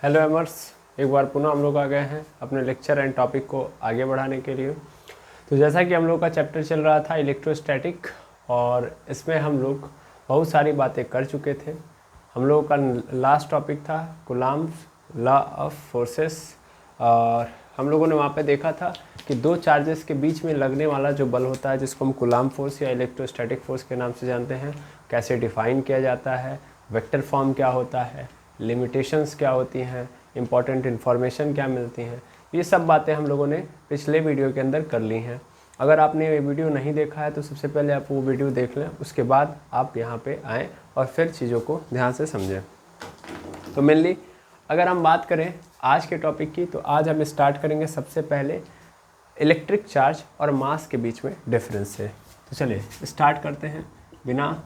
Hello एमर्स, एक बार पुनः हम लोग आ गए हैं अपने लेक्चर एंड टॉपिक को आगे बढ़ाने के लिए। तो जैसा कि हम लोग का चैप्टर चल रहा था इलेक्ट्रोस्टैटिक, और इसमें हम लोग बहुत सारी बातें कर चुके थे। हम लोग का लास्ट टॉपिक था कूलम्ब्स लॉ ऑफ फोर्सेस, और हम लोगों ने वहाँ पे देखा था कि दो चार्जेस के बीच में लगने वाला जो बल होता है, जिसको हम कूलम्ब फोर्स या इलेक्ट्रोस्टैटिक फोर्स के नाम से जानते हैं, कैसे डिफाइन किया जाता है, वेक्टर फॉर्म क्या होता है, लिमिटेशंस क्या होती हैं, इंपॉर्टेंट इन्फॉर्मेशन क्या मिलती हैं। ये सब बातें हम लोगों ने पिछले वीडियो के अंदर कर ली हैं। अगर आपने ये वीडियो नहीं देखा है तो सबसे पहले आप वो वीडियो देख लें, उसके बाद आप यहाँ पे आएँ और फिर चीज़ों को ध्यान से समझें। तो मेनली अगर हम बात करें आज के टॉपिक की, तो आज हम स्टार्ट करेंगे सबसे पहले इलेक्ट्रिक चार्ज और मास के बीच में डिफरेंस से। तो चलिए स्टार्ट करते हैं बिना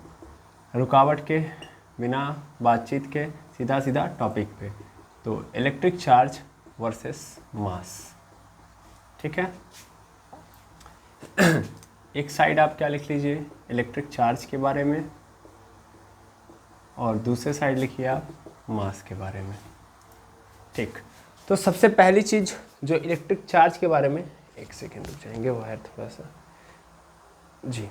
रुकावट के, बिना बातचीत के, सीधा सीधा टॉपिक पे। तो इलेक्ट्रिक चार्ज वर्सेस मास, ठीक है। एक साइड आप क्या लिख लीजिए, इलेक्ट्रिक चार्ज के बारे में, और दूसरे साइड लिखिए आप मास के बारे में, ठीक। तो सबसे पहली चीज़ जो इलेक्ट्रिक चार्ज के बारे में, एक सेकेंड रुक जाएंगे, वो है थोड़ा सा जी।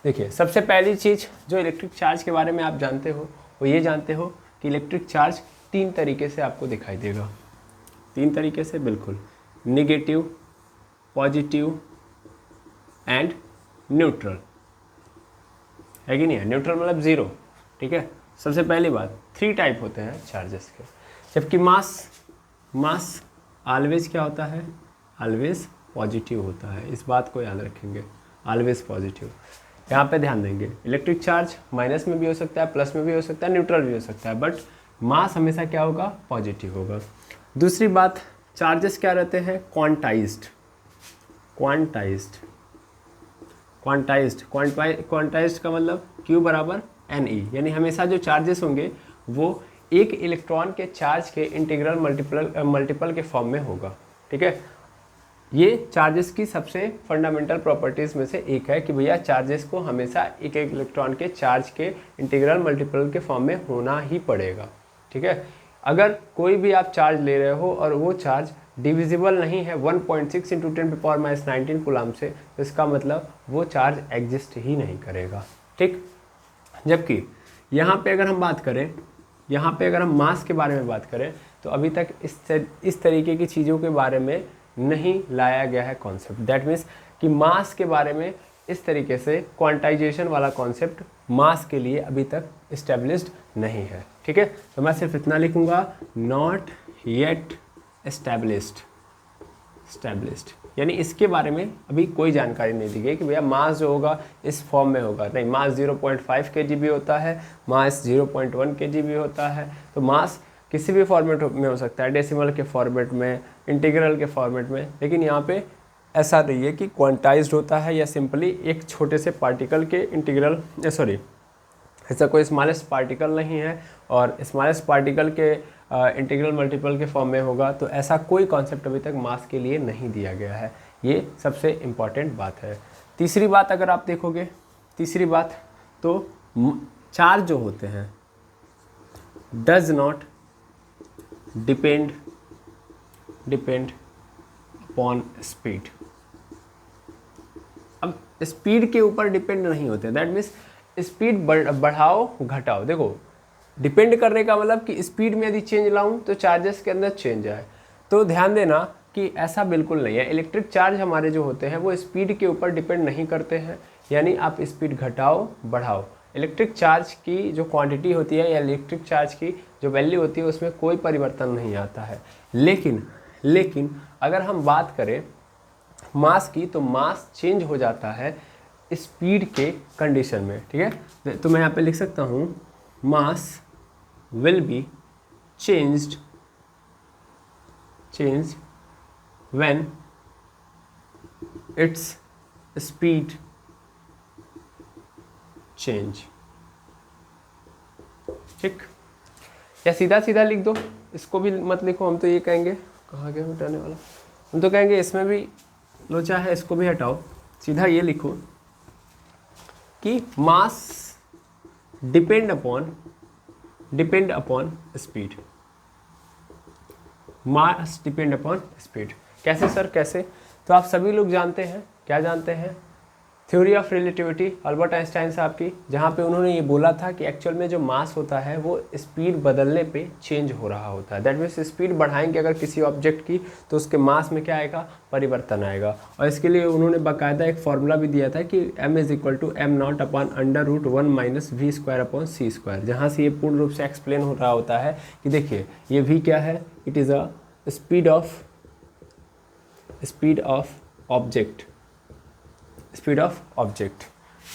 देखिए, सबसे पहली चीज़ जो इलेक्ट्रिक चार्ज के बारे में आप जानते हो, वो ये जानते हो कि इलेक्ट्रिक चार्ज तीन तरीके से आपको दिखाई देगा। तीन तरीके से, बिल्कुल, निगेटिव, पॉजिटिव एंड न्यूट्रल, है कि नहीं है। न्यूट्रल मतलब ज़ीरो, ठीक है। सबसे पहली बात, थ्री टाइप होते हैं चार्जेस के। जबकि मास ऑलवेज क्या होता है, ऑलवेज पॉजिटिव होता है। इस बात को याद रखेंगे, ऑलवेज पॉजिटिव। यहाँ पे ध्यान देंगे, इलेक्ट्रिक चार्ज माइनस में भी हो सकता है, प्लस में भी हो सकता है, न्यूट्रल भी हो सकता है, बट मास हमेशा क्या होगा, पॉजिटिव होगा। दूसरी बात, चार्जेस क्या रहते हैं, क्वांटाइज्ड का मतलब Q बराबर NE, यानी हमेशा जो चार्जेस होंगे वो एक इलेक्ट्रॉन के चार्ज के इंटीग्रल मल्टीपल के फॉर्म में होगा, ठीक है। ये चार्जेस की सबसे फंडामेंटल प्रॉपर्टीज़ में से एक है कि भैया चार्जेस को हमेशा एक एक इलेक्ट्रॉन के चार्ज के इंटीग्रल मल्टीपल के फॉर्म में होना ही पड़ेगा, ठीक है। अगर कोई भी आप चार्ज ले रहे हो और वो चार्ज डिविजिबल नहीं है 1.6 × 10⁻⁹ कूलम्ब से, तो इसका मतलब वो चार्ज एग्जिस्ट ही नहीं करेगा, ठीक। जबकि यहाँ पे अगर हम बात करें, यहाँ पे अगर हम मास के बारे में बात करें, तो अभी तक इस तरीके की चीज़ों के बारे में नहीं लाया गया है कॉन्सेप्ट। दैट मीन्स कि मास के बारे में इस तरीके से क्वांटाइजेशन वाला कॉन्सेप्ट मास के लिए अभी तक इस्टेब्लिश्ड नहीं है, ठीक है। तो मैं सिर्फ इतना लिखूंगा, नॉट येट एस्टेब्लिश्ड, यानी इसके बारे में अभी कोई जानकारी नहीं दी गई कि भैया मास जो होगा इस फॉर्म में होगा। नहीं, मास 0.5 kg भी होता है, मास 0.1 kg भी होता है। तो मास किसी भी फॉर्मेट में हो सकता है, डेसिमल के फॉर्मेट में, इंटीग्रल के फॉर्मेट में, लेकिन यहाँ पे ऐसा नहीं है कि क्वांटाइज्ड होता है या सिंपली एक छोटे से पार्टिकल के इंटीग्रल, ऐसा कोई स्मॉलेस्ट पार्टिकल नहीं है और स्मॉलेस्ट पार्टिकल के इंटीग्रल मल्टीपल के फॉर्म में होगा। तो ऐसा कोई कॉन्सेप्ट अभी तक मास के लिए नहीं दिया गया है। ये सबसे इम्पॉर्टेंट बात है। तीसरी बात अगर आप देखोगे, तीसरी बात, तो चार्ज जो होते हैं does not depend upon speed. अब स्पीड के ऊपर डिपेंड नहीं होते। दैट मीन्स स्पीड बढ़ाओ घटाओ, देखो डिपेंड करने का मतलब कि स्पीड में यदि चेंज लाऊं तो चार्जेस के अंदर चेंज आए। तो ध्यान देना कि ऐसा बिल्कुल नहीं है। इलेक्ट्रिक चार्ज हमारे जो होते हैं वो स्पीड के ऊपर डिपेंड नहीं करते हैं, यानी आप स्पीड घटाओ बढ़ाओ, इलेक्ट्रिक चार्ज की जो क्वांटिटी होती है या इलेक्ट्रिक चार्ज की जो वैल्यू होती है उसमें कोई परिवर्तन नहीं आता है। लेकिन अगर हम बात करें मास की, तो मास चेंज हो जाता है स्पीड के कंडीशन में, ठीक है। तो मैं यहाँ पे लिख सकता हूँ, मास will be changed when its speed change, ठीक। या सीधा सीधा लिख दो, इसको भी मत लिखो, हम तो ये कहेंगे, कहाँ गया हटाने वाला, हम तो कहेंगे इसमें भी लोचा है, इसको भी हटाओ। सीधा ये लिखो कि मास डिपेंड अपॉन स्पीड, मास डिपेंड अपॉन स्पीड। कैसे सर, कैसे? तो आप सभी लोग जानते हैं, क्या जानते हैं, theory of relativity Albert Einstein साहब की, जहाँ पे उन्होंने ये बोला था कि एक्चुअल में जो मास होता है वो स्पीड बदलने पे चेंज हो रहा होता है। दैट मीन्स स्पीड बढ़ाएंगे अगर किसी ऑब्जेक्ट की तो उसके मास में क्या आएगा, परिवर्तन आएगा। और इसके लिए उन्होंने बाकायदा एक फॉर्मूला भी दिया था कि m is equal to m naught upon √1 minus v square upon c square, जहाँ से ये पूर्ण रूप से एक्सप्लेन हो रहा होता है कि देखिए ये v क्या है, it is a speed object,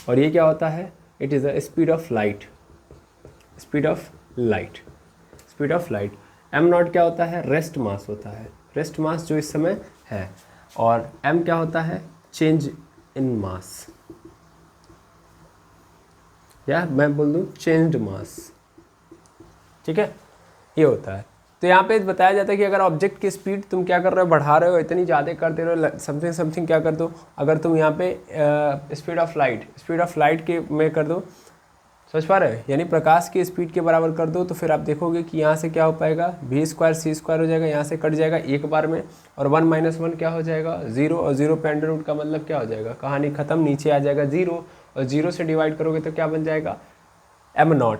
और ये क्या होता है, it is a speed of light. Am not क्या होता है, रेस्ट मास होता है, रेस्ट मास जो इस समय है, और एम क्या होता है, चेंज इन मास, या मैं बोल दूँ चेंज्ड मास। ठीक है, ये होता है। तो यहाँ पे बताया जाता है कि अगर ऑब्जेक्ट की स्पीड तुम क्या कर रहे हो, बढ़ा रहे हो, इतनी ज़्यादा कर दे रहे हो, समथिंग क्या कर दो, अगर तुम यहाँ पे स्पीड ऑफ लाइट के में कर दो, समझ पा रहे हो, यानी प्रकाश की स्पीड के बराबर कर दो, तो फिर आप देखोगे कि यहाँ से क्या हो पाएगा, v स्क्वायर सी स्क्वायर हो जाएगा, यहाँ से कट जाएगा एक बार में, और 1 माइनस 1 क्या हो जाएगा, 0, और 0 पे अंडर रूट का मतलब क्या हो जाएगा, कहानी खत्म, नीचे आ जाएगा 0, और 0 से डिवाइड करोगे तो क्या बन जाएगा, एम नॉट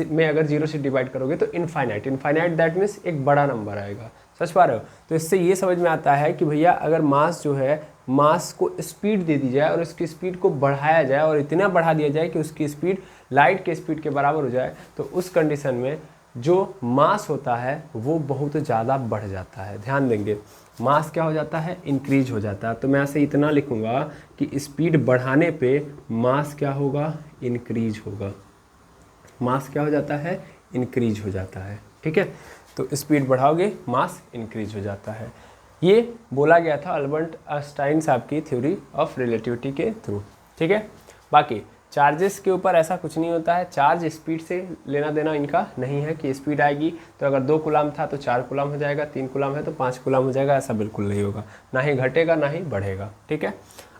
में अगर 0 से डिवाइड करोगे तो इनफाइनाइट दैट मीन्स एक बड़ा नंबर आएगा। समझ पा रहे हो? तो इससे ये समझ में आता है कि भैया अगर मास जो है, मास को स्पीड दे दी जाए और उसकी स्पीड को बढ़ाया जाए और इतना बढ़ा दिया जाए कि उसकी स्पीड लाइट के स्पीड के बराबर हो जाए, तो उस कंडीशन में जो मास होता है वो बहुत ज़्यादा बढ़ जाता है। ध्यान देंगे, मास क्या हो जाता है, इंक्रीज हो जाता है। तो मैं ऐसे इतना लिखूँगा कि स्पीड बढ़ाने पे मास क्या होगा, इंक्रीज होगा। मास क्या हो जाता है, इंक्रीज हो जाता है। ठीक है, तो स्पीड बढ़ाओगे मास इंक्रीज हो जाता है। ये बोला गया था अल्बर्ट आइंस्टाइन साहब की थ्योरी ऑफ रिलेटिविटी के थ्रू। ठीक है, बाकी चार्जेस के ऊपर ऐसा कुछ नहीं होता है, चार्ज स्पीड से लेना देना इनका नहीं है कि स्पीड आएगी तो अगर 2 कूलम था तो 4 कूलम हो जाएगा, 3 कूलम है तो 5 कूलम हो जाएगा, ऐसा बिल्कुल नहीं होगा, ना ही घटेगा ना ही बढ़ेगा। ठीक है,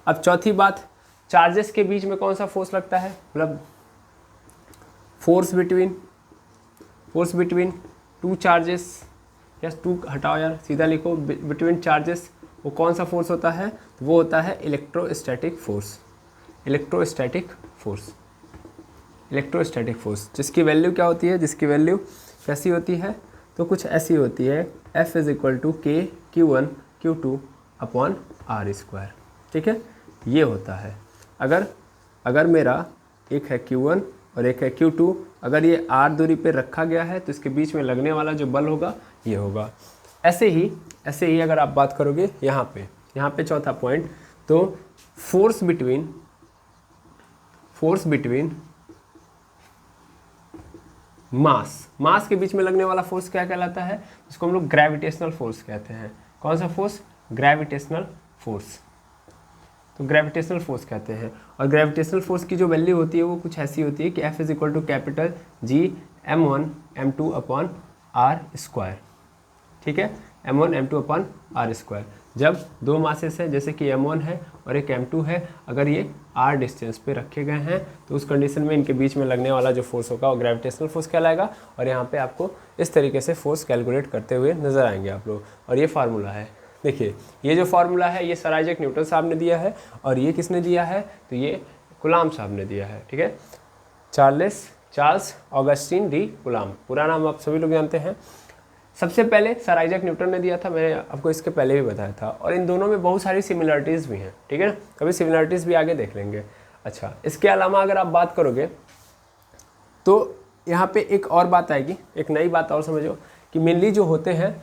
अब चौथी बात, चार्जेस के बीच में कौन सा फोर्स लगता है, मतलब फोर्स बिटवीन टू चार्जेस, या टू हटाओ यार, सीधा लिखो, बिटवीन चार्जेस, वो कौन सा फोर्स होता है, वो होता है इलेक्ट्रोस्टैटिक फोर्स, जिसकी वैल्यू क्या होती है, जिसकी वैल्यू कैसी होती है, तो कुछ ऐसी होती है, F इज इक्वल टू के Q1 Q2 upon R square. ठीक है, ये होता है। अगर मेरा एक है Q1 और एक है Q2, अगर ये R दूरी पे रखा गया है तो इसके बीच में लगने वाला जो बल होगा ये होगा। ऐसे ही अगर आप बात करोगे यहाँ पे चौथा पॉइंट, तो फोर्स बिटवीन मास के बीच में लगने वाला फोर्स क्या कहलाता है, इसको हम लोग ग्रेविटेशनल फोर्स कहते हैं। कौन सा फोर्स, ग्रेविटेशनल फोर्स। तो ग्रेविटेशनल फोर्स कहते हैं, और ग्रेविटेशनल फोर्स की जो वैल्यू होती है वो कुछ ऐसी होती है कि F is equal to capital G m1 m2 upon R square. ठीक है, m1 m2 upon R square. जब 2 मासेस हैं, जैसे कि m1 है और एक m2 है, अगर ये R डिस्टेंस पे रखे गए हैं तो उस कंडीशन में इनके बीच में लगने वाला जो फोर्स होगा वो ग्रेविटेशनल फोर्स कहलाएगा। और यहाँ पे आपको इस तरीके से फोर्स कैलकुलेट करते हुए नजर आएंगे आप लोग, और ये फार्मूला है। देखिए, ये जो फार्मूला है ये सर आइजैक न्यूटन साहब ने दिया है, और ये किसने दिया है, तो ये कूलाम साहब ने दिया है। ठीक है, चार्ल्स ऑगस्टीन डी कूलाम, पूरा नाम आप सभी लोग जानते हैं। सबसे पहले सर आइजैक न्यूटन ने दिया था, मैंने आपको इसके पहले भी बताया था, और इन दोनों में बहुत सारी सिमिलरिटीज़ भी हैं। ठीक है ना, कभी सिमिलरिटीज़ भी आगे देख लेंगे। अच्छा, इसके अलावा अगर आप बात करोगे तो यहाँ पे एक और बात आएगी, एक नई बात और समझो कि मेनली जो होते हैं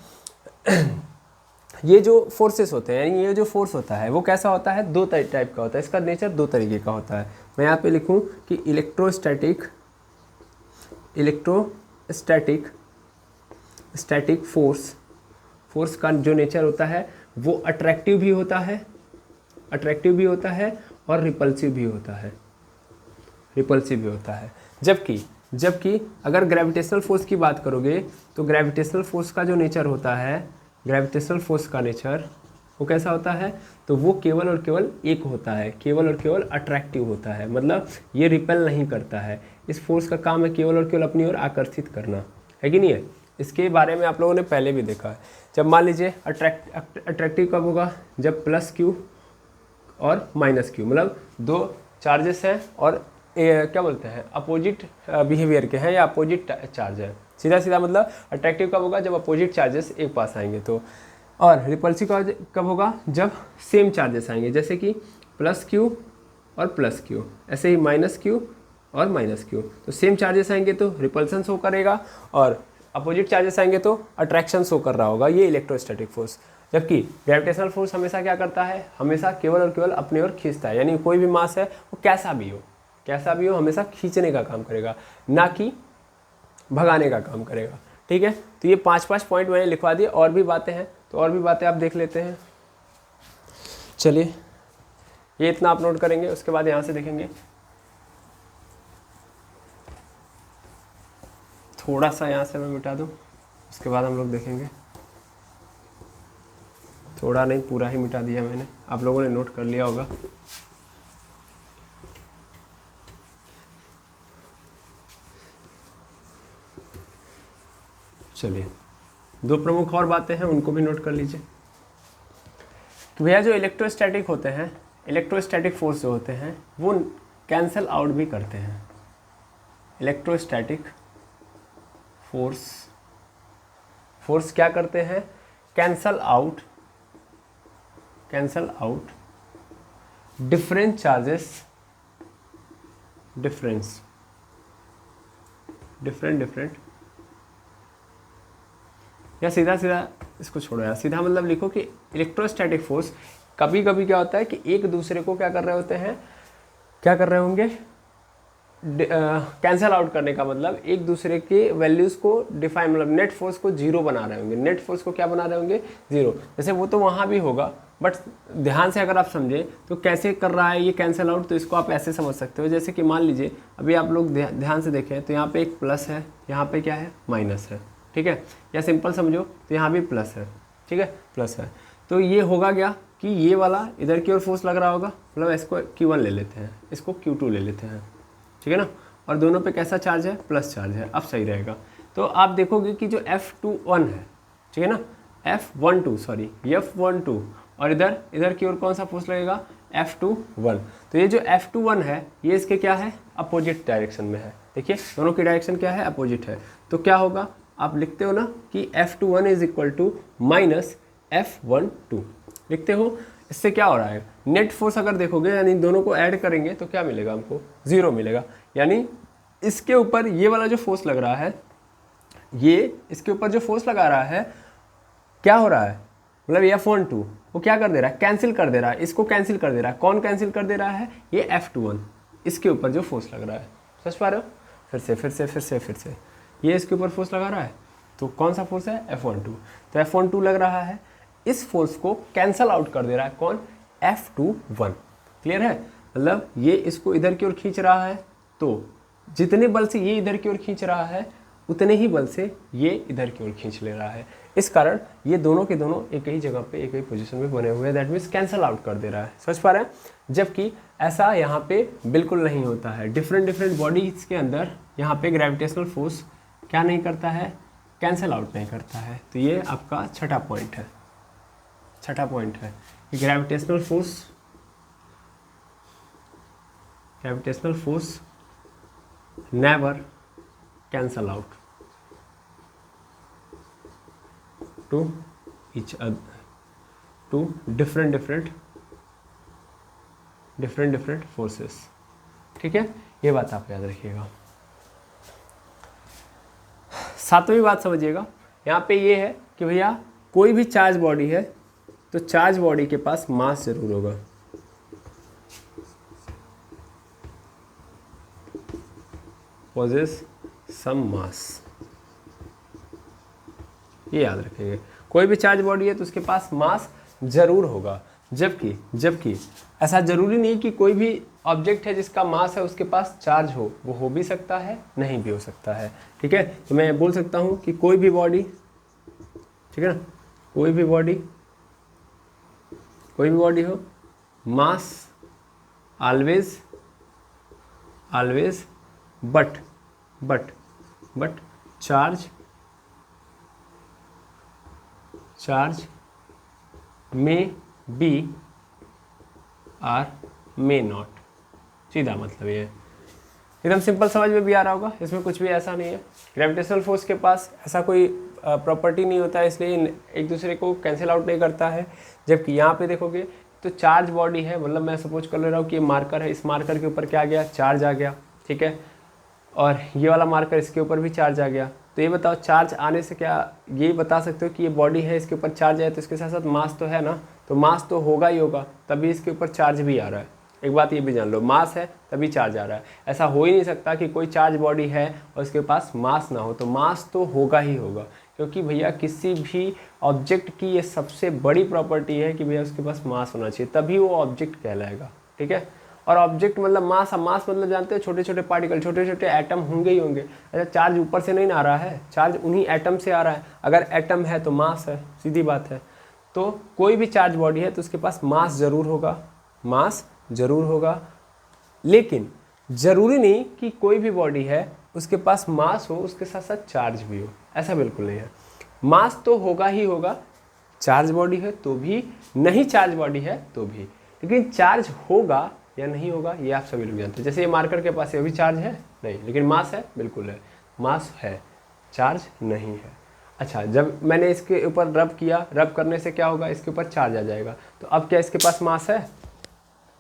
ये जो फोर्सेस होते हैं, यानी ये जो फोर्स होता है वो कैसा होता है, 2 टाइप का होता है, इसका नेचर 2 तरीके का होता है। मैं यहाँ पे लिखूँ कि इलेक्ट्रोस्टैटिक फोर्स का जो नेचर होता है वो अट्रैक्टिव भी होता है और रिपल्सिव भी होता है। जबकि अगर ग्रेविटेशनल फोर्स की बात करोगे तो ग्रेविटेशनल फोर्स का जो नेचर होता है, ग्रेविटेशनल फोर्स का नेचर वो कैसा होता है, तो वो केवल और केवल एक होता है, केवल और केवल अट्रैक्टिव होता है, मतलब ये रिपेल नहीं करता है। इस फोर्स का काम है केवल और केवल अपनी ओर आकर्षित करना, है कि नहीं है। इसके बारे में आप लोगों ने पहले भी देखा है। जब मान लीजिए अट्रैक्टिव कब होगा, जब प्लस क्यू और माइनस क्यू, मतलब दो चार्जेस हैं और क्या बोलते हैं अपोजिट बिहेवियर के हैं या अपोजिट चार्ज है। सीधा सीधा मतलब अट्रैक्टिव कब होगा, जब अपोजिट चार्जेस एक पास आएंगे तो। और रिपल्सिव कब होगा, जब सेम चार्जेस आएंगे, जैसे कि प्लस क्यू और प्लस क्यू, ऐसे ही माइनस क्यू और माइनस क्यू। तो सेम चार्जेस आएंगे तो रिपल्सन शो करेगा और अपोजिट चार्जेस आएंगे तो अट्रैक्शन शो कर रहा होगा, ये इलेक्ट्रोस्टैटिक फोर्स। जबकि ग्रेविटेशनल फोर्स हमेशा क्या करता है, हमेशा केवल और केवल अपनी ओर खींचता है, यानी कोई भी मास है वो कैसा भी हो हमेशा खींचने का काम करेगा, ना कि भगाने का काम करेगा। ठीक है, तो ये 5 पॉइंट मैंने लिखवा दिए, और भी बातें हैं तो और भी बातें आप देख लेते हैं। चलिए, ये इतना आप नोट करेंगे, उसके बाद यहाँ से देखेंगे थोड़ा सा, यहाँ से मैं मिटा दूँ, उसके बाद हम लोग देखेंगे। थोड़ा नहीं, पूरा ही मिटा दिया मैंने, आप लोगों ने नोट कर लिया होगा। चलिए, दो प्रमुख और बातें हैं, उनको भी नोट कर लीजिए। तो भैया जो इलेक्ट्रोस्टैटिक होते हैं, इलेक्ट्रोस्टैटिक फोर्स जो होते हैं वो कैंसल आउट भी करते हैं। इलेक्ट्रोस्टैटिक फोर्स क्या करते हैं, cancel out different charges, different या सीधा इसको छोड़ो यार, सीधा मतलब लिखो कि इलेक्ट्रोस्टैटिक फोर्स कभी कभी क्या होता है कि एक दूसरे को क्या कर रहे होंगे, कैंसल आउट करने का मतलब एक दूसरे के वैल्यूज़ को डिफाइन, मतलब नेट फोर्स को जीरो बना रहे होंगे, नेट फोर्स को क्या बना रहे होंगे, जीरो। जैसे वो तो वहाँ भी होगा, बट ध्यान से अगर आप समझें तो कैसे कर रहा है ये कैंसल आउट, तो इसको आप ऐसे समझ सकते हो, जैसे कि मान लीजिए अभी आप लोग ध्यान से देखें तो यहाँ पे एक प्लस है, यहाँ पे क्या है, माइनस है। ठीक है, या सिंपल समझो तो यहाँ भी प्लस है। ठीक है, प्लस है, तो ये होगा क्या कि ये वाला इधर की ओर फोर्स लग रहा होगा, मतलब इसको Q1 ले लेते हैं, इसको Q2 ले लेते हैं। ठीक है ना, और दोनों पे कैसा चार्ज है, प्लस चार्ज है। अब सही रहेगा। तो आप देखोगे कि जो F21 है, ठीक है ना, F12 और इधर की ओर कौन सा फोर्स लगेगा, F21। तो ये जो F21 है ये इसके क्या है, अपोजिट डायरेक्शन में है। देखिए दोनों की डायरेक्शन क्या है, अपोजिट है। तो क्या होगा, आप लिखते हो ना कि F21 is equal to minus F12 लिखते हो। इससे क्या हो रहा है, नेट फोर्स अगर देखोगे यानी दोनों को ऐड करेंगे तो क्या मिलेगा हमको, जीरो मिलेगा। यानी इसके ऊपर ये वाला जो फोर्स लग रहा है, ये इसके ऊपर जो फोर्स लगा रहा है, क्या हो रहा है, मतलब F12 वो क्या कर दे रहा है, कैंसिल कर दे रहा है, इसको कैंसिल कर दे रहा है। कौन कैंसिल कर दे रहा है, ये F21, इसके ऊपर जो फोर्स लग रहा है। समझ पा रहे हो, फिर से ये इसके ऊपर फोर्स लगा रहा है, तो कौन सा फोर्स है, F12। तो F12 लग रहा है, इस फोर्स को कैंसल आउट कर दे रहा है कौन, F21। क्लियर है, मतलब ये इसको इधर की ओर खींच रहा है, तो जितने बल से ये इधर की ओर खींच रहा है उतने ही बल से ये इधर की ओर खींच ले रहा है। इस कारण ये दोनों के दोनों एक ही जगह पे एक ही पोजीशन में बने हुए हैं, दैट मीन्स कैंसल आउट कर दे रहा है। समझ पा रहे हैं, जबकि ऐसा यहाँ पे बिल्कुल नहीं होता है। डिफरेंट बॉडीज के अंदर यहाँ पे ग्रेविटेशनल फोर्स क्या नहीं करता है, कैंसल आउट नहीं करता है। तो ये आपका छठा पॉइंट है कि gravitational force never cancel out to each other, to different forces। ठीक है, ये बात आप याद रखिएगा। सातवीं बात समझिएगा, यहाँ पे ये है कि भैया कोई भी चार्ज बॉडी है तो चार्ज बॉडी के पास मास जरूर होगा। पोजेस सम मास, ये याद रखिएगा। कोई भी चार्ज बॉडी है तो उसके पास मास जरूर होगा। जबकि ऐसा जरूरी नहीं कि कोई भी ऑब्जेक्ट है जिसका मास है उसके पास चार्ज हो, वो हो भी सकता है, नहीं भी हो सकता है। ठीक है, तो मैं बोल सकता हूँ कि कोई भी बॉडी, ठीक है ना, कोई भी बॉडी हो, mass always but charge charge may be or may not, सीधा मतलब ये है। एकदम सिंपल, समझ में भी आ रहा होगा, इसमें कुछ भी ऐसा नहीं है। ग्रेविटेशनल फोर्स के पास ऐसा कोई प्रॉपर्टी नहीं होता है, इसलिए एक दूसरे को कैंसिल आउट नहीं करता है। जबकि यहाँ पे देखोगे तो चार्ज बॉडी है, मतलब मैं सपोज कर ले रहा हूँ कि ये मार्कर है, इस मार्कर के ऊपर क्या आ गया, चार्ज आ गया, ठीक है। और ये वाला मार्कर, इसके ऊपर भी चार्ज आ गया। तो ये बताओ चार्ज आने से क्या यही बता सकते हो कि ये बॉडी है, इसके ऊपर चार्ज है, तो इसके साथ साथ मास तो है ना, तो मास तो होगा ही होगा, तभी इसके ऊपर चार्ज भी आ रहा है। एक बात ये भी जान लो, मास है तभी चार्ज आ रहा है। ऐसा हो ही नहीं सकता कि कोई चार्ज बॉडी है और उसके पास मास ना हो, तो मास तो होगा ही होगा, क्योंकि भैया किसी भी ऑब्जेक्ट की ये सबसे बड़ी प्रॉपर्टी है कि भैया उसके पास मास होना चाहिए, तभी वो ऑब्जेक्ट कहलाएगा, ठीक है। और ऑब्जेक्ट मतलब मास, मास मतलब जानते हो छोटे छोटे पार्टिकल, छोटे छोटे एटम होंगे ही होंगे। अच्छा, चार्ज ऊपर से नहीं ना आ रहा है, चार्ज उन्हीं एटम से आ रहा है। अगर एटम है तो मास है, सीधी बात है। तो कोई भी चार्ज बॉडी है तो उसके पास मास ज़रूर होगा, मास ज़रूर होगा। लेकिन ज़रूरी नहीं कि कोई भी बॉडी है उसके पास मास हो, उसके साथ साथ चार्ज भी हो, ऐसा बिल्कुल नहीं है। मास तो होगा ही होगा, चार्ज बॉडी है तो भी, नहीं चार्ज बॉडी है तो भी। लेकिन चार्ज होगा या नहीं होगा ये आप सभी लोग जानते हैं। जैसे ये मार्कर के पास ये भी चार्ज है नहीं, लेकिन मास है, बिल्कुल है, मास है, चार्ज नहीं है। अच्छा, जब मैंने इसके ऊपर रब किया, रब करने से क्या होगा, इसके ऊपर चार्ज आ जाएगा। तो अब क्या इसके पास मास है,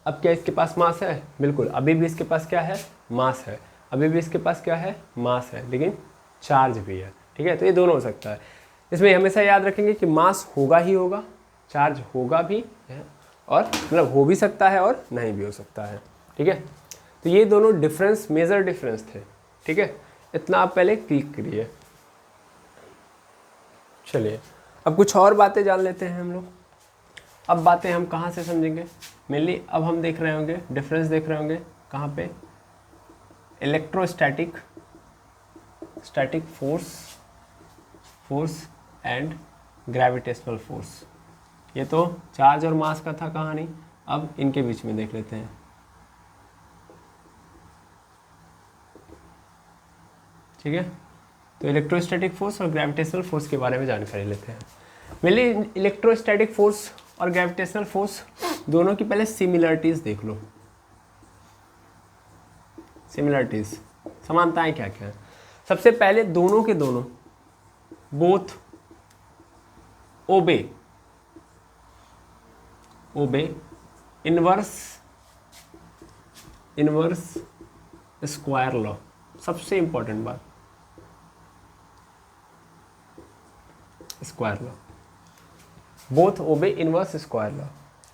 अब क्या इसके पास मास है, बिल्कुल अभी भी इसके पास क्या है, मास है, अभी भी इसके पास क्या है, मास है, लेकिन चार्ज भी है, ठीक है। तो ये दोनों हो सकता है। इसमें हमेशा याद रखेंगे कि मास होगा ही होगा, चार्ज होगा भी है, और मतलब हो भी सकता है और नहीं भी हो सकता है, ठीक है। तो ये दोनों डिफरेंस, मेजर डिफरेंस थे, ठीक है। इतना आप पहले क्लिक करिए। चलिए अब कुछ और बातें जान लेते हैं हम लोग। अब बातें हम कहाँ से समझेंगे, मेनली अब हम देख रहे होंगे, डिफरेंस देख रहे होंगे कहाँ पे, electrostatic, static force, force and gravitational force. ये तो चार्ज और मास का था कहानी, अब इनके बीच में देख लेते हैं, ठीक है। तो इलेक्ट्रोस्टैटिक फोर्स और ग्रेविटेशनल फोर्स के बारे में जानकारी लेते हैं। मेनली इलेक्ट्रोस्टैटिक फोर्स और ग्रेविटेशनल फोर्स दोनों की पहले सिमिलरिटीज देख लो। सिमिलरिटीज, समानताएं क्या क्या है। सबसे पहले दोनों के दोनों both obey inverse square law, सबसे इंपॉर्टेंट बात, square law, both obey inverse square law.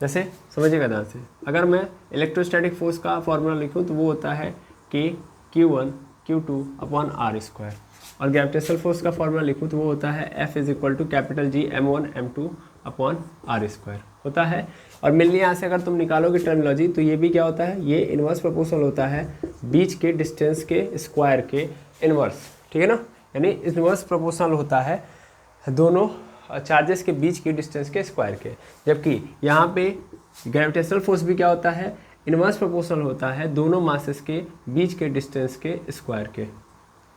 जैसे समझिएगा ध्यान से, अगर मैं इलेक्ट्रोस्टैटिक फोर्स का फॉर्मूला लिखूं तो वो होता है कि Q1 Q2 upon r square, और ग्रेविटेशनल फोर्स का फॉर्मूला लिखूं तो वो होता है F is equal to capital G M1 M2 upon r square होता है। और मिलने यहाँ से अगर तुम निकालोगे टर्मिनोलॉजी तो ये भी क्या होता है, ये इन्वर्स प्रोपोर्शनल होता है बीच के डिस्टेंस के स्क्वायर के इन्वर्स, ठीक है ना। यानी इन्वर्स प्रोपोर्शनल होता है दोनों चार्जेस के बीच की डिस्टेंस के स्क्वायर के। जबकि यहाँ पे ग्रेविटेशनल फोर्स भी क्या होता है, इन्वर्स प्रोपोर्शनल होता है दोनों मासेस के बीच के डिस्टेंस के स्क्वायर के,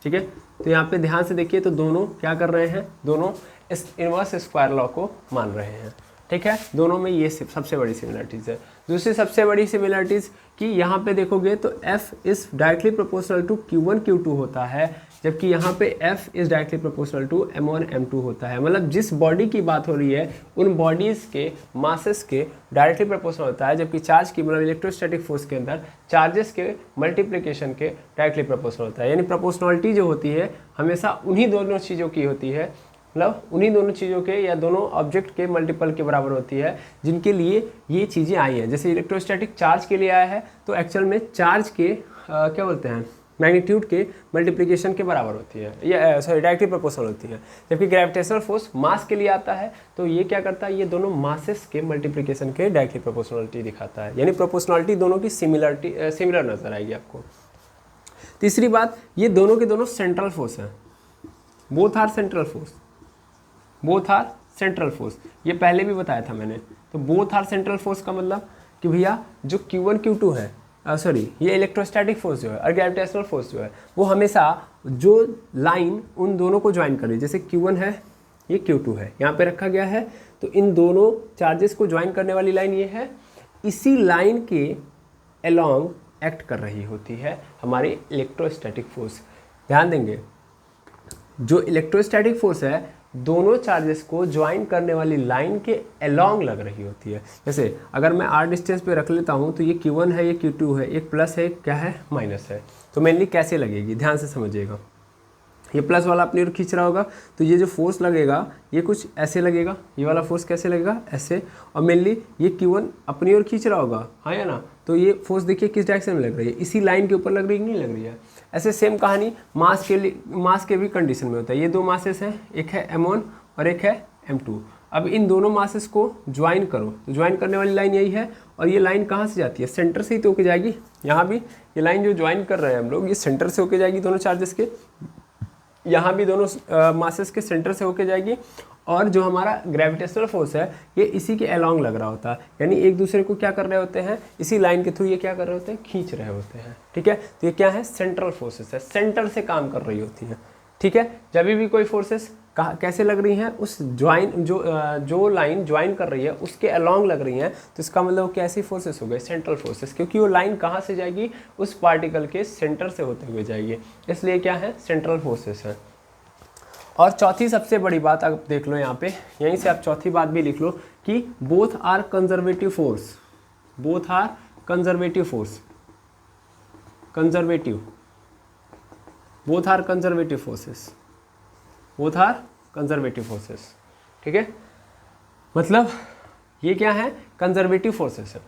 ठीक है। तो यहाँ पे ध्यान से देखिए, तो दोनों क्या कर रहे हैं, दोनों इस इन्वर्स स्क्वायर लॉ को मान रहे हैं, ठीक है। दोनों में ये सबसे बड़ी सिमिलरिटीज़ है। दूसरी सबसे बड़ी सिमिलरिटीज़ कि यहाँ पे देखोगे तो F is directly proportional to Q1 Q2 होता है, जबकि यहाँ पे F is directly proportional to M1 M2 होता है। मतलब जिस बॉडी की बात हो रही है उन बॉडीज़ के मासेस के डायरेक्टली प्रोपोर्शनल होता है, जबकि चार्ज की मतलब इलेक्ट्रोस्टैटिक फोर्स के अंदर चार्जेस के मल्टीप्लिकेशन के डायरेक्टली प्रोपोर्शनल होता है। यानी प्रोपोर्शनलिटी जो होती है हमेशा उन्हीं दोनों चीज़ों की होती है, मतलब उन्हीं दोनों चीज़ों के या दोनों ऑब्जेक्ट के मल्टीपल के बराबर होती है, जिनके लिए ये चीज़ें आई हैं। जैसे इलेक्ट्रोस्टैटिक चार्ज के लिए आया है तो एक्चुअल में चार्ज के क्या बोलते हैं, मैग्नीट्यूड के मल्टीप्लिकेशन के बराबर होती है, या सॉरी डायरेक्टली प्रोपोर्शनल होती है। जबकि ग्रेविटेशनल फोर्स मास के लिए आता है तो ये क्या करता है, ये दोनों मासेस के मल्टीप्लिकेशन के डायरेक्टली प्रोपोर्शनलिटी दिखाता है। यानी प्रोपोर्शनलिटी दोनों की सिमिलर नजर आएगी आपको। तीसरी बात, ये दोनों के दोनों सेंट्रल फोर्स हैं, both are central force, both are central force, ये पहले भी बताया था मैंने। तो बोथ आर सेंट्रल फोर्स का मतलब कि भैया जो Q1 Q2 है, सॉरी ये इलेक्ट्रोस्टैटिक फोर्स जो है और ग्रेविटेशनल फोर्स जो है वो हमेशा जो लाइन उन दोनों को ज्वाइन कर रही है, जैसे Q1 है ये Q2 है, यहाँ पे रखा गया है। तो इन दोनों चार्जेस को ज्वाइन करने वाली लाइन ये है, इसी लाइन के अलोंग एक्ट कर रही होती है हमारी इलेक्ट्रोस्टैटिक फोर्स। ध्यान देंगे, जो इलेक्ट्रोस्टैटिक फोर्स है दोनों चार्जेस को ज्वाइन करने वाली लाइन के अलोंग लग रही होती है। जैसे अगर मैं r डिस्टेंस पे रख लेता हूँ तो ये Q1 है, ये Q2 है, एक प्लस है, क्या है, माइनस है। तो मेनली कैसे लगेगी, ध्यान से समझिएगा। ये प्लस वाला अपनी ओर खींच रहा होगा, तो ये जो फोर्स लगेगा ये कुछ ऐसे लगेगा, ये वाला फोर्स कैसे लगेगा, ऐसे। और मेनली ये Q1 अपनी ओर खींच रहा होगा, हाँ या ना। तो ये फोर्स देखिए किस डायरेक्शन में लग रही है, इसी लाइन के ऊपर लग रही है कि नहीं लग रही है। ऐसे सेम कहानी मास के लिए, मास के भी कंडीशन में होता है। ये दो मासेस हैं, एक है m1 और एक है m2। अब इन दोनों मासेस को ज्वाइन करो, तो ज्वाइन करने वाली लाइन यही है। और ये लाइन कहाँ से जाती है, सेंटर से ही तो होके जाएगी। यहाँ भी ये लाइन जो ज्वाइन कर रहे हैं हम लोग, ये सेंटर से होके जाएगी दोनों चार्जेस के, यहाँ भी दोनों मासेस के सेंटर से होके जाएगी। और जो हमारा ग्रेविटेशनल फोर्स है ये इसी के अलोंग लग रहा होता है, यानी एक दूसरे को क्या कर रहे होते हैं, इसी लाइन के थ्रू ये क्या कर रहे होते हैं, खींच रहे होते हैं। ठीक है, तो ये क्या है, सेंट्रल फोर्सेस है, सेंटर से काम कर रही होती है। ठीक है, जब भी कोई फोर्सेस कैसे लग रही हैं, उस ज्वाइन जो लाइन ज्वाइन कर रही है उसके अलोंग लग रही हैं, तो इसका मतलब कैसी फोर्सेस हो गए, सेंट्रल फोर्सेस, क्योंकि वो लाइन कहाँ से जाएगी, उस पार्टिकल के सेंटर से होते हुए जाएगी, इसलिए क्या है, सेंट्रल फोर्सेस है। और चौथी सबसे बड़ी बात आप देख लो यहाँ पे, यहीं से आप चौथी बात भी लिख लो कि both are conservative force, both are conservative force, conservative, both are conservative forces, both are conservative forces. ठीक है, मतलब ये क्या है, कंजर्वेटिव फोर्सेस है।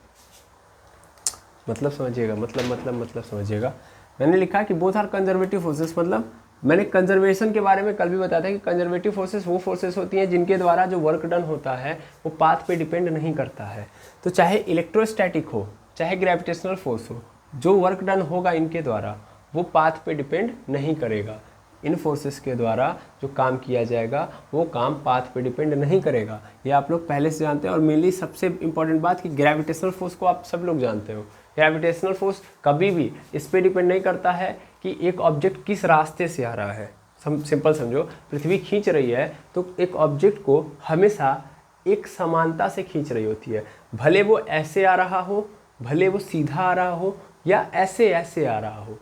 मतलब समझिएगा, मतलब समझिएगा। मैंने लिखा कि बोथ आर कंजर्वेटिव फोर्सेस, मतलब मैंने कंजर्वेशन के बारे में कल भी बताया था कि कंजर्वेटिव फोर्सेस वो फोर्सेस होती हैं जिनके द्वारा जो वर्क डन होता है वो पाथ पे डिपेंड नहीं करता है। तो चाहे इलेक्ट्रोस्टैटिक हो चाहे ग्रेविटेशनल फोर्स हो, जो वर्क डन होगा इनके द्वारा वो पाथ पे डिपेंड नहीं करेगा। इन फोर्सेस के द्वारा जो काम किया जाएगा वो काम पाथ पे डिपेंड नहीं करेगा, ये आप लोग पहले से जानते हैं। और मेनली सबसे इंपॉर्टेंट बात कि ग्रेविटेशनल फोर्स को आप सब लोग जानते हो। ग्रेविटेशनल फोर्स कभी भी इस पे डिपेंड नहीं करता है कि एक ऑब्जेक्ट किस रास्ते से आ रहा है। सिंपल समझो, पृथ्वी खींच रही है तो एक ऑब्जेक्ट को हमेशा एक समानता से खींच रही होती है, भले वो ऐसे आ रहा हो, भले वो सीधा आ रहा हो या ऐसे ऐसे आ रहा हो।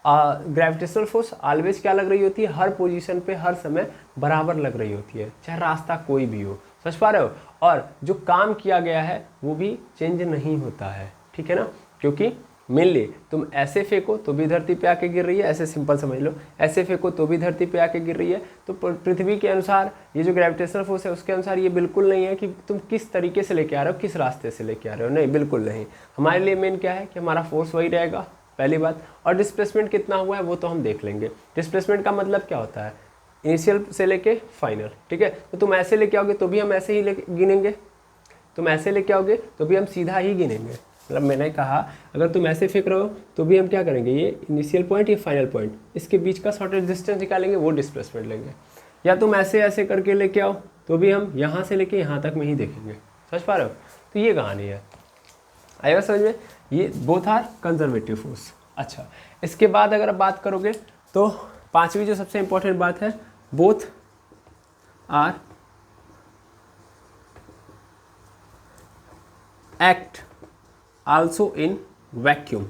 ग्रेविटेशनल फोर्स ऑलवेज क्या लग रही होती है, हर पोजीशन पे हर समय बराबर लग रही होती है, चाहे रास्ता कोई भी हो। समझ पा रहे हो? और जो काम किया गया है वो भी चेंज नहीं होता है, ठीक है ना, क्योंकि मेनली तुम ऐसे फेंको तो भी धरती पे आके गिर रही है, ऐसे सिंपल समझ लो, ऐसे फेंको तो भी धरती पे आके गिर रही है। तो पृथ्वी के अनुसार ये जो ग्रेविटेशनल फोर्स है उसके अनुसार ये बिल्कुल नहीं है कि तुम किस तरीके से लेके आ रहे हो, किस रास्ते से लेके आ रहे हो, नहीं, बिल्कुल नहीं। हमारे लिए मेन क्या है कि हमारा फोर्स वही रहेगा, पहली बात। और डिस्प्लेसमेंट कितना हुआ है वो तो हम देख लेंगे। डिस्प्लेसमेंट का मतलब क्या होता है, इनिशियल से लेके फाइनल, ठीक है। तो तुम ऐसे लेके आओगे तो भी हम ऐसे ही गिनेंगे, तुम ऐसे लेके आओगे तो भी हम सीधा ही गिनेंगे। मतलब मैंने कहा अगर तुम ऐसे फेंक रहे हो तो भी हम क्या करेंगे, ये इनिशियल पॉइंट ये फाइनल पॉइंट, इसके बीच का शॉर्टेज डिस्टेंस निकालेंगे, वो डिस्प्लेसमेंट लेंगे। या तुम ऐसे ऐसे करके लेके आओ तो भी हम यहाँ से लेके यहाँ तक में ही देखेंगे। समझ पा रहे हो? तो ये कहानी है, आएगा समझ में? ये बोथ आर कंजर्वेटिव फोर्स। अच्छा, इसके बाद अगर आप बात करोगे तो पांचवी जो सबसे इंपॉर्टेंट बात है, both are act also in vacuum,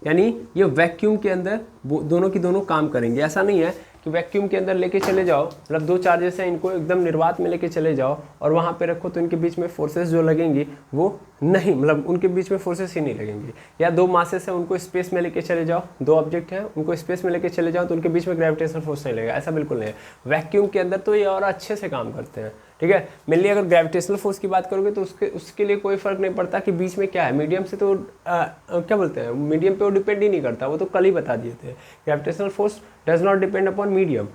यानी ये वैक्यूम के अंदर दोनों की दोनों काम करेंगे। ऐसा नहीं है कि वैक्यूम के अंदर लेके चले जाओ, मतलब दो चार्जेस हैं इनको एकदम निर्वात में लेके चले जाओ और वहाँ पे रखो तो इनके बीच में फोर्सेस जो लगेंगी वो नहीं, मतलब उनके बीच में फोर्सेस ही नहीं लगेंगी। या दो मासेस हैं उनको स्पेस में लेके चले जाओ, दो ऑब्जेक्ट हैं उनको स्पेस में लेके चले जाओ तो उनके बीच में ग्रेविटेशनल फोर्स नहीं लगेगा, ऐसा बिल्कुल नहीं है। वैक्यूम के अंदर तो ये और अच्छे से काम करते हैं, ठीक है। मेनली अगर ग्रेविटेशनल फोर्स की बात करोगे तो उसके लिए कोई फर्क नहीं पड़ता कि बीच में क्या है, मीडियम से तो क्या बोलते हैं, मीडियम पे वो डिपेंड ही नहीं करता, वो तो कल ही बता दिए थे। Gravitational force does not depend upon medium.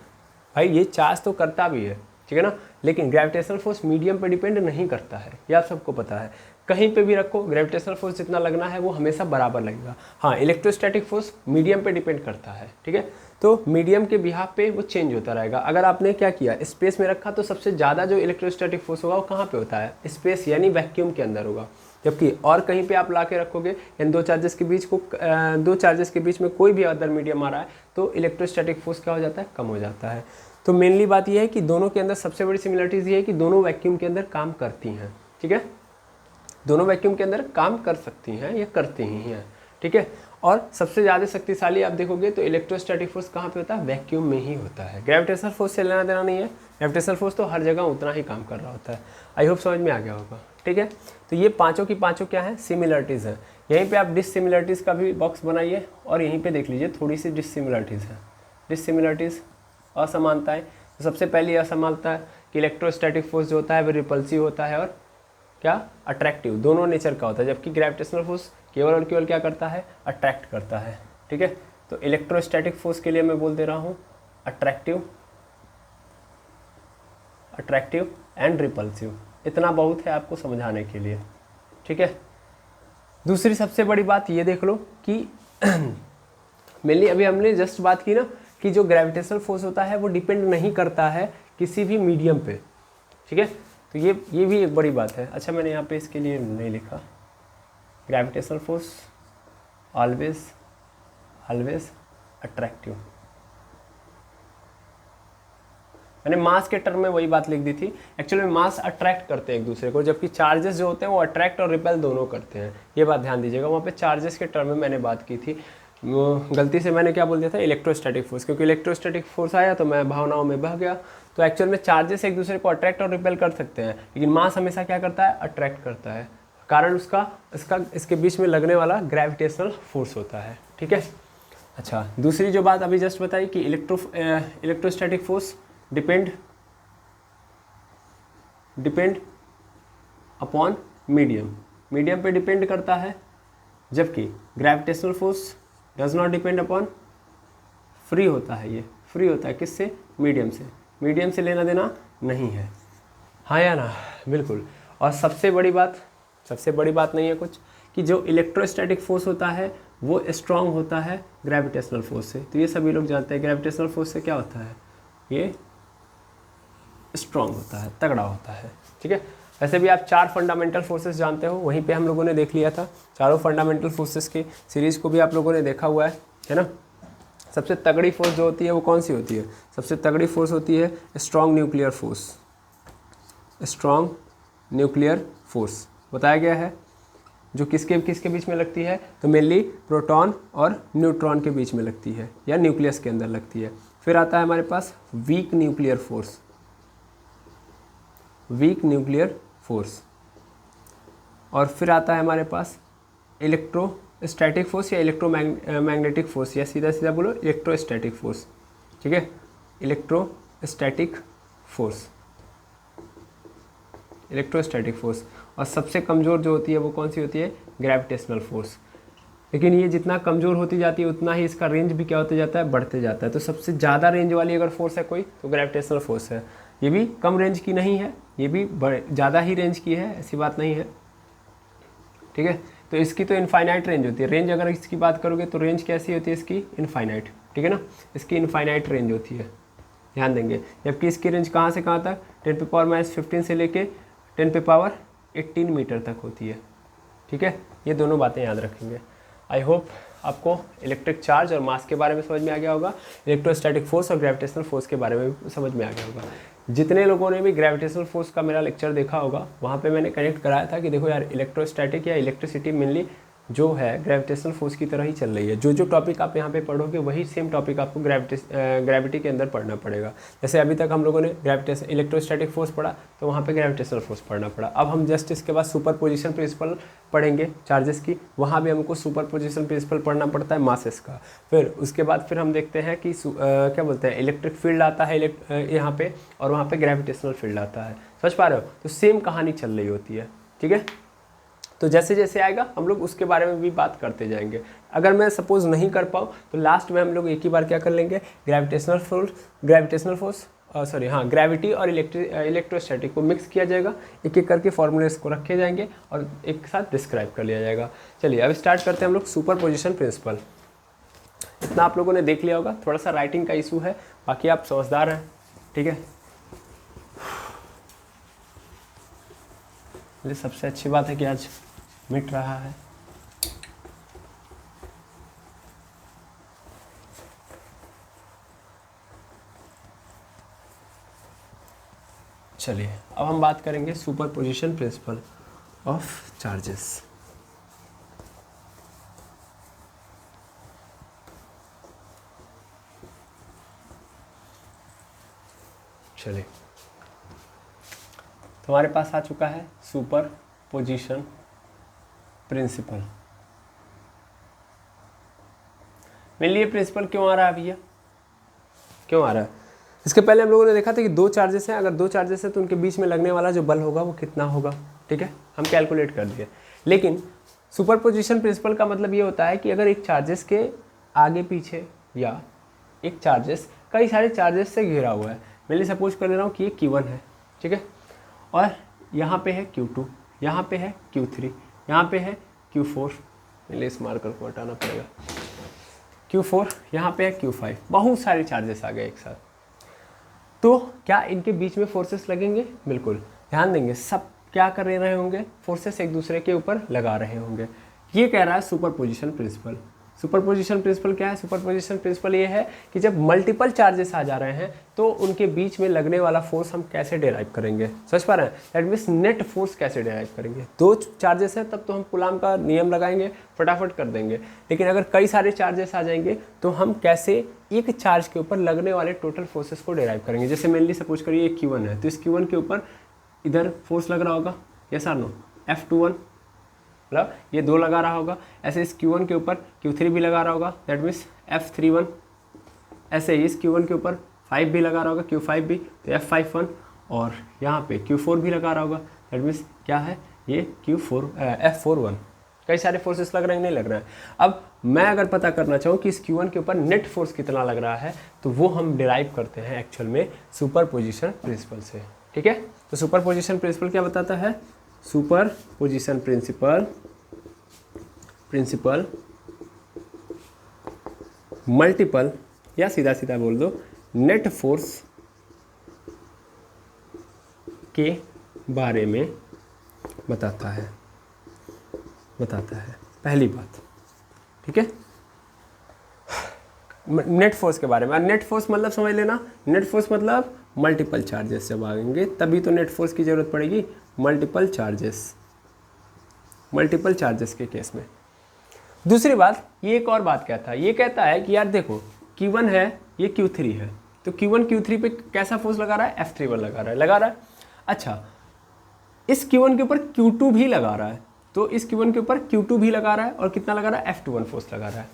भाई ये चार्ज तो करता भी है, ठीक है ना, लेकिन ग्रेविटेशनल फोर्स मीडियम पे डिपेंड नहीं करता है, ये आप सबको पता है। कहीं पे भी रखो ग्रेविटेशनल फोर्स जितना लगना है वो हमेशा बराबर लगेगा। हाँ, इलेक्ट्रोस्टैटिक फोर्स मीडियम पे डिपेंड करता है, ठीक है। तो मीडियम के बिहाफ पे वो चेंज होता रहेगा। अगर आपने क्या किया, स्पेस में रखा तो सबसे ज़्यादा जो इलेक्ट्रोस्टैटिक फोर्स होगा वो कहाँ पे होता है, स्पेस यानी वैक्यूम के अंदर होगा। जबकि और कहीं पे आप ला के रखोगे, यानी दो चार्जेस के बीच में कोई भी अदर मीडियम आ रहा है तो इलेक्ट्रोस्टैटिक फोर्स क्या हो जाता है, कम हो जाता है। तो मेनली बात यह है कि दोनों के अंदर सबसे बड़ी सिमिलरिटीज़ ये है कि दोनों वैक्यूम के अंदर काम करती हैं, ठीक है, दोनों वैक्यूम के अंदर काम कर सकती हैं या करती ही हैं, ठीक है। और सबसे ज़्यादा शक्तिशाली आप देखोगे तो इलेक्ट्रोस्टैटिक फोर्स कहाँ पे होता है, वैक्यूम में ही होता है। ग्रेविटेशनल फोर्स से लेना देना नहीं है, ग्रेविटेशनल फोर्स तो हर जगह उतना ही काम कर रहा होता है। आई होप समझ में आ गया होगा, ठीक है। तो ये पांचों की पांचों क्या है, सिमिलरिटीज़ हैं। यहीं पे आप डिससिमिलरिटीज़ का भी बॉक्स बनाइए और यहीं पे देख लीजिए थोड़ी सी डिससिमिलरिटीज़ है। डिससिमिलरिटीज़ असमानताएँ, तो सबसे पहली असमानता है कि इलेक्ट्रोस्टैटिक फोर्स जो होता है वो रिपल्सिव होता है और क्या, अट्रैक्टिव, दोनों नेचर का होता है, जबकि ग्रेविटेशनल फोर्स केवल और केवल क्या करता है, अट्रैक्ट करता है, ठीक है। तो इलेक्ट्रोस्टैटिक फोर्स के लिए मैं बोल दे रहा हूँ अट्रैक्टिव एंड रिपल्सिव, इतना बहुत है आपको समझाने के लिए, ठीक है। दूसरी सबसे बड़ी बात ये देख लो कि मेनली अभी हमने जस्ट बात की ना कि जो ग्रेविटेशनल फोर्स होता है वो डिपेंड नहीं करता है किसी भी मीडियम पे, ठीक है। तो ये भी एक बड़ी बात है। अच्छा, मैंने यहाँ पे इसके लिए नहीं लिखा, ग्रेविटेशनल फोर्स ऑलवेज अट्रैक्टिव, मैंने मास के टर्म में वही बात लिख दी थी। एक्चुअली में मास अट्रैक्ट करते हैं एक दूसरे को, जबकि चार्जेस जो होते हैं वो अट्रैक्ट और रिपेल दोनों करते हैं, ये बात ध्यान दीजिएगा। वहाँ पे चार्जेस के टर्म में मैंने बात की थी, गलती से मैंने क्या बोल दिया था, इलेक्ट्रोस्टैटिक फोर्स, क्योंकि इलेक्ट्रोस्टैटिक फोर्स आया तो मैं भावनाओं में बह गया। तो एक्चुअल में चार्जेस एक दूसरे को अट्रैक्ट और रिपेल कर सकते हैं, लेकिन मास हमेशा क्या करता है, अट्रैक्ट करता है, कारण इसके बीच में लगने वाला ग्रेविटेशनल फोर्स होता है, ठीक है। अच्छा, दूसरी जो बात अभी जस्ट बताई कि electrostatic force depend upon medium पे डिपेंड करता है, जबकि gravitational force does not depend upon, free होता है, ये फ्री होता है किससे, मीडियम से लेना देना नहीं है, हाँ या ना, बिल्कुल। और सबसे बड़ी बात नहीं है कुछ, कि जो इलेक्ट्रोस्टैटिक फोर्स होता है वो स्ट्रांग होता है ग्रेविटेशनल फोर्स से, तो ये सभी लोग जानते हैं ग्रेविटेशनल फोर्स से क्या होता है, ये स्ट्रांग होता है, तगड़ा होता है, ठीक है। वैसे भी आप 4 फंडामेंटल फोर्सेस जानते हो, वहीं पे हम लोगों ने देख लिया था, चारों फंडामेंटल फोर्सेस की सीरीज़ को भी आप लोगों ने देखा हुआ है ना। सबसे तगड़ी फोर्स जो होती है वो कौन सी होती है, सबसे तगड़ी फोर्स होती है स्ट्रांग न्यूक्लियर फोर्स, बताया गया है, जो किसके बीच में लगती है, तो मेनली प्रोटॉन और न्यूट्रॉन के बीच में लगती है या न्यूक्लियस के अंदर लगती है। फिर आता है हमारे पास वीक न्यूक्लियर फोर्स, और फिर आता है हमारे पास इलेक्ट्रोस्टैटिक फोर्स या इलेक्ट्रोमैग्नेटिक फोर्स, या सीधा बोलो इलेक्ट्रोस्टैटिक फोर्स, ठीक है, इलेक्ट्रोस्टैटिक फोर्स। और सबसे कमज़ोर जो होती है वो कौन सी होती है, ग्रेविटेशनल फोर्स। लेकिन ये जितना कमज़ोर होती जाती है उतना ही इसका रेंज भी क्या होते जाता है, बढ़ते जाता है। तो सबसे ज़्यादा रेंज वाली अगर फोर्स है कोई तो ग्रेविटेशनल फोर्स है। ये भी कम रेंज की नहीं है, ये भी ज़्यादा ही रेंज की है, ऐसी बात नहीं है, ठीक है। तो इसकी तो इनफाइनाइट रेंज होती है, रेंज अगर इसकी बात करोगे तो रेंज कैसी होती है इसकी, इनफाइनाइट, ठीक है ना, इसकी इनफाइनाइट रेंज होती है, ध्यान देंगे। जबकि इसकी रेंज कहाँ से कहाँ तक, 10⁻⁻15 से लेके 10⁻18 मीटर तक होती है, ठीक है। ये दोनों बातें याद रखेंगे। आई होप आपको इलेक्ट्रिक चार्ज और मास के बारे में समझ में आ गया होगा, इलेक्ट्रोस्टैटिक फोर्स और ग्रेविटेशनल फोर्स के बारे में भी समझ में आ गया होगा। जितने लोगों ने भी ग्रेविटेशनल फोर्स का मेरा लेक्चर देखा होगा वहाँ पे मैंने कनेक्ट कराया था कि देखो यार, इलेक्ट्रोस्टैटिक या इलेक्ट्रिसिटी मेनली जो है ग्रेविटेशनल फोर्स की तरह ही चल रही है। जो टॉपिक आप यहाँ पे पढ़ोगे वही सेम टॉपिक आपको ग्रेविटी के अंदर पढ़ना पड़ेगा। जैसे अभी तक हम लोगों ने इलेक्ट्रोस्टैटिक फोर्स पढ़ा तो वहाँ पे ग्रेविटेशनल फोर्स पढ़ना पड़ा। अब हम जस्ट इसके बाद सुपर पोजिशन प्रिंसिपल पढ़ेंगे चार्जेस की, वहाँ भी हमको सुपर पोजिशन प्रिंसिपल पढ़ना पड़ता है मासेस का। फिर उसके बाद फिर हम देखते हैं कि क्या बोलते हैं, इलेक्ट्रिक फील्ड आता है यहाँ पे, और वहाँ पे ग्रेविटेशनल फील्ड आता है। समझ पा रहे हो, तो सेम कहानी चल रही होती है, ठीक है। तो जैसे जैसे आएगा हम लोग उसके बारे में भी बात करते जाएंगे। अगर मैं सपोज नहीं कर पाऊँ तो लास्ट में हम लोग एक ही बार क्या कर लेंगे, ग्रेविटी और इलेक्ट्रोस्टैटिक को मिक्स किया जाएगा, एक एक करके फॉर्मूलेस को रखे जाएंगे और एक साथ डिस्क्राइब कर लिया जाएगा। चलिए अब स्टार्ट करते हैं हम लोग सुपर पोजिशन प्रिंसिपल। इतना आप लोगों ने देख लिया होगा, थोड़ा सा राइटिंग का इशू है, बाकी आप समझदार हैं, ठीक है। सबसे अच्छी बात है कि आज मिट रहा है। चलिए अब हम बात करेंगे सुपरपोजिशन प्रिंसिपल ऑफ चार्जेस। चलिए तो हमारे पास आ चुका है सुपरपोजिशन प्रिंसिपल। मेरे लिए प्रिंसिपल क्यों आ रहा है भैया, क्यों आ रहा है? इसके पहले हम लोगों ने देखा था कि दो चार्जेस हैं, अगर दो चार्जेस हैं तो उनके बीच में लगने वाला जो बल होगा वो कितना होगा, ठीक है, हम कैलकुलेट कर दिए। लेकिन सुपरपोजिशन प्रिंसिपल का मतलब ये होता है कि अगर एक चार्जेस के आगे पीछे या एक चार्जेस कई सारे चार्जेस से घिरा हुआ है, मैं सपोज कर ले रहा हूँ कि ये Q1 है, ठीक है, और यहाँ पे है Q2, यहाँ पे है Q3, यहाँ पे है Q4, मेरे इस मार्कर को हटाना पड़ेगा, Q4, यहाँ पे है Q5, बहुत सारे चार्जेस आ गए एक साथ। तो क्या इनके बीच में फोर्सेस लगेंगे? बिल्कुल, ध्यान देंगे, सब क्या कर रहे होंगे, फोर्सेस एक दूसरे के ऊपर लगा रहे होंगे। ये कह रहा है सुपरपोजिशन प्रिंसिपल। सुपरपोजिशन प्रिंसिपल क्या है? सुपरपोजिशन प्रिंसिपल ये है कि जब मल्टीपल चार्जेस आ जा रहे हैं तो उनके बीच में लगने वाला फोर्स हम कैसे डिराइव करेंगे। समझ पा रहे हैं? दैट मीन्स नेट फोर्स कैसे डिराइव करेंगे। दो चार्जेस हैं तब तो हम कूलाम का नियम लगाएंगे, फटाफट कर देंगे। लेकिन अगर कई सारे चार्जेस आ जाएंगे तो हम कैसे एक चार्ज के ऊपर लगने वाले टोटल फोर्सेस को डिराइव करेंगे। जैसे मेनली सपोज करिए Q1 है, तो इस Q1 के ऊपर इधर फोर्स लग रहा होगा, यस और नो, F21, मतलब ये 2 लगा रहा होगा। ऐसे इस Q1 के ऊपर Q3 भी लगा रहा होगा, दैट मीन्स F31। ऐसे इस Q1 के ऊपर 5 भी लगा रहा होगा, Q5 भी, तो F51, और यहाँ पे Q4 भी लगा रहा होगा, दैट मीन्स क्या है ये F41। कई सारे फोर्सेस लग रहे हैं, नहीं लग रहा है। अब मैं अगर पता करना चाहूँ कि इस Q1 के ऊपर नेट फोर्स कितना लग रहा है, तो वो हम डिराइव करते हैं एक्चुअल में सुपरपोजिशन प्रिंसिपल से, ठीक है। तो सुपरपोजिशन प्रिंसिपल क्या बताता है? सुपरपोजिशन प्रिंसिपल मल्टीपल, या सीधा सीधा बोल दो, नेट फोर्स के बारे में बताता है पहली बात, ठीक है। नेट फोर्स के बारे में, नेट फोर्स मतलब समझ लेना, नेट फोर्स मतलब मल्टीपल चार्जेस जब आएंगे तभी तो नेट फोर्स की जरूरत पड़ेगी। मल्टीपल चार्जेस के केस में। दूसरी बात, ये एक और बात कहता है, ये कहता है कि यार देखो Q1 है, ये Q3 है, तो Q1 Q3 पे कैसा फोर्स लगा रहा है? F31 लगा रहा है। अच्छा, इस Q1 के ऊपर Q2 भी लगा रहा है, तो इस Q1 के ऊपर Q2 भी लगा रहा है, और कितना लगा रहा है? F21 फोर्स लगा रहा है।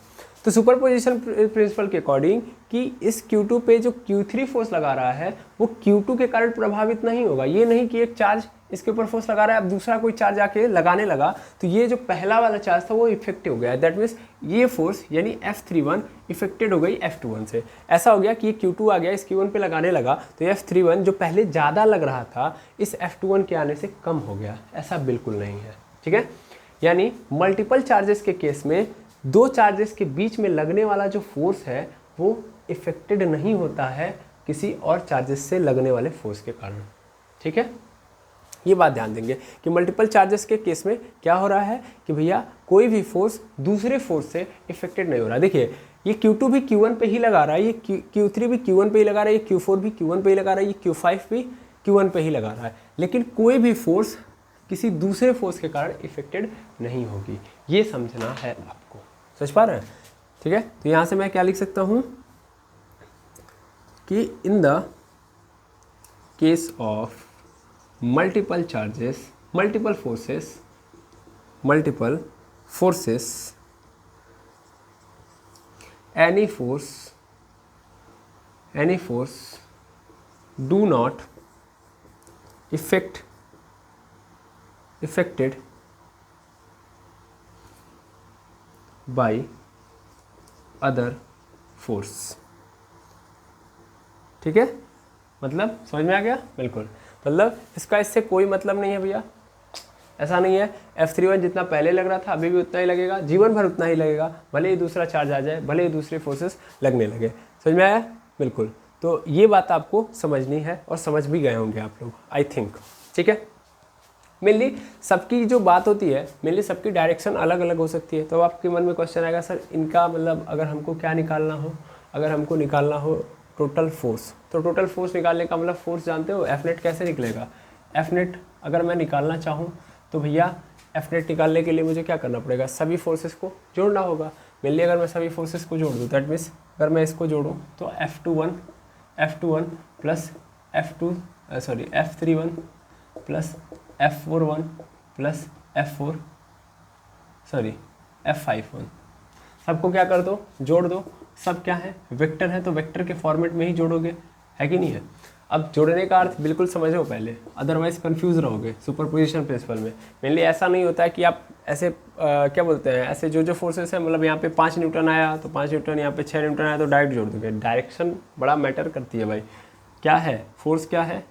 तो सुपरपोजिशन प्रिंसिपल के अकॉर्डिंग कि इस Q2 पे जो Q3 फोर्स लगा रहा है वो Q2 के कारण प्रभावित नहीं होगा। ये नहीं कि एक चार्ज इसके ऊपर फोर्स लगा रहा है, अब दूसरा कोई चार्ज आके लगाने लगा तो ये जो पहला वाला चार्ज था वो इफेक्टिव हो गया। दैट मीन्स ये फोर्स यानी F31 इफेक्टेड हो गई F21 से। ऐसा हो गया कि ये Q2 आ गया, इस Q1 पे लगाने लगा, तो ये F31 जो पहले ज़्यादा लग रहा था इस F21 के आने से कम हो गया। ऐसा बिल्कुल नहीं है, ठीक है। यानी मल्टीपल चार्जेस के केस में दो चार्जेस के बीच में लगने वाला जो फोर्स है वो इफेक्टेड नहीं होता है किसी और चार्जेस से लगने वाले फोर्स के कारण, ठीक है। ये बात ध्यान देंगे कि मल्टीपल चार्जेस के केस में क्या हो रहा है कि भैया कोई भी फोर्स दूसरे फोर्स से इफेक्टेड नहीं हो रहा है। देखिए ये Q2 भी Q1 पे ही लगा रहा है, ये Q3 भी Q1 पे ही लगा रहा है, ये Q4 भी Q1 पे ही लगा रहा है, ये Q5 भी Q1 पे ही लगा रहा है, लेकिन कोई भी फोर्स किसी दूसरे फोर्स के कारण इफेक्टेड नहीं होगी। ये समझना है आपको, समझ पा रहे हैं, ठीक है। तो यहाँ से मैं क्या लिख सकता हूँ कि in the case of multiple charges, multiple forces, any force do not affected by other force, ठीक है। मतलब समझ में आ गया? बिल्कुल, मतलब इसका इससे कोई मतलब नहीं है भैया। ऐसा नहीं है F31 जितना पहले लग रहा था अभी भी उतना ही लगेगा, जीवन भर उतना ही लगेगा, भले ही दूसरा चार्ज आ जाए, भले ही दूसरे फोर्सेस लगने लगे। समझ में आया? बिल्कुल। तो ये बात आपको समझनी है और समझ भी गए होंगे आप लोग, आई थिंक, ठीक है। मेनली सबकी जो बात होती है, मेनली सबकी डायरेक्शन अलग अलग हो सकती है। तो आपके मन में क्वेश्चन आएगा, सर इनका मतलब अगर हमको क्या निकालना हो, अगर हमको निकालना हो टोटल फोर्स। तो टोटल फोर्स निकालने का मतलब फोर्स जानते हो, एफ नेट कैसे निकलेगा। एफ नेट अगर मैं निकालना चाहूँ तो भैया एफ नेट निकालने के लिए मुझे क्या करना पड़ेगा, सभी फोर्सेस को जोड़ना होगा। मेनली अगर मैं सभी फोर्सेस को जोड़ दूँ, दैट मीन्स अगर मैं इसको जोड़ूँ तो F21 plus F31 plus F41 plus F51 सबको क्या कर दो, जोड़ दो। सब क्या है, वेक्टर है, तो वेक्टर के फॉर्मेट में ही जोड़ोगे, है कि नहीं है। अब जोड़ने का अर्थ बिल्कुल समझो पहले, अदरवाइज कंफ्यूज रहोगे सुपरपोजिशन प्रिंसिपल में। मेनली ऐसा नहीं होता है कि आप ऐसे क्या बोलते हैं, ऐसे जो फोर्सेस हैं, मतलब यहाँ पे 5 न्यूटन आया तो 5 न्यूटन, यहाँ पे 6 न्यूटन आया तो डायरेक्ट जोड़ दोगे। डायरेक्शन बड़ा मैटर करती है भाई। क्या है फोर्स, क्या है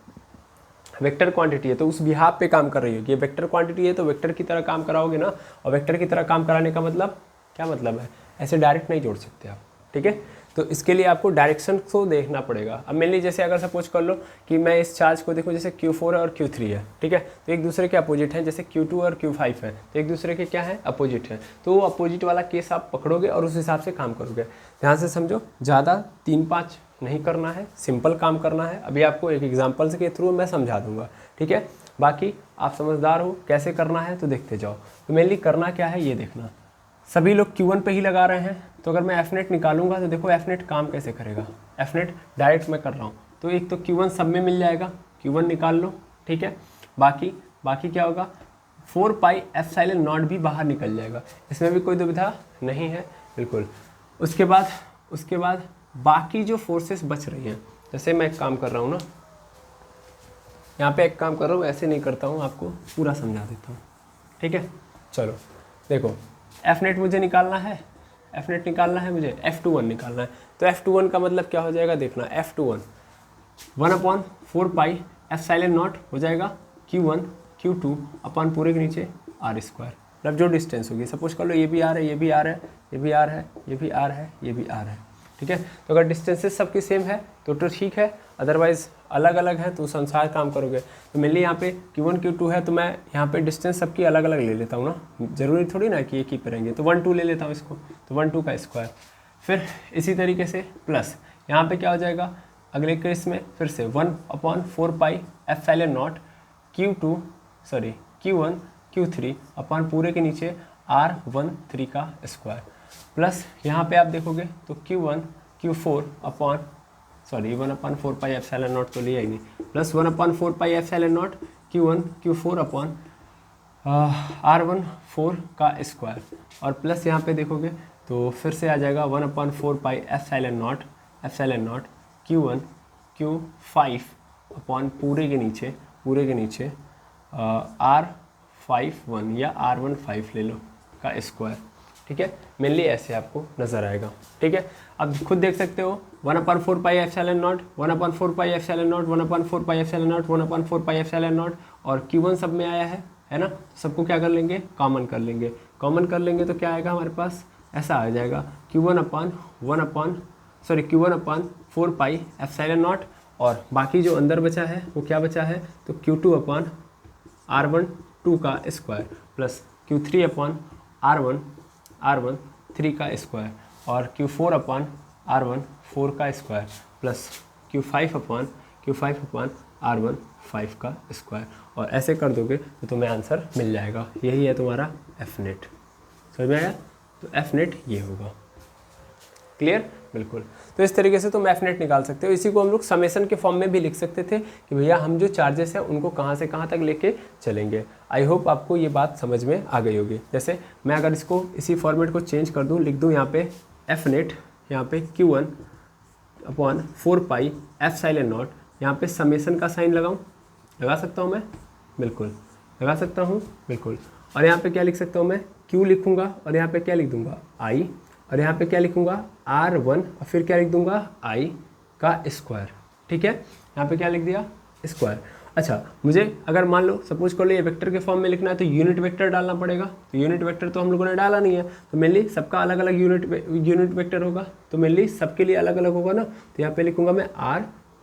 वेक्टर क्वांटिटी है, तो उस बिहाफ पे काम कर रही है। ये वेक्टर क्वांटिटी है तो वेक्टर की तरह काम कराओगे ना, और वेक्टर की तरह काम कराने का मतलब क्या मतलब है, ऐसे डायरेक्ट नहीं जोड़ सकते आप, ठीक है। तो इसके लिए आपको डायरेक्शन को देखना पड़ेगा। अब मेनली जैसे अगर सपोज कर लो कि मैं इस चार्ज को देखूँ, जैसे Q4 और Q3 है, ठीक है, तो एक दूसरे के अपोजिट हैं। जैसे Q2 और Q5 है तो एक दूसरे के क्या है, अपोजिट है। तो वो अपोजिट वाला केस आप पकड़ोगे और उस हिसाब से काम करोगे। ध्यान से समझो, ज़्यादा 3-5 नहीं करना है, सिंपल काम करना है। अभी आपको एक एग्जाम्पल्स के थ्रू मैं समझा दूंगा, ठीक है। बाकी आप समझदार हो, कैसे करना है तो देखते जाओ। तो मेनली करना क्या है ये देखना। सभी लोग Q1 पे ही लगा रहे हैं, तो अगर मैं एफ नेट निकालूंगा तो देखो एफ नेट काम कैसे करेगा। एफ नेट डायरेक्ट मैं कर रहा हूँ, तो एक तो Q1 सब में मिल जाएगा, Q1 निकाल लो, ठीक है। बाकी क्या होगा, 4 पाई एप्सिलॉन नॉट भी बाहर निकल जाएगा, इसमें भी कोई दुविधा नहीं है, बिल्कुल। उसके बाद बाकी जो फोर्सेस बच रही हैं, जैसे मैं एक काम कर रहा हूँ ना, यहाँ पे एक काम कर रहा हूँ, ऐसे नहीं करता हूँ, आपको पूरा समझा देता हूँ, ठीक है। चलो देखो, एफ नेट मुझे निकालना है, मुझे F21 निकालना है। तो F21 का मतलब क्या हो जाएगा, देखना। F21 1/4 पाई एप्सिलॉन नॉट हो जाएगा Q1 Q2 अपन पूरे के नीचे R स्क्वायर, मतलब जो डिस्टेंस होगी। सपोज कर लो ये भी R है, ये भी R है, ये भी R है, ये भी R है, ये भी R है, ठीक है। तो अगर डिस्टेंसेस सबकी सेम है तो ठीक है, अदरवाइज अलग अलग है तो उस अनुसार काम करोगे। तो मेनली यहाँ पे Q1 Q2 है, तो मैं यहाँ पे डिस्टेंस सबकी अलग अलग ले लेता हूँ ना, जरूरी थोड़ी ना कि एक ही पे रहेंगे। तो 1 2 ले लेता हूँ इसको, तो 1 2 का स्क्वायर। फिर इसी तरीके से प्लस यहाँ पे क्या हो जाएगा, अगले केस में फिर से 1/4 pi epsilon not Q1 Q3 अपन पूरे के नीचे R13 का स्क्वायर, प्लस यहाँ पे आप देखोगे तो Q1 Q4 1/4 pi epsilon not तो लिया ही नहीं, plus 1/4 pi epsilon not Q1 Q4 R14 का स्क्वायर, और प्लस यहाँ पे देखोगे तो फिर से आ जाएगा 1/4 pi epsilon not Q1 Q5 पूरे के नीचे R51 या R15 ले लो का स्क्वायर, ठीक है। मेनली ऐसे आपको नजर आएगा, ठीक है। अब खुद देख सकते हो 1/4 pi epsilon not, 1/4 pi epsilon not, 1/4 pi epsilon not, 1/4 pi epsilon not, और Q1 सब में आया है ना। सबको क्या कर लेंगे, कॉमन कर लेंगे तो क्या आएगा हमारे पास, ऐसा आ जाएगा Q1/4 पाई एप्सिलॉन नॉट, और बाकी जो अंदर बचा है वो क्या बचा है, तो Q2/R12 का स्क्वायर, प्लस Q3/R13 का स्क्वायर, और Q4/R14 का स्क्वायर, प्लस Q5/R15 का स्क्वायर, और ऐसे कर दोगे तो तुम्हें आंसर मिल जाएगा। यही है तुम्हारा एफ नेट, समझ में आया। तो एफ नेट ये होगा, क्लियर, बिल्कुल। तो इस तरीके से तुम एफ नेट निकाल सकते हो। इसी को हम लोग समेशन के फॉर्म में भी लिख सकते थे कि भैया हम जो चार्जेस हैं उनको कहाँ से कहाँ तक लेके चलेंगे। आई होप आपको ये बात समझ में आ गई होगी। जैसे मैं अगर इसको इसी फॉर्मेट को चेंज कर दूँ, लिख दूँ यहाँ पे एफ नेट, यहाँ पे Q1/4 पाई एप्सिलॉन नॉट, यहाँ पे समेशन का साइन लगा सकता हूँ मैं, बिल्कुल लगा सकता हूँ, बिल्कुल। और यहाँ पे क्या लिख सकता हूँ मैं, Q लिखूँगा, और यहाँ पे क्या लिख दूँगा I, और यहाँ पे क्या लिखूँगा R1, और फिर क्या लिख दूँगा I का स्क्वायर, ठीक है। यहाँ पे क्या लिख दिया, स्क्वायर। अच्छा, मुझे अगर मान लो सपोज कर लो ये वेक्टर के फॉर्म में लिखना है तो यूनिट वेक्टर डालना पड़ेगा। तो यूनिट वेक्टर तो हम लोगों ने डाला नहीं है, तो मेनली सबका अलग अलग यूनिट वेक्टर होगा, तो मेनली सबके लिए अलग अलग होगा ना। तो यहाँ पे लिखूँगा मैं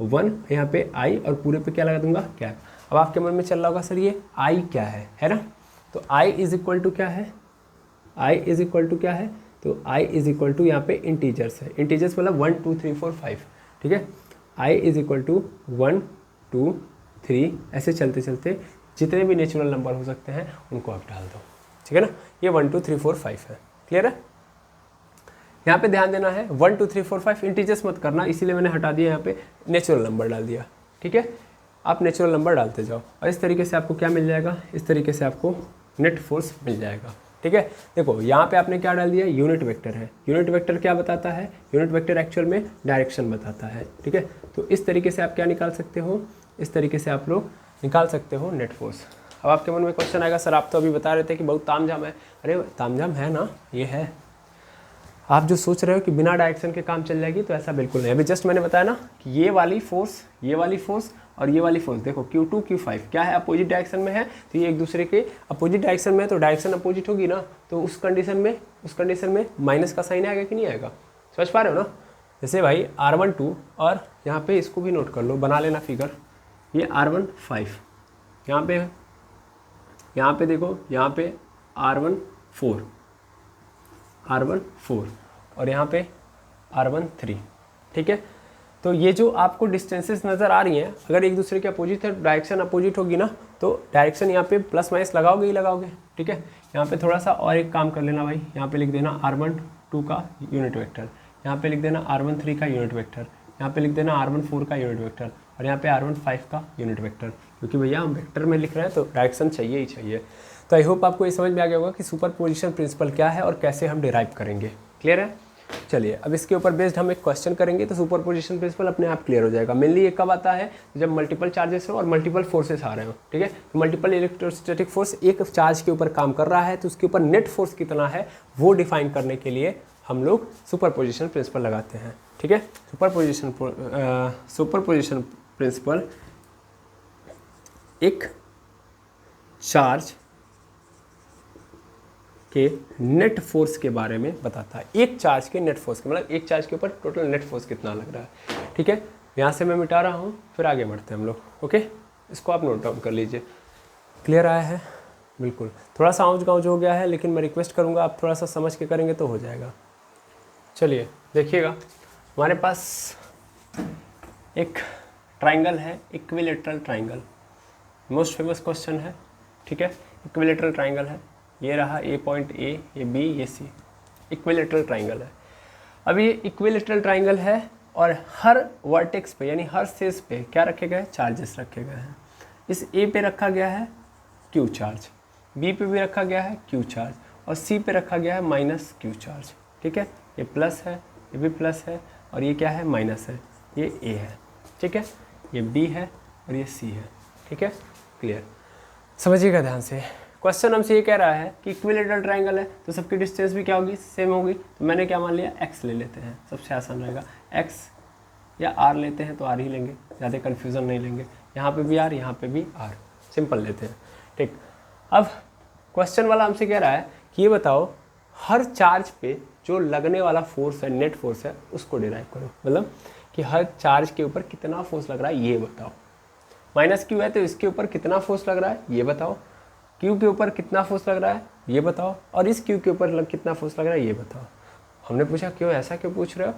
R1, यहाँ पे I, और पूरे पे क्या लगा दूंगा, क्या। अब आपके मन में चल रहा होगा सर ये I क्या है ना। तो I इज इक्वल टू क्या है, तो I इज इक्वल टू यहाँ पे इंटीजर्स है। इंटीजर्स मतलब 1 2 3 4 5, ठीक है। I इज इक्वल टू 1 2 3 ऐसे चलते चलते जितने भी नेचुरल नंबर हो सकते हैं उनको आप डाल दो, ठीक है ना। ये 1 2 3 4 5 है, क्लियर है। यहाँ पे ध्यान देना है 1 2 3 4 5 इंटीजर्स मत करना, इसीलिए मैंने हटा दिया, यहाँ पे नेचुरल नंबर डाल दिया, ठीक है। आप नेचुरल नंबर डालते जाओ और इस तरीके से आपको क्या मिल जाएगा, इस तरीके से आपको नेट फोर्स मिल जाएगा, ठीक है। देखो यहाँ पे आपने क्या डाल दिया, यूनिट वेक्टर है। यूनिट वेक्टर क्या बताता है, यूनिट वेक्टर एक्चुअल में डायरेक्शन बताता है, ठीक है। तो इस तरीके से आप क्या निकाल सकते हो, इस तरीके से आप लोग निकाल सकते हो नेट फोर्स। अब आपके मन में क्वेश्चन आएगा, सर आप तो अभी बता रहे थे कि बहुत तामझाम है। अरे तामझाम है ना, ये है। आप जो सोच रहे हो कि बिना डायरेक्शन के काम चल जाएगी, तो ऐसा बिल्कुल नहीं। अभी जस्ट मैंने बताया ना कि ये वाली फोर्स और ये वाली फोर्स, देखो Q2 Q5 क्या है, अपोजिट डायरेक्शन में है, तो ये एक दूसरे के अपोजिट डायरेक्शन में है, तो डायरेक्शन अपोजिट होगी ना, तो उस कंडीशन में माइनस का साइन आएगा कि नहीं आएगा, समझ पा रहे हो ना। जैसे भाई R12 और यहाँ पे इसको भी नोट कर लो, बना लेना फिगर, ये R15 यहाँ पे देखो, यहाँ पे R14 और यहाँ पे R13, ठीक है। तो ये जो आपको डिस्टेंसेस नज़र आ रही हैं, अगर एक दूसरे के अपोजिट है, डायरेक्शन अपोजिट होगी ना, तो डायरेक्शन यहाँ पे प्लस माइनस लगाओगे ही लगाओगे, ठीक है। यहाँ पे थोड़ा सा और एक काम कर लेना भाई, यहाँ पे लिख देना R12 का यूनिट वेक्टर, यहाँ पे लिख देना R13 का यूनिट वेक्टर, यहाँ पे लिख देना R14 का यूनिट वेक्टर और यहाँ पे R15 का यूनिट वेक्टर, क्योंकि भैया हम वेक्टर में लिख रहे हैं तो डायरेक्शन चाहिए ही चाहिए। तो आई होप आपको ये समझ में आ गया होगा कि सुपरपोजिशन प्रिंसिपल क्या है और कैसे हम डिराइव करेंगे, क्लियर है। चलिए अब इसके ऊपर बेस्ड हम एक क्वेश्चन करेंगे, तो सुपरपोजिशन प्रिंसिपल अपने आप क्लियर हो जाएगा। मेनली ये कब आता है, जब मल्टीपल चार्जेस हो और मल्टीपल फोर्सेस आ रहे हो, ठीक है। तो मल्टीपल इलेक्ट्रोस्टैटिक फोर्स एक चार्ज के ऊपर काम कर रहा है, तो उसके ऊपर नेट फोर्स कितना है वो डिफाइन करने के लिए हम लोग सुपरपोजिशन प्रिंसिपल लगाते हैं, ठीक है। सुपरपोजिशन प्रिंसिपल एक चार्ज के नेट फोर्स के बारे में बताता है। एक चार्ज के नेट फोर्स के, मतलब एक चार्ज के ऊपर टोटल नेट फोर्स कितना लग रहा है, ठीक है। यहाँ से मैं मिटा रहा हूँ, फिर आगे बढ़ते हैं हम लोग, ओके। इसको आप नोट डाउन कर लीजिए, क्लियर आया है, बिल्कुल। थोड़ा सा आउज गाउज हो गया है, लेकिन मैं रिक्वेस्ट करूँगा आप थोड़ा सा समझ के करेंगे तो हो जाएगा। चलिए देखिएगा, हमारे पास एक ट्राइंगल है, equilateral triangle, most famous question है, ठीक है। इक्विलेटरल ट्राइंगल है, ये रहा ए पॉइंट ए, ये बी, ये सी, इक्विलेटरल ट्राइंगल है। अब ये इक्विलेटरल ट्राइंगल है और हर वर्टेक्स पे यानी हर फेस पे क्या रखे गए, चार्जेस रखे गए हैं। इस ए पे रखा गया है क्यू चार्ज, बी पे भी रखा गया है क्यू चार्ज और सी पे रखा गया है माइनस क्यू चार्ज, ठीक है। ये प्लस है, ये भी प्लस है और ये क्या है, माइनस है, ये ए है, ठीक है। ये बी है और ये सी है, ठीक है, क्लियर। समझिएगा ध्यान से, क्वेश्चन हमसे ये कह रहा है कि इक्विलेटरल ट्राइंगल है तो सबकी डिस्टेंस भी क्या होगी, सेम होगी। तो मैंने क्या मान लिया, x ले लेते हैं, सबसे आसान रहेगा। x या r लेते हैं तो r ही लेंगे, ज़्यादा कन्फ्यूज़न नहीं लेंगे। यहाँ पे भी r, यहाँ पे भी r, सिंपल लेते हैं, ठीक। अब क्वेश्चन वाला हमसे कह रहा है कि ये बताओ हर चार्ज पे जो लगने वाला फोर्स है, नेट फोर्स है, उसको डिराइव करो। मतलब कि हर चार्ज के ऊपर कितना फोर्स लग रहा है ये बताओ। माइनस क्यू है तो इसके ऊपर कितना फोर्स लग रहा है ये बताओ, क्यू के ऊपर कितना फोर्स लग रहा है ये बताओ, और इस क्यू के ऊपर कितना फोर्स लग रहा है ये बताओ। हमने पूछा क्यों, ऐसा क्यों पूछ रहे हो,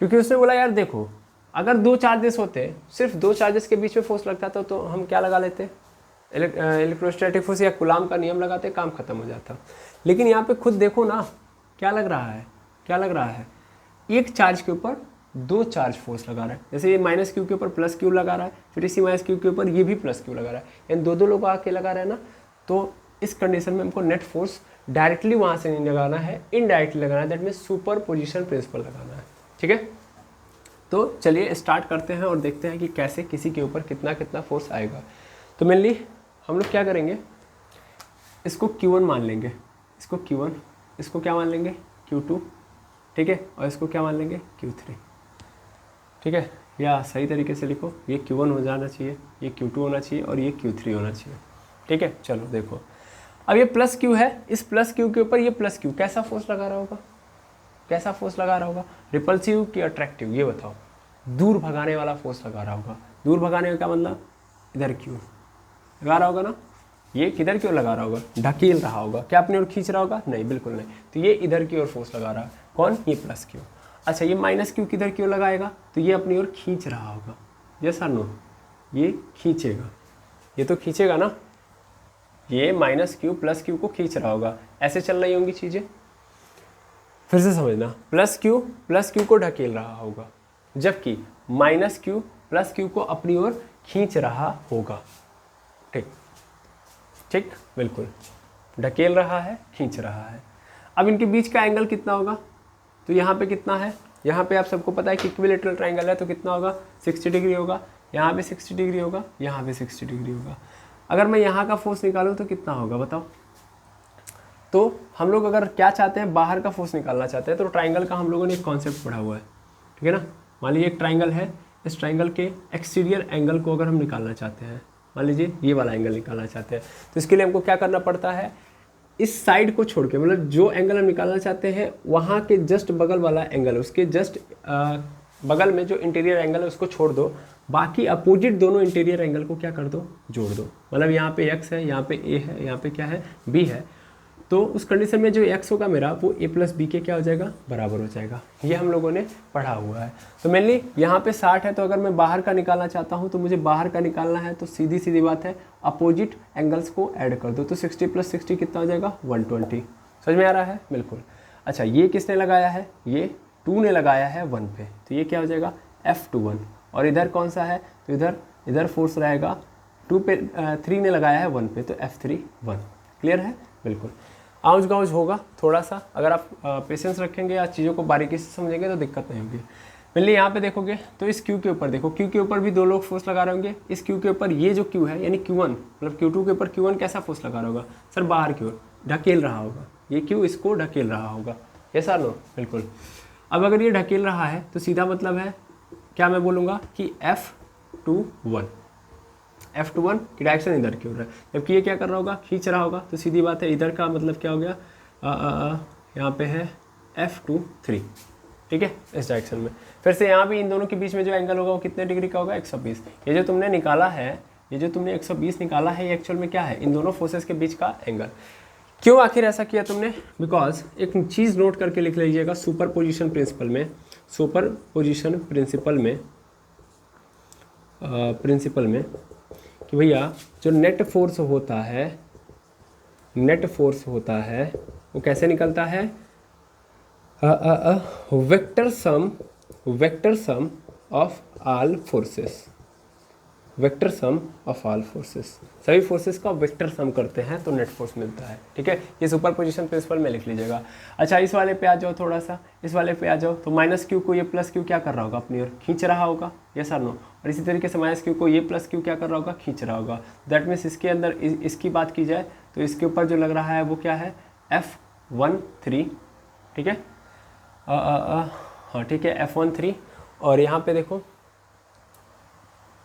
क्योंकि उसने बोला यार देखो अगर दो चार्जेस होते, सिर्फ दो चार्जेस के बीच में फोर्स लगता था तो हम क्या लगा लेते, इलेक्ट्रोस्टैटिक फोर्स या कूलाम का नियम लगाते, काम खत्म हो जाता। लेकिन यहाँ पे खुद देखो ना क्या लग रहा है, क्या लग रहा है, एक चार्ज के ऊपर दो चार्ज फोर्स लगा रहा है। जैसे ये माइनस क्यू के ऊपर प्लस क्यू लगा रहा है, फिर इसी माइनस क्यू के ऊपर ये भी प्लस क्यू लगा रहा है, यानी दो लोग आके लगा रहे हैं ना। तो इस कंडीशन में हमको नेट फोर्स डायरेक्टली वहाँ से नहीं लगाना है, इनडायरेक्टली लगाना है, that means superposition principle लगाना है, ठीक है। तो चलिए स्टार्ट करते हैं और देखते हैं कि कैसे किसी के ऊपर कितना कितना फोर्स आएगा। तो मेनली हम लोग क्या करेंगे, इसको Q1 मान लेंगे, इसको Q1, इसको क्या मान लेंगे Q2, ठीक है, और इसको क्या मान लेंगे Q3, ठीक है। या सही तरीके से लिखो, ये Q1 हो जाना चाहिए, ये Q2 होना चाहिए और ये Q3 होना चाहिए, ठीक है। चलो देखो, अब ये प्लस Q है, इस प्लस Q के ऊपर ये प्लस Q कैसा फोर्स लगा रहा होगा, कैसा फोर्स लगा रहा होगा, रिपल्सिव कि अट्रैक्टिव ये बताओ। दूर भगाने वाला फोर्स लगा रहा होगा। दूर भगाने का क्या मतलब, इधर क्यों लगा रहा होगा ना, ये किधर क्यों लगा रहा होगा, ढकेल रहा होगा, क्या अपनी ओर खींच रहा होगा, नहीं बिल्कुल नहीं। तो ये इधर की ओर फोर्स लगा रहा है, कौन, ये प्लस Q। अच्छा ये माइनस क्यू किधर क्यों लगाएगा, तो ये अपनी ओर खींच रहा होगा, यस और नो, ये खींचेगा, ये तो खींचेगा ना, ये माइनस क्यू प्लस क्यू को खींच रहा होगा, ऐसे चल रही होंगी चीज़ें। फिर से समझना, प्लस क्यू को ढकेल रहा होगा, जबकि माइनस क्यू प्लस क्यू को अपनी ओर खींच रहा होगा। ठीक ठीक, बिल्कुल, ढकेल रहा है, खींच रहा है। अब इनके बीच का एंगल कितना होगा, तो यहाँ पे कितना है, यहाँ पे आप सबको पता है कि इक्विलैटरल ट्रायंगल है, तो कितना होगा, 60 डिग्री होगा, यहाँ पे 60 डिग्री होगा, यहाँ पे 60 डिग्री होगा। अगर मैं यहाँ का फोर्स निकालूँ तो कितना होगा बताओ। तो हम लोग अगर क्या चाहते हैं, बाहर का फोर्स निकालना चाहते हैं, तो ट्राइंगल का हम लोगों ने एक कॉन्सेप्ट पढ़ा हुआ है, ठीक है ना। मान लीजिए एक ट्राइंगल है, इस ट्राइंगल के एक्सटीरियर एंगल को अगर हम निकालना चाहते हैं, मान लीजिए ये वाला एंगल निकालना चाहते हैं, तो इसके लिए हमको क्या करना पड़ता है, इस साइड को छोड़ के, मतलब जो एंगल हम निकालना चाहते हैं वहाँ के जस्ट बगल वाला एंगल, उसके जस्ट बगल में जो इंटीरियर एंगल है उसको छोड़ दो, बाकी अपोजिट दोनों इंटीरियर एंगल को क्या कर दो, जोड़ दो। मतलब यहाँ पे x है, यहाँ पे a है, यहाँ पे क्या है, b है, तो उस कंडीशन में जो x होगा मेरा वो a प्लस बी के क्या हो जाएगा, बराबर हो जाएगा। ये हम लोगों ने पढ़ा हुआ है। तो मेनली यहाँ पे 60 है, तो अगर मैं बाहर का निकालना चाहता हूँ तो मुझे बाहर का निकालना है, तो सीधी सीधी बात है, अपोजिट एंगल्स को ऐड कर दो, तो 60 प्लस 60 कितना हो जाएगा, 120। समझ में आ रहा है, बिल्कुल। अच्छा ये किसने लगाया है, ये 2 ने लगाया है 1 पे, तो ये क्या हो जाएगा, F21। और इधर कौन सा है, तो इधर फोर्स रहेगा 2 पे, 3 ने लगाया है 1 पे, तो F31। क्लियर है, बिल्कुल। आउज गाउज होगा थोड़ा सा, अगर आप पेशेंस रखेंगे या चीज़ों को बारीकी से समझेंगे तो दिक्कत नहीं होगी। पहले यहाँ पे देखोगे तो इस क्यू के ऊपर देखो, क्यू के ऊपर भी 2 लोग फोर्स लगा रहे होंगे। इस क्यू के ऊपर ये जो क्यू है यानी Q1, मतलब Q2 के ऊपर Q1 कैसा फोर्स लगा रहा होगा, सर बाहर की ओर ढकेल रहा होगा, ये क्यू इसको ढकेल रहा होगा, ऐसा नो, बिल्कुल। अब अगर ये ढकेल रहा है तो सीधा मतलब है क्या मैं बोलूँगा कि F21 की डायरेक्शन इधर की ओर है, जबकि ये क्या कर रहा होगा, खींच रहा होगा, तो सीधी बात है इधर का मतलब क्या हो गया, यहाँ पे है F23, ठीक है, इस डायरेक्शन में। फिर से यहाँ भी इन दोनों के बीच में जो एंगल होगा वो कितने डिग्री का होगा, 120। ये जो तुमने निकाला है, ये जो तुमने 120 निकाला है, ये एक्चुअल में क्या है, इन दोनों फोर्सेस के बीच का एंगल। क्यों आखिर ऐसा किया तुमने, बिकॉज एक चीज़ नोट करके लिख लीजिएगा सुपर पोजिशन प्रिंसिपल में, कि भैया जो नेट फोर्स होता है वो कैसे निकलता है, vector sum of all forces, सभी फोर्सेस का वेक्टर सम करते हैं तो नेट फोर्स मिलता है, ठीक है। ये सुपर पोजिशन प्रिंसिपल में लिख लीजिएगा। अच्छा इस वाले पे आ जाओ, थोड़ा सा इस वाले पे आ जाओ, तो माइनस क्यू को ये प्लस क्यू क्या कर रहा होगा, अपनी ओर खींच रहा होगा, यस और नो। और इसी तरीके से माइनस क्यू को ये प्लस क्यू क्या कर रहा होगा, खींच रहा होगा। दैट मीन्स इसके अंदर इसकी बात की जाए तो इसके ऊपर जो लग रहा है वो क्या है, F13, ठीक है, हाँ ठीक है, F13। और यहाँ पे देखो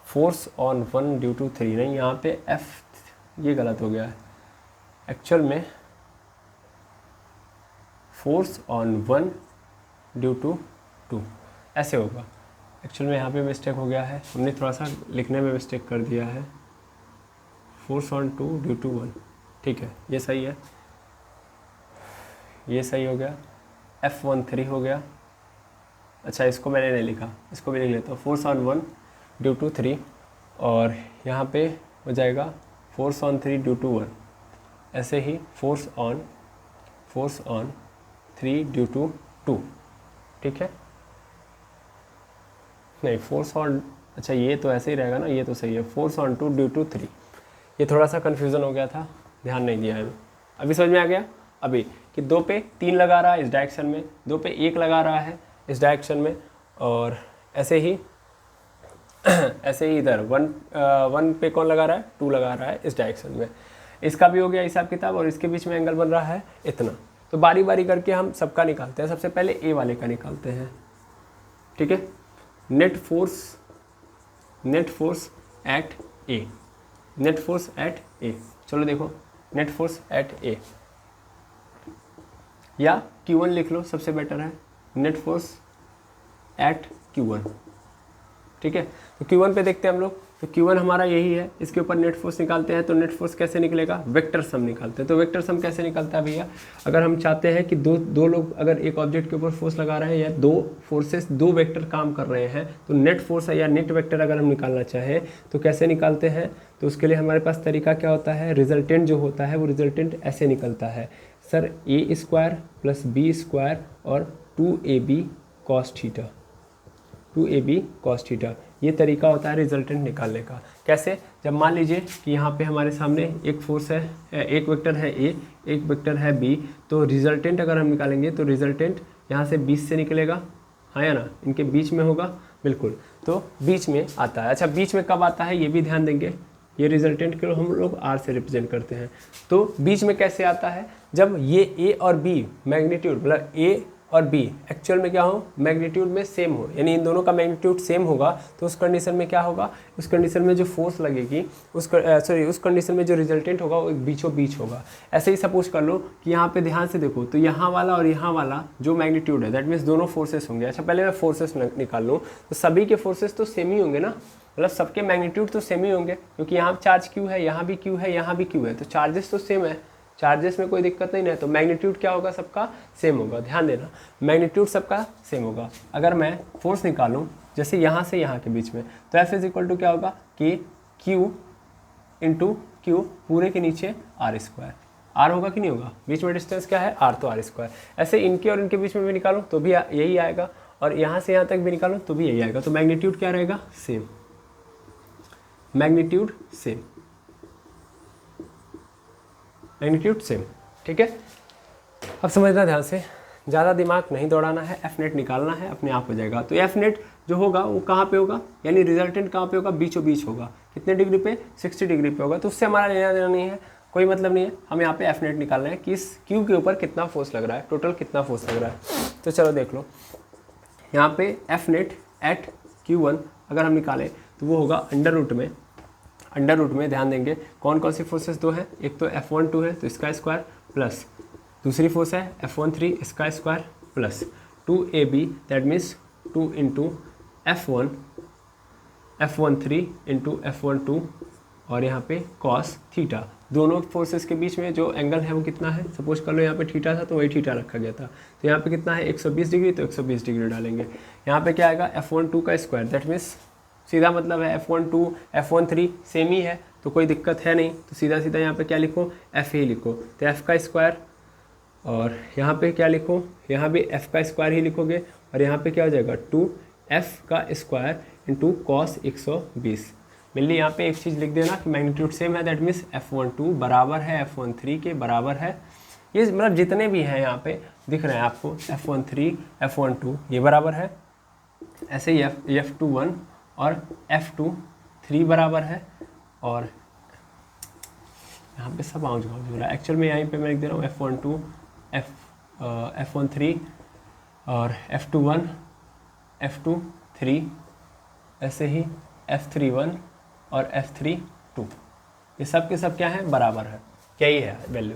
फोर्स ऑन 1 ड्यू टू 3, नहीं यहाँ पे F, ये गलत हो गया है, एक्चुअल में फोर्स ऑन 1 ड्यू टू 2 ऐसे होगा। एक्चुअल में यहाँ पे मिस्टेक हो गया है, हमने थोड़ा सा लिखने में मिस्टेक कर दिया है, फोर्स ऑन 2 ड्यू टू 1, ठीक है, ये सही है, ये सही हो गया, F13 हो गया। अच्छा इसको मैंने नहीं लिखा, इसको भी लिख लेता हूँ, फोर्स ऑन 1 ड्यू टू 3, और यहाँ पे हो जाएगा फोर्स ऑन 3 ड्यू टू 1, ऐसे ही फोर्स ऑन 3 ड्यू टू 2, ठीक है, नहीं फोर्स ऑन, अच्छा ये तो ऐसे ही रहेगा ना, ये तो सही है, फोर्स ऑन 2 ड्यू टू 3। ये थोड़ा सा कन्फ्यूज़न हो गया था, ध्यान नहीं दिया है, अभी समझ में आ गया। अभी कि 2 पे 3 लगा रहा है इस डायरेक्शन में, 2 पे 1 लगा रहा है इस डायरेक्शन में, और ऐसे ही इधर 1 पे कौन लगा रहा है, 2 लगा रहा है इस डायरेक्शन में। इसका भी हो गया हिसाब किताब, और इसके बीच में एंगल बन रहा है इतना। तो बारी बारी करके हम सबका निकालते हैं। सबसे पहले ए वाले का निकालते हैं, ठीक है, नेट फोर्स एट ए, चलो देखो नेट फोर्स एट ए, या Q1 लिख लो, सबसे बेटर है, नेट फोर्स एट Q1, ठीक है। तो Q1 पे देखते हैं हम लोग, तो Q1 हमारा यही है, इसके ऊपर नेट फोर्स निकालते हैं। तो नेट फोर्स कैसे निकलेगा, वेक्टर सम निकालते हैं। तो वेक्टर सम कैसे निकलता है भैया, अगर हम चाहते हैं कि दो लोग अगर एक ऑब्जेक्ट के ऊपर फोर्स लगा रहे हैं या दो फोर्सेस दो वेक्टर काम कर रहे हैं, तो नेट फोर्स या नेट वेक्टर अगर हम निकालना चाहें तो कैसे निकालते हैं। तो उसके लिए हमारे पास तरीका क्या होता है, रिजल्टेंट जो होता है वो रिजल्टेंट ऐसे निकलता है सर, ए स्क्वायर प्लस बी स्क्वायर और 2ab cos theta, 2ab cos theta, ये तरीका होता है रिजल्टेंट निकालने का। कैसे, जब मान लीजिए कि यहाँ पे हमारे सामने एक फोर्स है, एक वेक्टर है ए, एक वेक्टर है बी, तो रिजल्टेंट अगर हम निकालेंगे तो रिजल्टेंट यहाँ से 20 से निकलेगा, हाँ या ना, इनके बीच में होगा, बिल्कुल, तो बीच में आता है। अच्छा, बीच में कब आता है ये भी ध्यान देंगे, ये रिजल्टेंट को हम लोग आर से रिप्रेजेंट करते हैं। तो बीच में कैसे आता है, जब ये ए और बी मैग्नीट्यूड, मतलब ए और बी एक्चुअल में क्या हो, मैग्नीट्यूड में सेम हो, यानी इन दोनों का मैग्नीट्यूड सेम होगा, तो उस कंडीशन में क्या होगा, उस कंडीशन में जो फोर्स लगेगी उस कंडीशन में जो रिजल्टेंट होगा वो एक बीचों बीच होगा। ऐसे ही सपोज कर लो कि यहाँ पे ध्यान से देखो, तो यहाँ वाला और यहाँ वाला जो मैग्नीट्यूड है दैट मीन्स दोनों फोर्सेस होंगे। अच्छा, पहले मैं फोर्सेस निकाल लूँ, तो सभी के फोर्सेस तो सेम ही होंगे ना, मतलब सबके मैग्नीट्यूड तो सेम ही होंगे, क्योंकि यहाँ चार्ज क्यू है, यहाँ भी क्यू है, यहाँ भी क्यू है, तो चार्जेस तो सेम है, चार्जेस में कोई दिक्कत नहीं है, तो मैग्नीट्यूड क्या होगा, सबका सेम होगा। ध्यान देना, मैग्नीट्यूड सबका सेम होगा। अगर मैं फोर्स निकालूं जैसे यहाँ से यहाँ के बीच में, तो F इज इक्वल टू क्या होगा कि Q इंटू क्यू पूरे के नीचे आर स्क्वायर, आर होगा कि नहीं होगा, बीच में डिस्टेंस क्या है आर, तो आर स्क्वायर। ऐसे इनके और इनके बीच में भी निकालूं तो भी यही आएगा, और यहाँ से यहाँ तक भी निकालूं तो भी यही आएगा। तो मैग्नीट्यूड क्या रहेगा, same, magnitude same, magnitude same, ठीक है। अब समझना ध्यान से, ज़्यादा दिमाग नहीं दौड़ाना है, एफ नेट निकालना है, अपने आप हो जाएगा। तो एफ नेट जो होगा वो कहाँ पे होगा, यानी रिजल्टेंट कहाँ पे होगा, बीचों बीच होगा, कितने डिग्री पे, 60 डिग्री पे होगा। तो उससे हमारा लेना देना नहीं है, कोई मतलब नहीं है, हमें यहाँ पे एफ नेट निकालना है कि इस क्यू के ऊपर कितना फोर्स लग रहा है, टोटल कितना फोर्स लग रहा है। तो चलो देख लो, यहाँ पे एफ नेट एट Q1 अगर हम निकालें तो वो होगा अंडर रूट में ध्यान देंगे कौन कौन सी फोर्सेस दो हैं, एक तो F12 है तो इसका स्क्वायर प्लस दूसरी फोर्स है F13 इसका square plus 2AB that means 2 into F13 into F12 और यहाँ पे cos थीटा। दोनों फोर्सेस के बीच में जो एंगल है वो कितना है, सपोज कर लो यहाँ पे थीटा था तो वही थीटा रखा गया था, तो यहाँ पे कितना है 120 डिग्री, तो 120 डिग्री डालेंगे। यहाँ पे क्या आएगा F12 का स्क्वायर, दैट मीन्स सीधा मतलब है F12 F13 सेम ही है तो कोई दिक्कत है नहीं, तो सीधा सीधा यहाँ पे क्या लिखो, F ही लिखो, तो F का स्क्वायर, और यहाँ पे क्या लिखो, यहाँ भी F का स्क्वायर ही लिखोगे, और यहाँ पे क्या हो जाएगा 2F का स्क्वायर इंटू cos 120। मिली यहाँ पे एक चीज़ लिख देना कि मैग्नीट्यूड सेम है, दैट मीन्स F12 बराबर है F13 के बराबर है, ये मतलब जितने भी हैं यहाँ पे दिख रहे हैं आपको F13 F12 ये बराबर है, ऐसे ही F21 और F23 बराबर है, और यहाँ पे सब आउट हो रहा है, एक्चुअल में यहीं पे मैं लिख दे रहा हूँ F12 F13 और F21 F23, ऐसे ही F31 और F32, ये सब के सब क्या है, बराबर है, क्या ही है वैल्यू,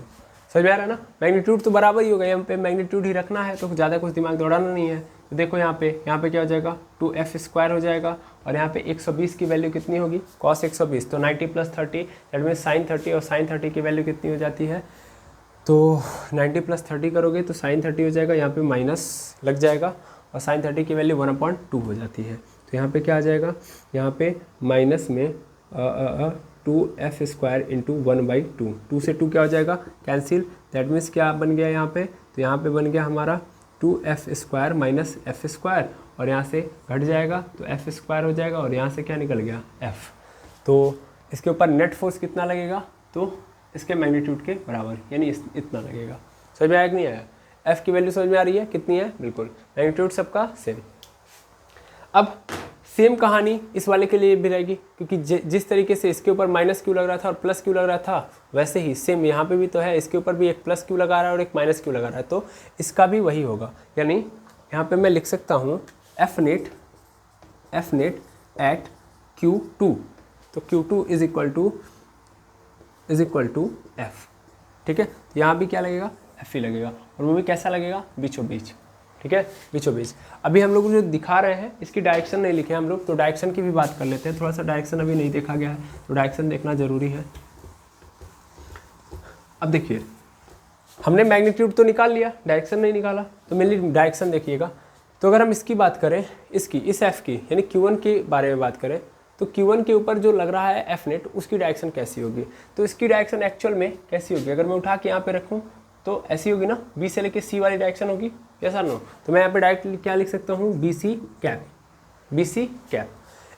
समझ में आ रहा है ना। मैग्नीट्यूड तो बराबर ही होगा, यहाँ पे मैग्नीट्यूड ही रखना है, तो ज़्यादा कुछ दिमाग दौड़ाना नहीं है। तो देखो यहाँ पे क्या हो जाएगा 2F स्क्वायर हो जाएगा, और यहाँ पे 120 की वैल्यू कितनी होगी, cos 120, तो 90 प्लस 30 दैट मीन sin 30, और sin 30 की वैल्यू कितनी हो जाती है, तो 90 प्लस 30 करोगे तो sin 30 हो जाएगा, यहाँ पे माइनस लग जाएगा, और sin 30 की वैल्यू 1/2 हो जाती है। तो यहाँ पे क्या आ जाएगा, यहाँ पे माइनस में 2F स्क्वायर इंटू 1/2, 2 से 2 क्या हो जाएगा, कैंसिल, दैट मीन्स क्या बन गया यहाँ पे, तो यहाँ पे बन गया हमारा 2F square minus F square, और यहाँ से घट जाएगा तो F स्क्वायर हो जाएगा, और यहाँ से क्या निकल गया F। तो इसके ऊपर नेट फोर्स कितना लगेगा, तो इसके मैग्नीट्यूड के बराबर, यानी इतना लगेगा। समझ में आया कि नहीं आया, F की वैल्यू समझ में आ रही है कितनी है, बिल्कुल, मैग्नीट्यूड सबका सेम। अब सेम कहानी इस वाले के लिए भी रहेगी, क्योंकि जिस तरीके से इसके ऊपर माइनस क्यू लग रहा था और प्लस क्यू लग रहा था, वैसे ही सेम यहाँ पे भी तो है, इसके ऊपर भी एक प्लस क्यू लगा रहा है और एक माइनस क्यू लगा रहा है, तो इसका भी वही होगा। यानी यहाँ पे मैं लिख सकता हूँ एफ नेट एट Q2, तो Q2 is equal to F, ठीक है। यहाँ भी क्या लगेगा, F ही लगेगा, और वो भी कैसा लगेगा, बीचों बीच, ठीक है, बीचों बीच। अभी हम लोग जो दिखा रहे हैं इसकी डायरेक्शन नहीं लिखे हम लोग, तो डायरेक्शन की भी बात कर लेते हैं। थोड़ा सा डायरेक्शन अभी नहीं देखा गया है, तो डायरेक्शन देखना ज़रूरी है। अब देखिए, हमने मैग्नीट्यूड तो निकाल लिया, डायरेक्शन नहीं निकाला, तो मेनली डायरेक्शन देखिएगा। तो अगर हम इसकी बात करें, इसकी इस एफ की यानी Q1 के बारे में बात करें, तो Q1 के ऊपर जो लग रहा है एफ नेट, उसकी डायरेक्शन कैसी होगी? तो इसकी डायरेक्शन एक्चुअल में कैसी होगी? अगर मैं उठा के यहाँ पे रखूँ तो ऐसी होगी ना, बी से लेके सी वाली डायरेक्शन होगी, ऐसा नो। तो मैं यहाँ पे डायरेक्ट क्या लिख सकता हूँ, B C cap, B C cap.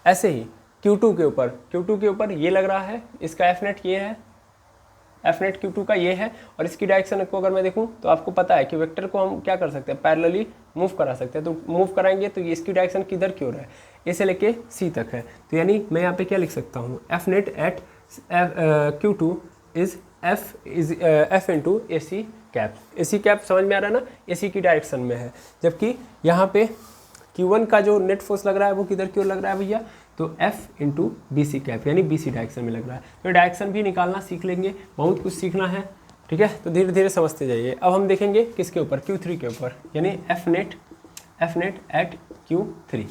ऐसे ही Q2 के ऊपर ये लग रहा है, इसका एफ नेट ये है, एफ नेट Q2 का ये है, और इसकी डायरेक्शन को अगर मैं देखूं तो आपको पता है कि वेक्टर को हम क्या कर सकते हैं, पैरेलली मूव करा सकते हैं। तो मूव कराएंगे तो ये इसकी डायरेक्शन किधर की ओर है, ए से लेके सी तक है। तो यानी मैं यहाँ पे क्या लिख सकता हूँ, F net at Q2 is F into A C cap. A C cap समझ में आ रहा है ना, ए सी की डायरेक्शन में है, जबकि यहाँ पे Q1 का जो नेट फोर्स लग रहा है वो किधर की ओर लग रहा है भैया, तो F into B C cap यानी बी सी डायरेक्शन में लग रहा है। तो डायरेक्शन भी निकालना सीख लेंगे, बहुत कुछ सीखना है, ठीक है। तो धीरे धीरे समझते जाइए। अब हम देखेंगे किसके ऊपर, Q3 के ऊपर, यानी एफ नेट एट Q3।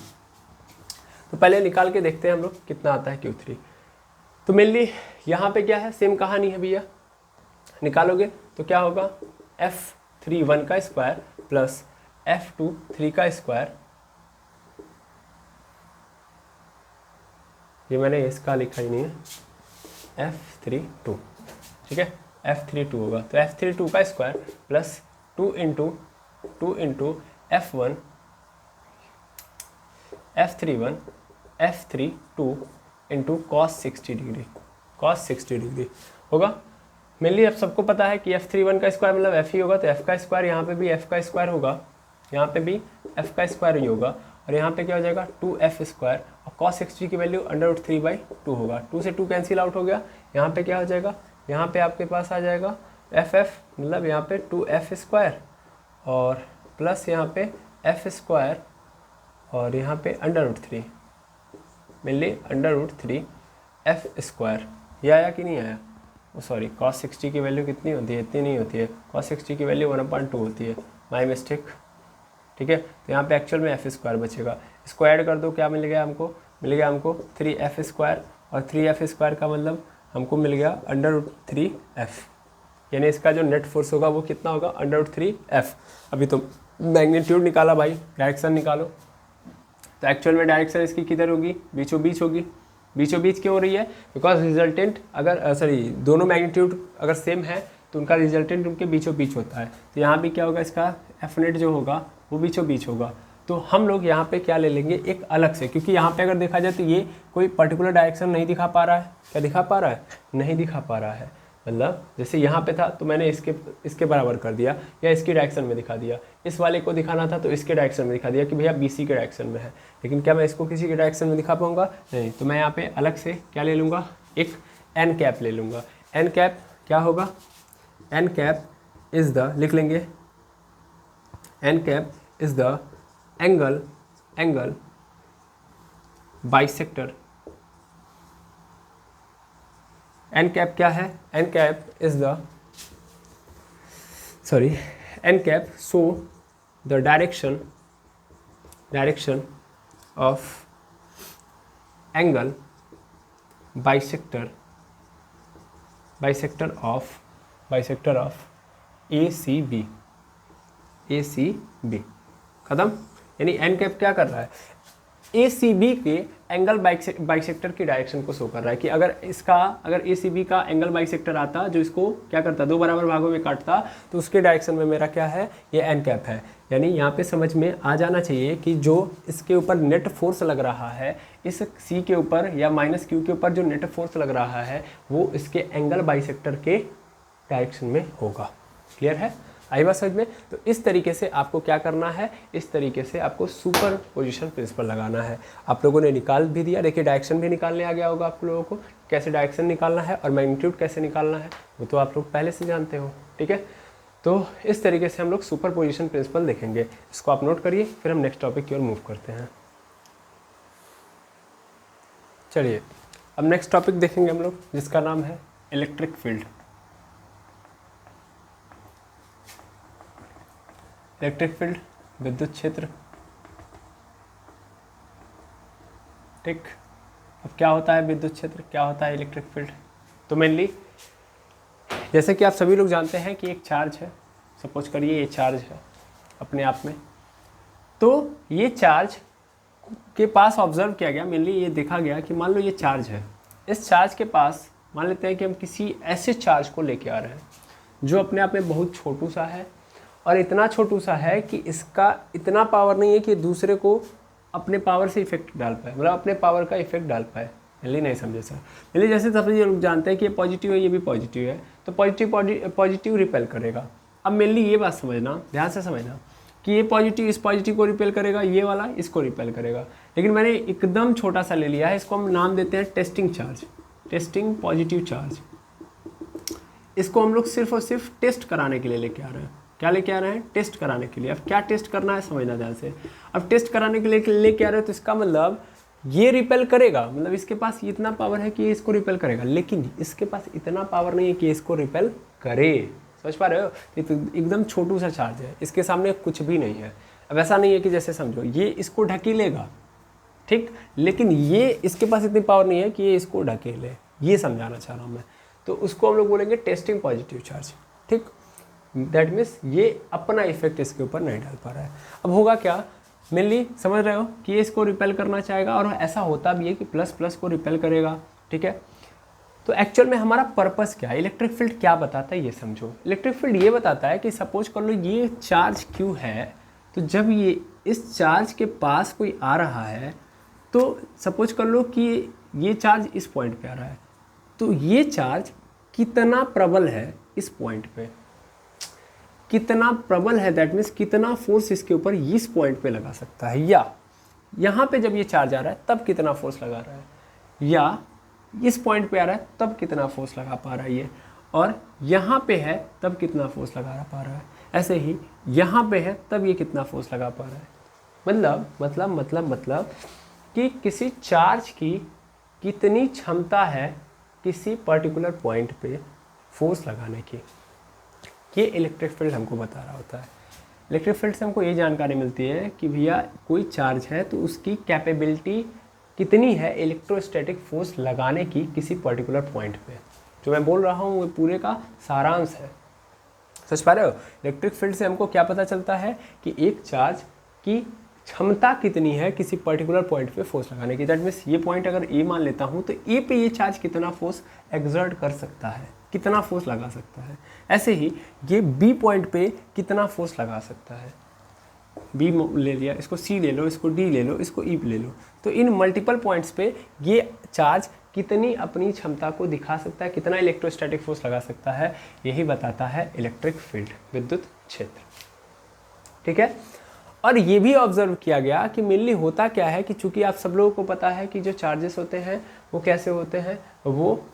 तो पहले निकाल के देखते हैं हम लोग कितना आता है Q3। तो मेनली यहाँ पे क्या है, सेम कहानी है भैया, निकालोगे तो क्या होगा, F31 का स्क्वायर प्लस F23 का स्क्वायर, ये मैंने इसका लिखा ही नहीं है, F32, ठीक है, F32 होगा। तो F32 का square plus 2 into F1 F31 F32 into cos 60 degree होगा। मेनली अब सबको पता है कि F31 का स्क्वायर मतलब F ही होगा, तो F का स्क्वायर यहाँ पे भी F का स्क्वायर होगा, यहाँ पे भी F का स्क्वायर ही होगा, और यहाँ पे क्या हो जाएगा 2F स्क्वायर, और cos 60 की वैल्यू √3/2 होगा। 2 से 2 कैंसिल आउट हो गया, यहाँ पे क्या हो जाएगा, यहाँ पे आपके पास आ जाएगा FF मतलब यहाँ पे 2F स्क्वायर और प्लस यहाँ पे F स्क्वायर और यहाँ पे √3, मेनली √3F स्क्वायर। ये आया कि नहीं आया, सॉरी cos 60 की वैल्यू कितनी होती है, इतनी नहीं होती है, cos 60 की वैल्यू 1/2 होती है, माई मिस्टेक, ठीक है। तो यहाँ पे एक्चुअल में F स्क्वायर बचेगा, इसको ऐड कर दो, क्या मिल गया हमको, 3F स्क्वायर, और 3F स्क्वायर का मतलब हमको मिल गया √3F, यानी इसका जो नेट फोर्स होगा वो कितना होगा, √3F। अभी तो मैग्नीट्यूड निकाला भाई, डायरेक्शन निकालो। तो एक्चुअल में डायरेक्शन इसकी किधर होगी, बीचों बीच होगी। बीचों बीच क्यों हो रही है, बिकॉज रिजल्टेंट अगर दोनों मैग्नीट्यूड अगर सेम है तो उनका रिजल्टेंट उनके बीचों बीच होता है। तो यहाँ भी क्या होगा, इसका एफ नेट जो होगा वो बीचों बीच होगा। तो हम लोग यहाँ पे क्या ले लेंगे, एक अलग से, क्योंकि यहाँ पे अगर देखा जाए तो ये कोई पर्टिकुलर डायरेक्शन नहीं दिखा पा रहा है, क्या दिखा पा रहा है, नहीं दिखा पा रहा है। मतलब जैसे यहाँ पे था तो मैंने इसके बराबर कर दिया, या इसकी डायरेक्शन में दिखा दिया, इस वाले को दिखाना था तो इसके डायरेक्शन में दिखा दिया कि भैया BC के डायरेक्शन में है, लेकिन क्या मैं इसको किसी के डायरेक्शन में दिखा पाऊंगा, नहीं। तो मैं यहाँ पे अलग से क्या ले लूँगा, एक एन कैप ले लूँगा। एन कैप क्या होगा, एन कैप इज़ द, लिख लेंगे, N cap is the angle bisector. N cap क्या है, N cap is the, N cap show the direction of angle bisector of ACB खत्म। यानी एन कैप क्या कर रहा है, ACB के एंगल बाइसेक्टर की डायरेक्शन को शो कर रहा है कि अगर ACB का एंगल बाइसेक्टर आता जो इसको क्या करता, 2 बराबर भागों में काटता, तो उसके डायरेक्शन में मेरा क्या है, ये एन कैप है। यानी यहाँ पे समझ में आ जाना चाहिए कि जो इसके ऊपर नेट फोर्स लग रहा है, इस C के ऊपर या -Q के ऊपर जो नेट फोर्स लग रहा है वो इसके एंगल बाइसेक्टर के डायरेक्शन में होगा। क्लियर है, आई बात समझ में। तो इस तरीके से आपको क्या करना है, इस तरीके से आपको सुपर पोजिशन प्रिंसिपल लगाना है। आप लोगों ने निकाल भी दिया, देखिए डायरेक्शन भी निकालने आ गया होगा आप लोगों को, कैसे डायरेक्शन निकालना है और मैग्नीट्यूड कैसे निकालना है वो तो आप लोग पहले से जानते हो, ठीक है। तो इस तरीके से हम लोग सुपर पोजिशन प्रिंसिपल देखेंगे, इसको आप नोट करिए, फिर हम नेक्स्ट टॉपिक की ओर मूव करते हैं। चलिए अब नेक्स्ट टॉपिक देखेंगे हम लोग, जिसका नाम है इलेक्ट्रिक फील्ड। इलेक्ट्रिक फील्ड विद्युत क्षेत्र। ठीक, अब क्या होता है विद्युत क्षेत्र, क्या होता है इलेक्ट्रिक फील्ड। तो मेनली जैसे कि आप सभी लोग जानते हैं कि एक चार्ज है, सपोज करिए ये चार्ज है अपने आप में, तो ये चार्ज के पास ऑब्जर्व किया गया, मेनली ये देखा गया कि मान लो ये चार्ज है, इस चार्ज के पास मान लेते हैं कि हम किसी ऐसे चार्ज को लेके आ रहे हैं जो अपने आप में बहुत छोटू सा है और इतना छोटू सा है कि इसका इतना पावर नहीं है कि दूसरे को अपने पावर से इफेक्ट डाल पाए, मतलब अपने पावर का इफेक्ट डाल पाए। मेनली नहीं समझे सर, मेनली जैसे सभी लोग जानते हैं कि ये पॉजिटिव है, ये भी पॉजिटिव है, तो पॉजिटिव रिपेल करेगा। अब मेनली ये बात समझना, ध्यान से समझना कि ये पॉजिटिव इस पॉजिटिव को रिपेल करेगा, ये वाला इसको रिपेल करेगा, लेकिन मैंने एकदम छोटा सा ले लिया है, इसको हम नाम देते हैं testing charge, testing positive charge. इसको हम लोग सिर्फ और सिर्फ टेस्ट कराने के लिए लेके आ रहे हैं। क्या लेके आ रहे हैं? टेस्ट कराने के लिए। अब क्या टेस्ट करना है समझना ध्यान से। अब टेस्ट कराने के लिए लेके आ रहे हो तो इसका मतलब ये रिपेल करेगा, मतलब इसके पास इतना पावर है कि ये इसको रिपेल करेगा, लेकिन इसके पास इतना पावर नहीं है कि इसको रिपेल करे। समझ पा रहे हो? ये तो एकदम छोटू सा चार्ज है, इसके सामने कुछ भी नहीं है। अब ऐसा नहीं है कि जैसे समझो ये इसको ढकेलेगा, ठीक, लेकिन ये इसके पास इतनी पावर नहीं है कि ये इसको ढकेले, ये समझाना चाह रहा हूँ मैं। तो उसको हम लोग बोलेंगे टेस्टिंग पॉजिटिव चार्ज। ठीक, दैट मीन्स ये अपना इफेक्ट इसके ऊपर नहीं डाल पा रहा है। अब होगा क्या, मेनली समझ रहे हो कि ये इसको रिपेल करना चाहेगा, और ऐसा होता भी है कि प्लस प्लस को रिपेल करेगा। ठीक है, तो एक्चुअल में हमारा पर्पस क्या है, इलेक्ट्रिक फील्ड क्या बताता है ये समझो। इलेक्ट्रिक फील्ड ये बताता है कि सपोज कर लो ये चार्ज क्यू है, तो जब ये इस चार्ज के पास कोई आ रहा है, तो सपोज कर लो कि ये चार्ज इस पॉइंट पे आ रहा है, तो ये चार्ज कितना प्रबल है इस पॉइंट पे, कितना प्रबल है, दैट मीन्स कितना फोर्स इसके ऊपर इस पॉइंट पे लगा सकता है, या यहाँ पे जब ये चार्ज आ रहा है तब कितना फोर्स लगा रहा है, या इस पॉइंट पे आ रहा है तब कितना फोर्स लगा पा रहा है ये, और यहाँ पे है तब कितना फोर्स लगा पा रहा है, ऐसे ही यहाँ पे है तब ये कितना फोर्स लगा पा रहा है। मतलब कि किसी चार्ज की कितनी क्षमता है किसी पर्टिकुलर पॉइंट पे फोर्स लगाने की, ये इलेक्ट्रिक फील्ड हमको बता रहा होता है। इलेक्ट्रिक फील्ड से हमको ये जानकारी मिलती है कि भैया कोई चार्ज है तो उसकी कैपेबिलिटी कितनी है इलेक्ट्रोस्टैटिक फोर्स लगाने की किसी पर्टिकुलर पॉइंट पे। जो मैं बोल रहा हूँ वो पूरे का सारांश है। समझ पा रहे हो? इलेक्ट्रिक फील्ड से हमको क्या पता चलता है कि एक चार्ज की क्षमता कितनी है किसी पर्टिकुलर पॉइंट पे फोर्स लगाने की। दैट मीन्स ये पॉइंट अगर ए मान लेता हूँ तो ए पे ये चार्ज कितना फोर्स एक्सर्ट कर सकता है, कितना फोर्स लगा सकता है। ऐसे ही ये बी पॉइंट पे कितना फोर्स लगा सकता है, बी ले लिया, इसको सी ले लो, इसको डी ले लो, इसको ई ले लो, तो इन मल्टीपल पॉइंट्स पे ये चार्ज कितनी अपनी क्षमता को दिखा सकता है, कितना इलेक्ट्रोस्टैटिक फोर्स लगा सकता है, यही बताता है इलेक्ट्रिक फील्ड, विद्युत क्षेत्र। ठीक है, और ये भी ऑब्जर्व किया गया कि मेनली होता क्या है कि चूंकि आप सब लोगों को पता है कि जो चार्जेस होते हैं वो कैसे होते हैं, वो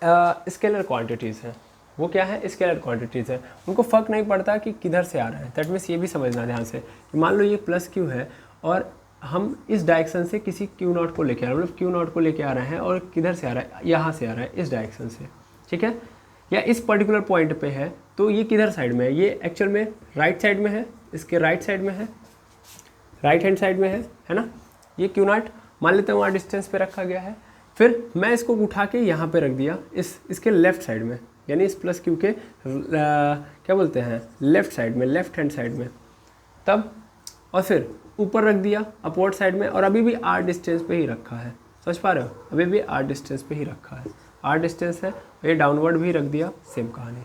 स्केलर क्वांटिटीज़ हैं। वो क्या है? स्केलर क्वांटिटीज़ है। उनको फ़र्क नहीं पड़ता कि किधर से आ रहा है। दैट मीन्स ये भी समझना ध्यान से कि मान लो ये प्लस क्यू है और हम इस डायरेक्शन से किसी क्यू नॉट को लेके आ रहे हैं, मतलब क्यू नॉट को लेके आ रहे हैं, और किधर से आ रहा है? यहाँ से आ रहा है, इस डायरेक्शन से। ठीक है, या इस पर्टिकुलर पॉइंट पे है, तो ये किधर साइड में है? ये एक्चुअल में राइट साइड में है, इसके राइट साइड में है, राइट हैंड साइड में है ना। ये क्यू नॉट मान लेते हैं वहाँ डिस्टेंस पे रखा गया है, फिर मैं इसको उठा के यहाँ पे रख दिया इसके लेफ्ट साइड में, यानी इस प्लस क्यू के क्या बोलते हैं, लेफ्ट साइड में, लेफ्ट हैंड साइड में, तब और फिर ऊपर रख दिया अपवर्ड साइड में, और अभी भी आर डिस्टेंस पे ही रखा है। समझ पा रहे हो? अभी भी आर डिस्टेंस पे ही रखा है, आर डिस्टेंस है, ये डाउनवर्ड भी रख दिया, सेम कहानी।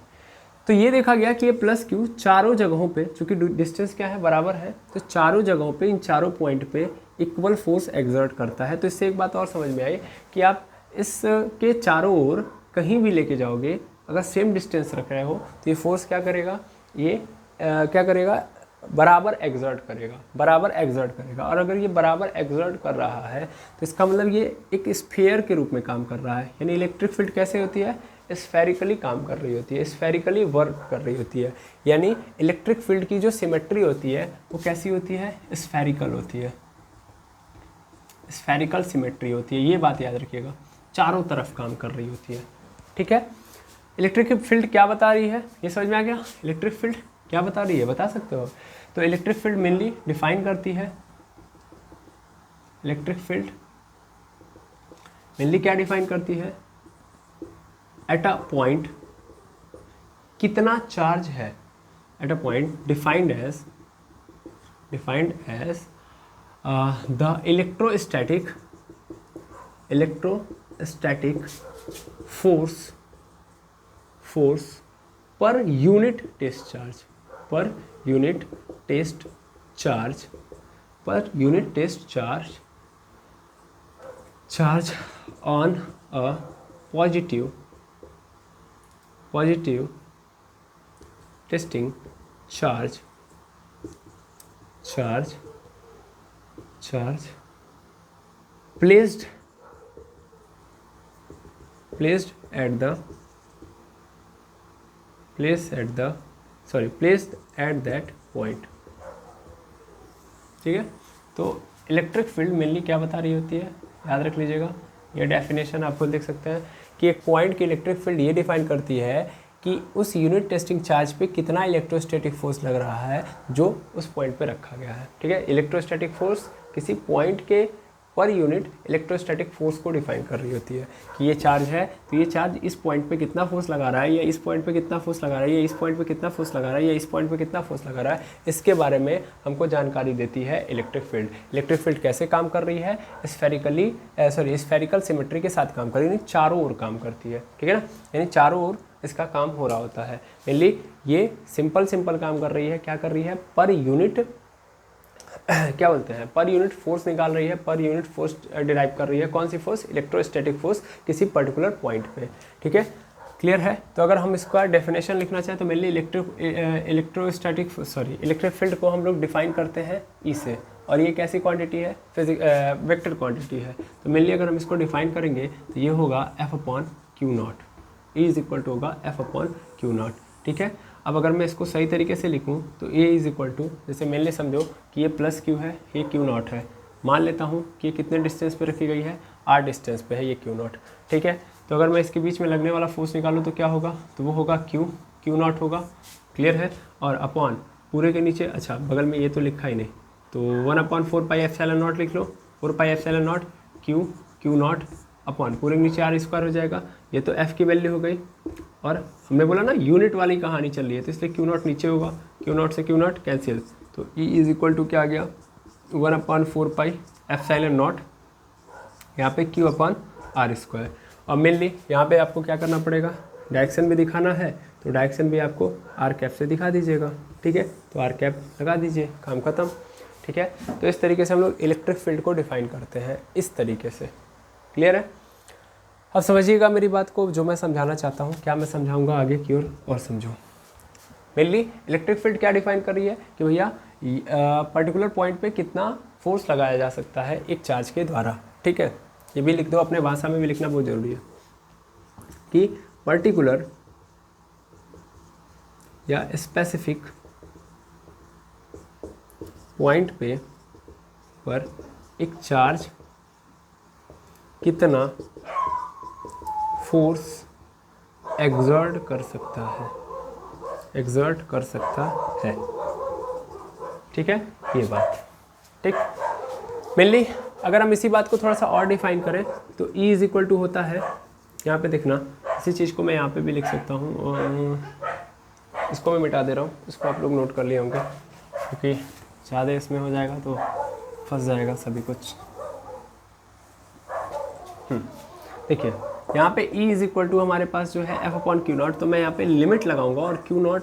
तो ये देखा गया कि ये प्लस क्यू चारों जगहों पे, चूंकि डिस्टेंस क्या है, बराबर है, तो चारों जगहों पे, इन चारों पॉइंट पे इक्वल फोर्स एक्सर्ट करता है। तो इससे एक बात और समझ में आई कि आप इसके चारों ओर कहीं भी लेके जाओगे, अगर सेम डिस्टेंस रख रहे हो तो ये फोर्स क्या करेगा, ये क्या करेगा, बराबर एक्सर्ट करेगा, बराबर एक्सर्ट करेगा। और अगर ये बराबर एक्सर्ट कर रहा है तो इसका मतलब ये एक स्फीयर के रूप में काम कर रहा है। यानी इलेक्ट्रिक फील्ड कैसे होती है? स्फेरिकली काम कर रही होती है, स्फेरिकली वर्क कर रही होती है। यानी इलेक्ट्रिक फील्ड की जो सिमेट्री होती है वो कैसी होती है? स्फेरिकल होती है, स्फेरिकल सिमेट्री होती है। ये बात याद रखिएगा, चारों तरफ काम कर रही होती है। ठीक है, इलेक्ट्रिक फील्ड क्या बता रही है, ये समझ में आ गया? इलेक्ट्रिक फील्ड क्या बता रही है, बता सकते हो? तो इलेक्ट्रिक फील्ड मेनली डिफाइन करती है, इलेक्ट्रिक फील्ड मेनली क्या डिफाइन करती है, एट अ पॉइंट कितना चार्ज है, at a point defined as the electrostatic force per unit test charge on a positive testing charge placed at that point। ठीक है, तो इलेक्ट्रिक फील्ड मेनली क्या बता रही होती है, याद रख लीजिएगा, ये डेफिनेशन आप खुद देख सकते हैं कि एक पॉइंट की इलेक्ट्रिक फील्ड ये डिफाइन करती है कि उस यूनिट टेस्टिंग चार्ज पे कितना इलेक्ट्रोस्टैटिक फोर्स लग रहा है जो उस पॉइंट पे रखा गया है। ठीक है, इलेक्ट्रोस्टैटिक फोर्स किसी पॉइंट के पर यूनिट इलेक्ट्रोस्टैटिक फोर्स को डिफाइन कर रही होती है कि ये चार्ज है तो ये चार्ज इस पॉइंट पे कितना फोर्स लगा रहा है, या इस पॉइंट पे कितना फोर्स लगा रहा है, या इस पॉइंट पे कितना फोर्स लगा रहा है, या इस पॉइंट पे कितना फोर्स लगा रहा है, इसके बारे में हमको जानकारी देती है इलेक्ट्रिक फील्ड। इलेक्ट्रिक फील्ड कैसे काम कर रही है, स्फेरिकल सिमेट्री के साथ काम कर रही है, यानी चारों ओर काम करती है। ठीक है ना, यानी चारों ओर इसका काम हो रहा होता है। मेनली ये सिंपल काम कर रही है, क्या कर रही है, पर यूनिट क्या बोलते हैं, पर यूनिट फोर्स निकाल रही है, पर यूनिट फोर्स डिराइव कर रही है। कौन सी फोर्स, इलेक्ट्रोस्टैटिक फोर्स किसी पर्टिकुलर पॉइंट पे। ठीक है, क्लियर है। तो अगर हम इसका डेफिनेशन लिखना चाहें तो मेनली इलेक्ट्रिक फील्ड को हम लोग डिफाइन करते हैं ई से, और ये कैसी क्वांटिटी है, वेक्टर क्वांटिटी है। तो मेनली अगर हम इसको डिफाइन करेंगे तो ये होगा F/Q0, E is equal to होगा F/Q0। ठीक है, अब अगर मैं इसको सही तरीके से लिखूं तो A इज इक्वल टू, जैसे मेनली समझो कि ये प्लस Q है, ये Q0 है, मान लेता हूँ कि ये कितने डिस्टेंस पे रखी गई है, R डिस्टेंस पे है ये Q0। ठीक है, तो अगर मैं इसके बीच में लगने वाला फोर्स निकालूँ तो क्या होगा, तो वो होगा Q0 होगा। क्लियर है, और अपॉन पूरे के नीचे, अच्छा बगल में ये तो लिखा ही नहीं, तो 1/4πε0 लिख लो, 4πε0 Q0 अपॉन पूरे के नीचे R² हो जाएगा। ये तो F की वैल्यू हो गई, और हमने बोला ना यूनिट वाली कहानी चल रही है तो इसलिए Q0 नीचे होगा, Q0 से Q0 कैंसिल, तो E इज इक्वल टू क्या आ गया, 1/4πε0 यहाँ पे Q/R²। और मेनली यहाँ पे आपको क्या करना पड़ेगा, डायरेक्शन भी दिखाना है तो डायरेक्शन भी आपको R कैप से दिखा दीजिएगा। ठीक है, तो R कैप लगा दीजिए, काम खत्म। ठीक है, तो इस तरीके से हम लोग इलेक्ट्रिक फील्ड को डिफाइन करते हैं, इस तरीके से। क्लियर है, अब समझिएगा मेरी बात को, जो मैं समझाना चाहता हूँ, क्या मैं समझाऊंगा आगे की ओर और समझो। मेनली इलेक्ट्रिक फील्ड क्या डिफाइन कर रही है कि भैया पर्टिकुलर पॉइंट पे कितना फोर्स लगाया जा सकता है एक चार्ज के द्वारा। ठीक है, ये भी लिख दो, अपने भाषा में भी लिखना बहुत ज़रूरी है कि पर्टिकुलर या स्पेसिफिक पॉइंट पे पर एक चार्ज कितना फोर्स एग्जर्ट कर सकता है। ठीक है, ये बात ठीक। मेनली अगर हम इसी बात को थोड़ा सा और डिफाइन करें तो E इज इक्वल टू होता है, यहाँ पे देखना, इसी चीज़ को मैं यहाँ पे भी लिख सकता हूँ, और इसको मैं मिटा दे रहा हूँ, इसको आप लोग नोट कर लिए होंगे क्योंकि ज़्यादा इसमें हो जाएगा तो फंस जाएगा सभी कुछ। देखिए यहाँ पे E इज इक्वल टू हमारे पास जो है F/Q0, तो मैं यहाँ पे लिमिट लगाऊंगा और Q0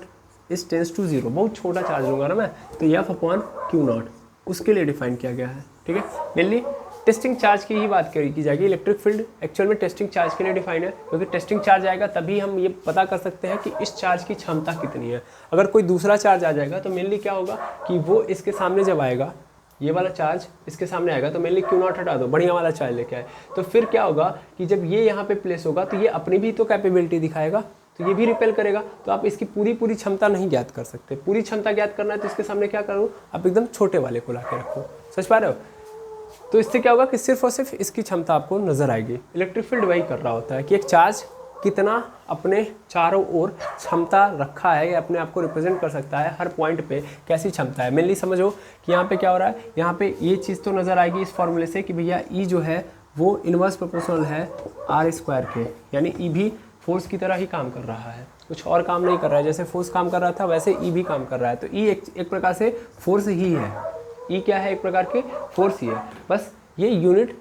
इज टेंस टू 0, बहुत छोटा चार्ज लूँगा ना मैं, तो ये F/Q0 उसके लिए डिफाइन किया गया है। ठीक है, मेनली टेस्टिंग चार्ज की ही बात की जाएगी। इलेक्ट्रिक फील्ड एक्चुअल में टेस्टिंग चार्ज के लिए डिफाइन है, क्योंकि टेस्टिंग चार्ज आएगा तभी हम ये पता कर सकते हैं कि इस चार्ज की क्षमता कितनी है। अगर कोई दूसरा चार्ज आ जाएगा तो मेनली क्या होगा कि वो इसके सामने जब आएगा, ये वाला चार्ज इसके सामने आएगा तो मेनली Q0 हटा दो, बढ़िया वाला चार्ज लेके आए, तो फिर क्या होगा कि जब ये यहाँ पे प्लेस होगा तो ये अपनी भी तो कैपेबिलिटी दिखाएगा, तो ये भी रिपेल करेगा, तो आप इसकी पूरी क्षमता नहीं ज्ञात कर सकते। पूरी क्षमता ज्ञात करना है तो इसके सामने क्या करो, आप एकदम छोटे वाले को ला के रखो, समझ पा रहे हो। तो इससे क्या होगा कि सिर्फ और सिर्फ इसकी क्षमता आपको नजर आएगी। इलेक्ट्रिक फील्ड वही कर रहा होता है कि एक चार्ज कितना अपने चारों ओर क्षमता रखा है या अपने आप को रिप्रेजेंट कर सकता है, हर पॉइंट पे कैसी क्षमता है। मेनली समझो कि यहाँ पे क्या हो रहा है, यहाँ पे ये चीज़ तो नज़र आएगी इस फॉर्मूले से कि भैया ई जो है वो इनवर्स प्रोपोर्शनल है आर स्क्वायर के, यानी ई भी फोर्स की तरह ही काम कर रहा है, कुछ और काम नहीं कर रहा है। जैसे फोर्स काम कर रहा था वैसे ई भी काम कर रहा है। तो ई एक प्रकार से फोर्स ही है, ई क्या है, एक प्रकार के फोर्स ही है, बस ये यूनिट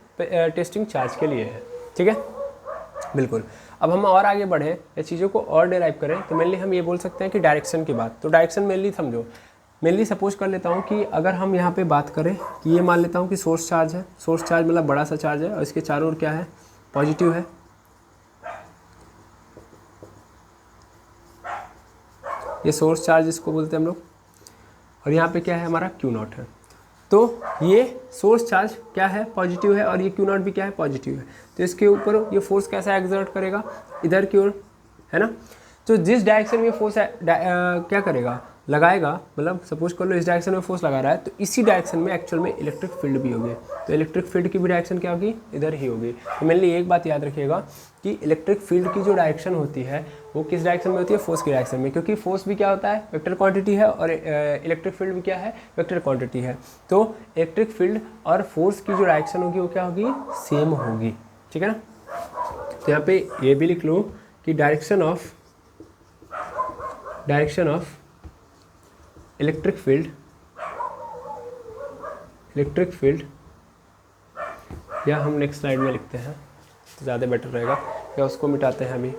टेस्टिंग चार्ज के लिए है। ठीक है, बिल्कुल। अब हम और आगे बढ़े या चीज़ों को और डेराइव करें तो मेनली हम ये बोल सकते हैं कि डायरेक्शन की बात। तो डायरेक्शन मेनली समझो, मेनली सपोज कर लेता हूँ कि अगर हम यहाँ पे बात करें कि ये मान लेता हूँ कि सोर्स चार्ज है, सोर्स चार्ज मतलब बड़ा सा चार्ज है और इसके चारों ओर क्या है, पॉजिटिव है। ये सोर्स चार्ज इसको बोलते हैं हम लोग, और यहाँ पे क्या है हमारा क्यू नॉट है। तो ये सोर्स चार्ज क्या है, पॉजिटिव है, और ये क्यू नॉट भी क्या है, पॉजिटिव है। तो इसके ऊपर ये फोर्स कैसा एक्सर्ट करेगा, इधर की ओर, है ना। तो जिस डायरेक्शन में फोर्स क्या करेगा, लगाएगा, मतलब सपोज कर लो इस डायरेक्शन में फोर्स लगा रहा है तो इसी डायरेक्शन में एक्चुअल में इलेक्ट्रिक फील्ड भी होगी। तो इलेक्ट्रिक फील्ड की भी डायरेक्शन क्या होगी, इधर ही होगी। तो मेनली एक बात याद रखिएगा कि इलेक्ट्रिक फील्ड की जो डायरेक्शन होती है वो किस डायरेक्शन में होती है, फोर्स की डायरेक्शन में, क्योंकि फोर्स भी क्या होता है, वेक्टर क्वांटिटी है, और इलेक्ट्रिक फील्ड भी क्या है, वेक्टर क्वांटिटी है। तो इलेक्ट्रिक फील्ड और फोर्स की जो डायरेक्शन होगी वो क्या होगी, सेम होगी। ठीक है ना। तो यहाँ पे ये भी लिख लो कि डायरेक्शन ऑफ इलेक्ट्रिक फील्ड, या हम नेक्स्ट स्लाइड में लिखते हैं तो ज़्यादा बेटर रहेगा, या उसको मिटाते हैं अभी।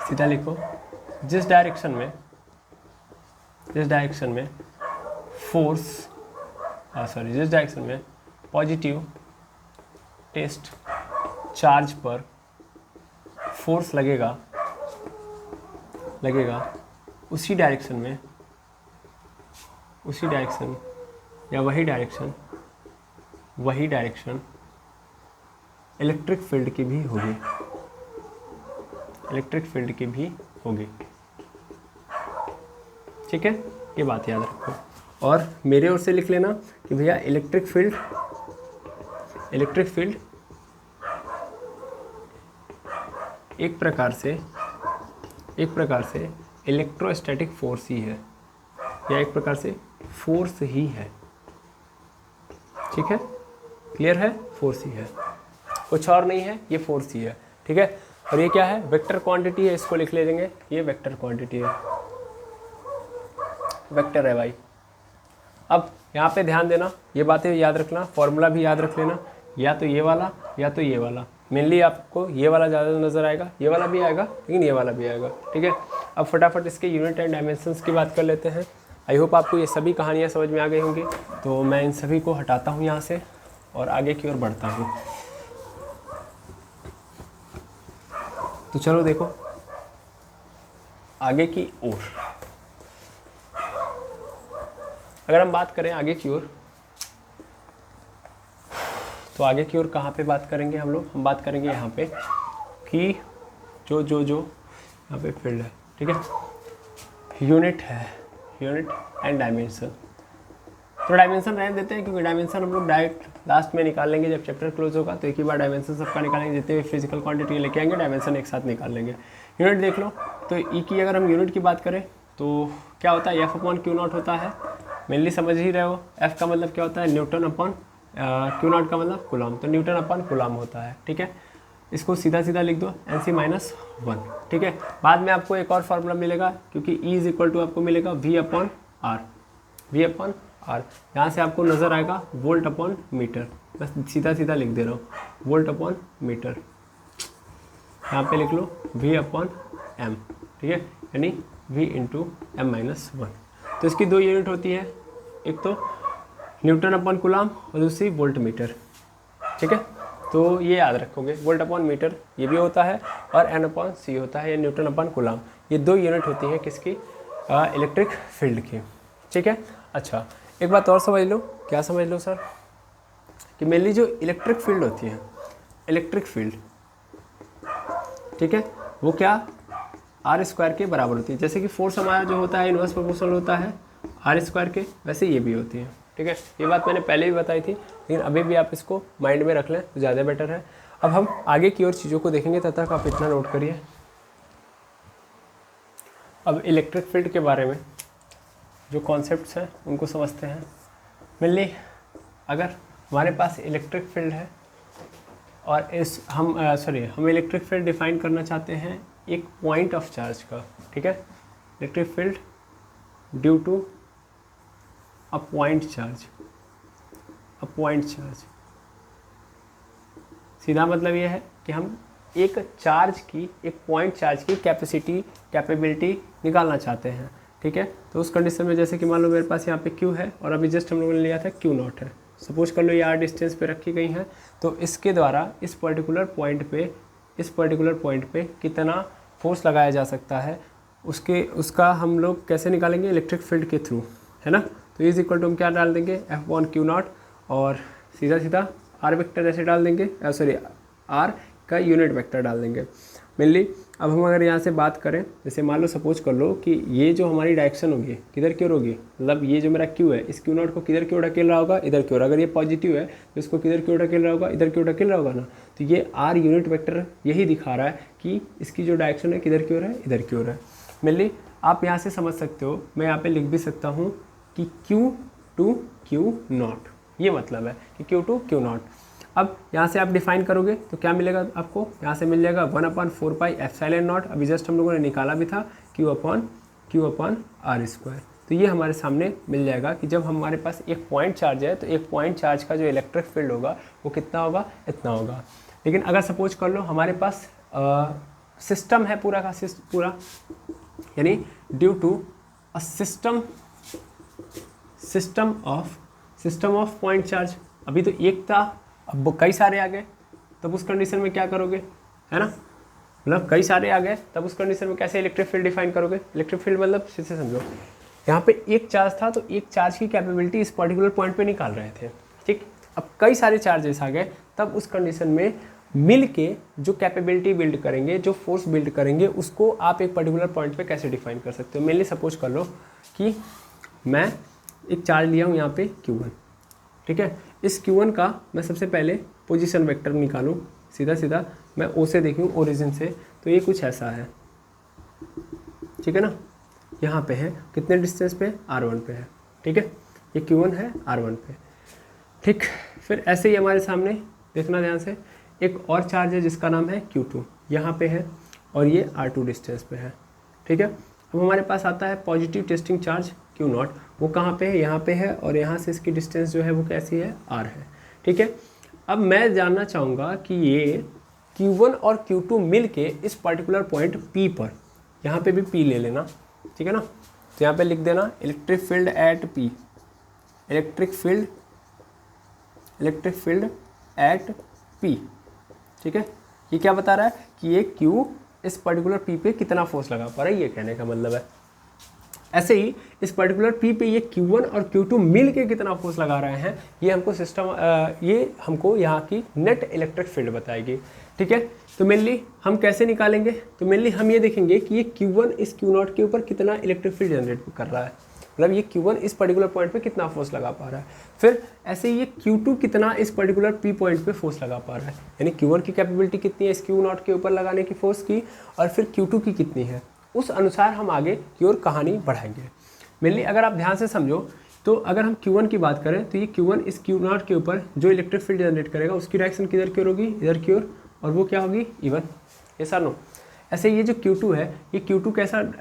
सीधा लिखो, जिस डायरेक्शन में फोर्स जिस डायरेक्शन में पॉजिटिव टेस्ट चार्ज पर फोर्स लगेगा उसी डायरेक्शन या वही डायरेक्शन इलेक्ट्रिक फील्ड की भी होगी। ठीक है, ये बात याद रखो। और मेरे ओर से लिख लेना कि भैया इलेक्ट्रिक फील्ड एक प्रकार से इलेक्ट्रोस्टैटिक फोर्स ही है, या एक प्रकार से फोर्स ही है। ठीक है, क्लियर है, फोर्स ही है, कुछ और नहीं है, ये फोर्स ही है। ठीक है, और ये क्या है, वेक्टर क्वांटिटी है, इसको लिख ले देंगे, ये वेक्टर क्वांटिटी है, वेक्टर है भाई। अब यहाँ पे ध्यान देना, ये बातें याद रखना, फॉर्मूला भी याद रख लेना, या तो ये वाला या तो ये वाला। मेनली आपको ये वाला ज़्यादा नज़र आएगा, ये वाला भी आएगा लेकिन ये वाला भी आएगा। ठीक है, अब फटाफट इसके यूनिट एंड डायमेंशंस की बात कर लेते हैं। आई होप आपको ये सभी कहानियाँ समझ में आ गई होंगी। तो मैं इन सभी को हटाता हूँ यहाँ से और आगे की ओर बढ़ता हूँ। तो चलो देखो आगे की ओर, अगर हम बात करें आगे की ओर, तो आगे की ओर कहाँ पे बात करेंगे हम लोग, हम बात करेंगे यहाँ पे कि जो यहाँ पे फील्ड है। ठीक है, यूनिट एंड डायमेंशन। तो डायमेंशन रहने देते हैं क्योंकि डायमेंशन हम लोग डायरेक्ट लास्ट में निकाल लेंगे जब चैप्टर क्लोज होगा। तो एक ही बार डायमेंशन सबका निकालेंगे, जितने भी फिजिकल क्वांटिटी लेके आएंगे डायमेंशन एक साथ निकाल लेंगे। यूनिट देख लो, तो ई की अगर हम यूनिट की बात करें तो क्या होता है, F/Q0 होता है। मेनली समझ ही रहे हो, F का मतलब क्या होता है, न्यूटन अपॉन Q0 का मतलब कूलम, तो न्यूटन अपॉन कूलम होता है। ठीक है, इसको सीधा लिख दो Nc-1। ठीक है, बाद में आपको एक और फार्मूला मिलेगा क्योंकि E = आपको मिलेगा V/R। यहाँ से आपको नज़र आएगा वोल्ट/मीटर, बस सीधा लिख दे रहा हूँ, वोल्ट/मीटर। यहाँ पे लिख लो V/m। ठीक है, यानी V/m-1। तो इसकी दो यूनिट होती है, एक तो न्यूटन अपॉन कूलम और दूसरी वोल्ट मीटर। ठीक है, तो ये याद रखोगे, वोल्ट/मीटर ये भी होता है और N/C होता है, ये न्यूटन अपॉन कूलम। ये दो यूनिट होती है किसकी, इलेक्ट्रिक फील्ड की। ठीक है, अच्छा एक बात और समझ लो, क्या समझ लो सर, कि मेनली जो इलेक्ट्रिक फील्ड होती है इलेक्ट्रिक फील्ड, ठीक है, वो क्या आर स्क्वायर के बराबर होती है। जैसे कि फोर्स हमारा जो होता है इनवर्स प्रोपोर्शनल होता है आर स्क्वायर के, वैसे ये भी होती है, ठीक है। ये बात मैंने पहले भी बताई थी, लेकिन अभी भी आप इसको माइंड में रख लें तो ज़्यादा बेटर है। अब हम आगे की और चीज़ों को देखेंगे, तब तक आप इतना नोट करिए। अब इलेक्ट्रिक फील्ड के बारे में जो कॉन्सेप्ट्स हैं उनको समझते हैं। मेनली अगर हमारे पास इलेक्ट्रिक फील्ड है और हम इलेक्ट्रिक फील्ड डिफाइन करना चाहते हैं एक पॉइंट ऑफ चार्ज का, ठीक है। Electric field due to a point charge, सीधा मतलब ये है कि हम एक पॉइंट चार्ज की कैपेबिलिटी निकालना चाहते हैं, ठीक है। तो उस कंडीशन में जैसे कि मान लो मेरे पास यहाँ पे Q है और अभी जस्ट हम लोगों ने लिया था Q0 है, सपोज कर लो ये R डिस्टेंस पे रखी गई है, तो इसके द्वारा इस पर्टिकुलर पॉइंट पे कितना फोर्स लगाया जा सकता है उसका हम लोग कैसे निकालेंगे, इलेक्ट्रिक फील्ड के थ्रू, है ना। तो इज इक्वल टू हम क्या डाल देंगे F/Q0 और सीधा R वेक्टर ऐसे डाल देंगे, R का यूनिट वेक्टर डाल देंगे मेनली। अब हम अगर यहाँ से बात करें, जैसे मान लो सपोज कर लो कि ये जो हमारी डायरेक्शन होगी किधर की ओर होगी, मतलब ये जो मेरा Q है इस Q0 को किधर की ओर ढकेल रहा होगा, इधर की ओर। अगर ये पॉजिटिव है तो इसको किधर की ओर ढकेल रहा होगा, इधर की ओर ढकेल रहा होगा ना। तो ये R यूनिट वेक्टर यही दिखा रहा है कि इसकी जो डायरेक्शन है किधर की ओर है, इधर की ओर है मेनली। आप यहाँ से समझ सकते हो, मैं यहाँ पर लिख भी सकता हूँ कि Q2 Q0, ये मतलब है कि Q2 Q0। अब यहाँ से आप डिफाइन करोगे तो क्या मिलेगा आपको, यहाँ से मिल जाएगा 1/4πε0। अभी जस्ट हम लोगों ने निकाला भी था Q/R²। तो ये हमारे सामने मिल जाएगा कि जब हमारे पास एक पॉइंट चार्ज है तो एक पॉइंट चार्ज का जो इलेक्ट्रिक फील्ड होगा वो कितना होगा, इतना होगा। लेकिन अगर सपोज कर लो हमारे पास सिस्टम है पूरा, यानी due to a system of point charge. अभी तो एक था, अब कई सारे आ गए, तब उस कंडीशन में क्या करोगे, है ना, मतलब कई सारे आ गए तब उस कंडीशन में कैसे इलेक्ट्रिक फील्ड डिफाइन करोगे। इलेक्ट्रिक फील्ड मतलब फिर से समझो, यहाँ पे एक चार्ज था तो एक चार्ज की कैपेबिलिटी इस पर्टिकुलर पॉइंट पे निकाल रहे थे, ठीक। अब कई सारे चार्जेस आ गए, तब उस कंडीशन में मिल के जो कैपेबिलिटी बिल्ड करेंगे, जो फोर्स बिल्ड करेंगे, उसको आप एक पर्टिकुलर पॉइंट पे कैसे डिफाइन कर सकते हो। मेनली सपोज कर लो कि मैं एक चार्ज लिया हूँ यहाँ पे Q1, ठीक है। इस Q1 का मैं सबसे पहले पोजीशन वेक्टर निकालूँ, सीधा मैं O से देखूँ, ओरिजिन से, तो ये कुछ ऐसा है, ठीक है ना। यहाँ पे है कितने डिस्टेंस पे, R1 पे है, ठीक है। ये Q1 है R1 पे, ठीक। फिर ऐसे ही हमारे सामने देखना ध्यान से, एक और चार्ज है जिसका नाम है Q2, यहाँ पे है और ये R2 डिस्टेंस पे है, ठीक है। अब हमारे पास आता है पॉजिटिव टेस्टिंग चार्ज Q0, वो कहाँ पे है, यहाँ पे है, और यहाँ से इसकी डिस्टेंस जो है वो कैसी है, R है, ठीक है। अब मैं जानना चाहूँगा कि ये Q1 और Q2 मिल के इस पर्टिकुलर पॉइंट P पर, यहाँ पे भी P ले लेना, ठीक है ना। तो यहाँ पे लिख देना electric field at P, electric field at P, ठीक है। ये क्या बता रहा है कि ये Q इस पर्टिकुलर P पे कितना फोर्स लगा पा रहा है, ये कहने का मतलब है। ऐसे ही इस पर्टिकुलर P पे ये Q1 और Q2 मिल के कितना फोर्स लगा रहे हैं, ये हमको यहाँ की नेट इलेक्ट्रिक फील्ड बताएगी, ठीक है। तो मेनली हम कैसे निकालेंगे, तो मेनली हम ये देखेंगे कि ये Q1 इस Q0 के ऊपर कितना इलेक्ट्रिक फील्ड जनरेट कर रहा है, मतलब ये Q1 इस पर्टिकुलर पॉइंट पे कितना फोर्स लगा पा रहा है। फिर ऐसे ही ये Q2 कितना इस पर्टिकुलर P पॉइंट पे फोर्स लगा पा रहा है, यानी Q1 की कैपेबिलिटी कितनी है इस Q0 के ऊपर लगाने की फोर्स की, और फिर Q2 की कितनी है, उस अनुसार हम आगे की ओर कहानी बढ़ाएंगे। मेनली अगर आप ध्यान से समझो तो अगर हम Q1 की बात करें तो ये Q1 इस Q0 के ऊपर जो इलेक्ट्रिक फील्ड जनरेट करेगा उसकी डायरेक्शन किधर की ओर होगी, इधर की ओर, और वो क्या होगी, इवन, ये सर नो। ऐसे ये जो Q2 है ये Q2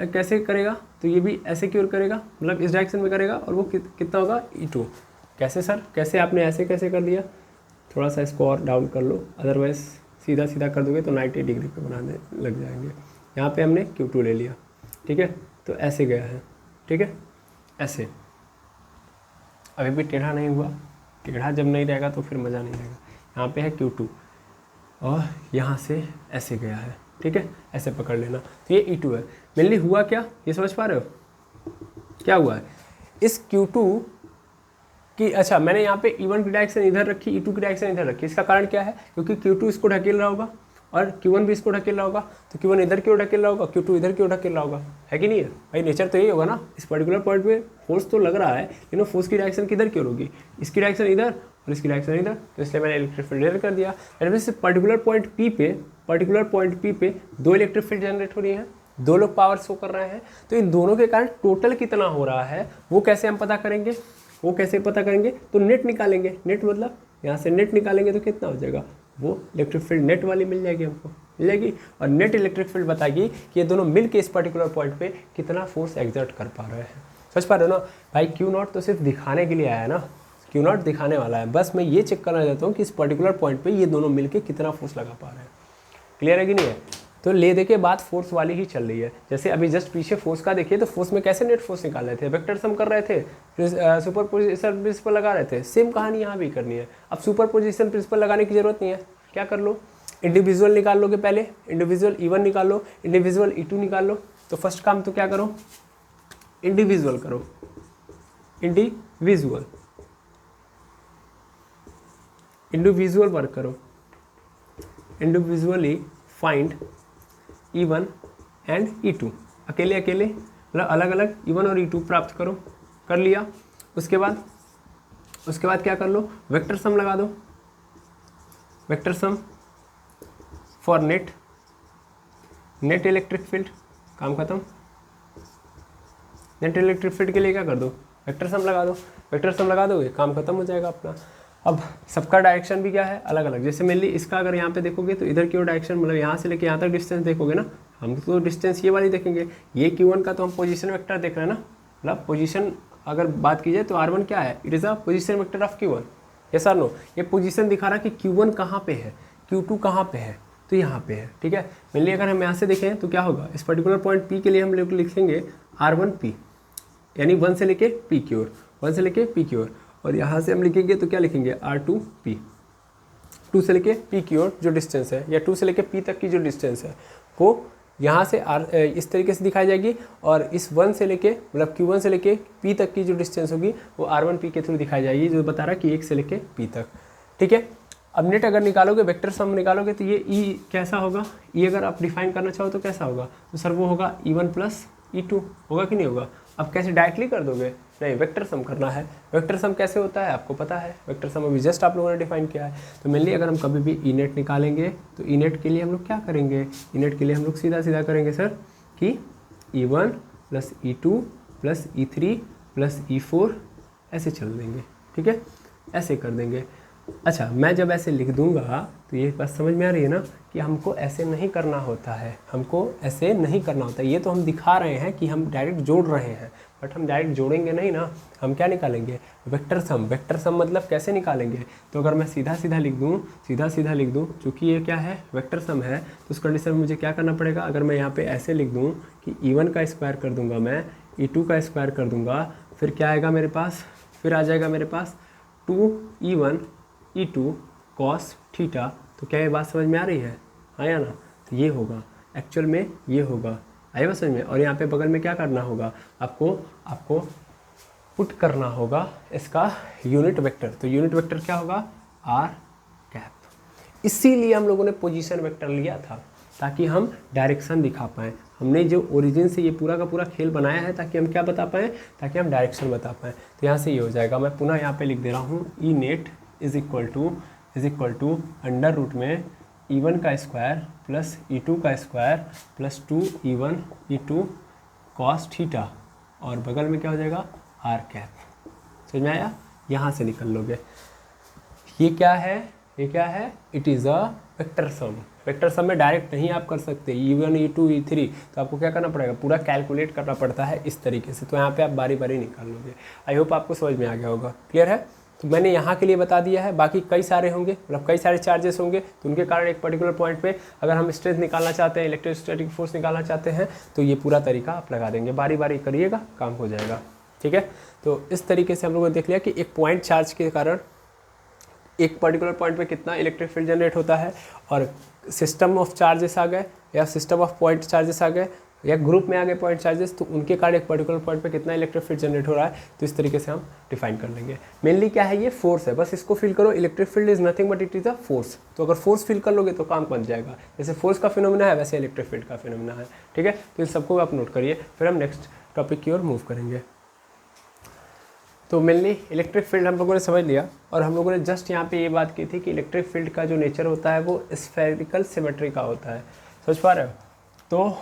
कैसे करेगा, तो ये भी ऐसे की ओर करेगा, मतलब इस डायरेक्शन में करेगा, और वो कितना होगा, E2। कैसे सर, कैसे आपने ऐसे कैसे कर दिया, थोड़ा सा इसको और डाउन कर लो, अदरवाइज सीधा कर दोगे तो 90 डिग्री पे बनाने लग जाएंगे। यहाँ पे हमने Q2 ले लिया, ठीक है, तो ऐसे गया है, ठीक है, ऐसे। अभी भी टेढ़ा नहीं हुआ, टेढ़ा जब नहीं रहेगा तो फिर मज़ा नहीं आएगा। यहाँ पे है Q2 और यहाँ से ऐसे गया है, ठीक है, ऐसे पकड़ लेना। तो ये E2 है। मेनली हुआ क्या, ये समझ पा रहे हो क्या हुआ है, इस Q2 कि अच्छा मैंने यहाँ पे E1 की डायरेक्शन इधर रखी, E2 की डायरेक्शन इधर रखी, इसका कारण क्या है, क्योंकि Q2 इसको ढकेल रहा होगा और Q1 भी इसको ढकेल रहा होगा, तो Q1 इधर क्यों ढकेल रहा होगा, Q2 इधर क्यों ढकेल रहा होगा, है कि नहीं है भाई। नेचर तो यही होगा ना, इस पर्टिकुलर पॉइंट पे फोर्स तो लग रहा है, लेकिन फोर्स की डायरेक्शन किधर क्यों होगी, इसकी डायरेक्शन इधर और इसकी डायरेक्शन इधर, तो इसलिए मैंने इलेक्ट्रिक फील्ड इधर कर दिया। पर्टिकुलर पॉइंट P पे दो इलेक्ट्रिक फील्ड जनरेट हो रही है, दो लोग पावर शो कर रहे हैं, तो इन दोनों के कारण टोटल कितना हो रहा है वो कैसे हम पता करेंगे, तो नेट निकालेंगे। नेट मतलब यहाँ से नेट निकालेंगे तो कितना हो जाएगा, वो इलेक्ट्रिक फील्ड नेट वाली मिल जाएगी हमको, मिल जाएगी। और नेट इलेक्ट्रिक फील्ड बताएगी कि ये दोनों मिल के इस पर्टिकुलर पॉइंट पे कितना फोर्स एग्जर्ट कर पा रहे हैं। समझ पा रहे हो ना भाई। Q0 तो सिर्फ दिखाने के लिए आया है ना, Q0 दिखाने वाला है, बस मैं ये चेक करना चाहता हूँ कि इस पर्टिकुलर पॉइंट पे ये दोनों मिल के कितना फोर्स लगा पा रहे हैं। क्लियर है कि नहीं है। तो ले दे के बाद फोर्स वाली ही चल रही है। जैसे अभी जस्ट पीछे फोर्स का देखिए, तो फोर्स में कैसे नेट फोर्स निकाल रहे थे, वेक्टर सम कर रहे थे, सुपरपोजिशन प्रिंसिपल लगा रहे थे। सेम कहानी यहाँ भी करनी है। अब सुपरपोजिशन प्रिंसिपल लगाने की जरूरत नहीं है, क्या कर लो, इंडिविजुअल निकाल लोगे, पहले इंडिविजुअल E1 निकाल लो, इंडिविजुअल E2 निकाल लो। तो फर्स्ट काम तो क्या करो, इंडिविजुअल करो, इंडिविजुअल वर्क करो, individually find E1 and E2, अकेले अकेले मतलब अलग अलग E1 और E2 प्राप्त करो। कर लिया, उसके बाद क्या कर लो, वेक्टर सम लगा दो, vector sum for net electric field, काम खत्म। नेट इलेक्ट्रिक फील्ड के लिए क्या कर दो, वेक्टर सम लगा दो, वेक्टर सम लगा दोगे काम खत्म हो जाएगा अपना। अब सबका डायरेक्शन भी क्या है, अलग अलग। जैसे मेनली इसका अगर यहाँ पे देखोगे तो इधर की ओर डायरेक्शन, मतलब यहाँ से लेके यहाँ तक डिस्टेंस देखोगे ना, हम तो डिस्टेंस ये वाली देखेंगे। ये Q1 का तो हम पोजीशन वेक्टर देख रहे हैं ना, मतलब पोजीशन अगर बात की जाए तो R1 क्या है, it is a position vector of Q1। Yes और नो, ये पोजीशन दिखा रहा है कि Q1 कहाँ पे है, Q2 कहाँ पे है, तो यहाँ पे है। ठीक है, मेनली अगर हम यहाँ से देखें तो क्या होगा, इस पर्टिकुलर पॉइंट P के लिए हम लोग लिखेंगे R1P, यानी 1 से लेके P की ओर, 1 से लेके P की ओर। और यहाँ से हम लिखेंगे तो क्या लिखेंगे, R2P, 2 से लेके P की ओर जो डिस्टेंस है, या 2 से लेके P तक की जो डिस्टेंस है वो यहाँ से इस तरीके से दिखाई जाएगी। और इस 1 से लेके मतलब Q1 से लेके P तक की जो डिस्टेंस होगी वो R1P के थ्रू दिखाई जाएगी, जो बता रहा है कि 1 से लेके P तक। ठीक है, अब नेट अगर निकालोगे, वेक्टर सम निकालोगे, तो ये E कैसा होगा, E अगर आप डिफाइन करना चाहो तो कैसा होगा, तो सर वो होगा E1 प्लस E2, होगा कि नहीं होगा। अब कैसे डायरेक्टली कर दोगे, नहीं वेक्टर सम करना है। वेक्टर सम कैसे होता है आपको पता है, वेक्टर सम अभी जस्ट आप लोगों ने डिफाइन किया है। तो मेनली अगर हम कभी भी ई नेट निकालेंगे तो ई नेट के लिए हम लोग क्या करेंगे, ई नेट के लिए हम लोग सीधा सीधा करेंगे सर कि E1 plus E2 plus E3 plus E4 ऐसे चल देंगे। ठीक है, ऐसे कर देंगे। अच्छा, मैं जब ऐसे लिख दूंगा तो ये बात समझ में आ रही है ना कि हमको ऐसे नहीं करना होता है, हमको ऐसे नहीं करना होता है। ये तो हम दिखा रहे हैं कि हम डायरेक्ट जोड़ रहे हैं, बट हम डायरेक्ट जोड़ेंगे नहीं ना, हम क्या निकालेंगे, वेक्टर सम। वेक्टर सम मतलब कैसे निकालेंगे, तो अगर मैं सीधा सीधा लिख दूँ, चूँकि ये क्या है, वेक्टर सम है, तो उस कंडीशन में मुझे क्या करना पड़ेगा, अगर मैं यहाँ पे ऐसे लिख दूँ कि E1 का स्क्वायर कर दूँगा मैं, E2 का स्क्वायर कर दूँगा, फिर क्या आएगा मेरे पास, फिर आ जाएगा मेरे पास 2E1 E2 कॉस थीटा। तो क्या ये बात समझ में आ रही है, हाँ या ना। तो ये होगा एक्चुअल में, ये होगा, आएगा समझ में। और यहाँ पे बगल में क्या करना होगा, आपको पुट करना होगा इसका यूनिट वेक्टर। तो यूनिट वेक्टर क्या होगा, आर कैप। इसीलिए हम लोगों ने पोजीशन वेक्टर लिया था, ताकि हम डायरेक्शन दिखा पाएँ। हमने जो ओरिजिन से ये पूरा का पूरा खेल बनाया है ताकि हम क्या बता पाएँ, ताकि हम डायरेक्शन बता पाएँ। तो यहाँ से ये हो जाएगा, मैं पुनः यहाँ पे लिख दे रहा हूँ, E net is equal to under root में E1 का स्क्वायर प्लस E2 का square plus 2E1 E2 cos theta, और बगल में क्या हो जाएगा, आर कैप। समझ में आया, यहाँ से निकल लोगे। ये क्या है, it is a vector sum. Vector sum में डायरेक्ट नहीं आप कर सकते, E1 E2 E3, तो आपको क्या करना पड़ेगा, पूरा कैलकुलेट करना पड़ता है इस तरीके से। तो यहाँ पे आप बारी बारी निकाल लोगे। आई होप आपको समझ में आ गया होगा, क्लियर है। तो मैंने यहाँ के लिए बता दिया है, बाकी कई सारे होंगे, मतलब कई सारे चार्जेस होंगे, तो उनके कारण एक पर्टिकुलर पॉइंट पे अगर हम स्ट्रेंथ निकालना चाहते हैं, इलेक्ट्रोस्टैटिक फोर्स निकालना चाहते हैं, तो ये पूरा तरीका आप लगा देंगे, बारी बारी करिएगा, काम हो जाएगा। ठीक है, तो इस तरीके से हम लोगों ने देख लिया कि एक पॉइंट चार्ज के कारण एक पर्टिकुलर पॉइंट पे कितना इलेक्ट्रिक फील्ड जनरेट होता है, और सिस्टम ऑफ चार्जेस आ गए या सिस्टम ऑफ पॉइंट चार्जेस आ गए, या ग्रुप में आ गए पॉइंट चार्जेस, तो उनके कारण एक पर्टिकुलर पॉइंट पे कितना इलेक्ट्रिक फील्ड जनरेट हो रहा है, तो इस तरीके से हम डिफाइन कर लेंगे। मेनली क्या है, ये फोर्स है, बस इसको फील करो, electric field is nothing but it is a force. तो अगर फोर्स फील कर लोगे तो काम बन जाएगा, जैसे फोर्स का फिनोमिना है वैसे इलेक्ट्रिक फील्ड का फिनोमिना है, ठीक है। तो इन सबको आप नोट करिए, फिर हम नेक्स्ट टॉपिक की ओर मूव करेंगे। तो मेनली इलेक्ट्रिक फील्ड हम लोगों ने समझ लिया, और हम लोगों ने जस्ट यहाँ पे ये बात की थी कि इलेक्ट्रिक फील्ड का जो नेचर होता है वो स्फेरिकल सिमेट्री का होता है, समझ पा रहे हो। तो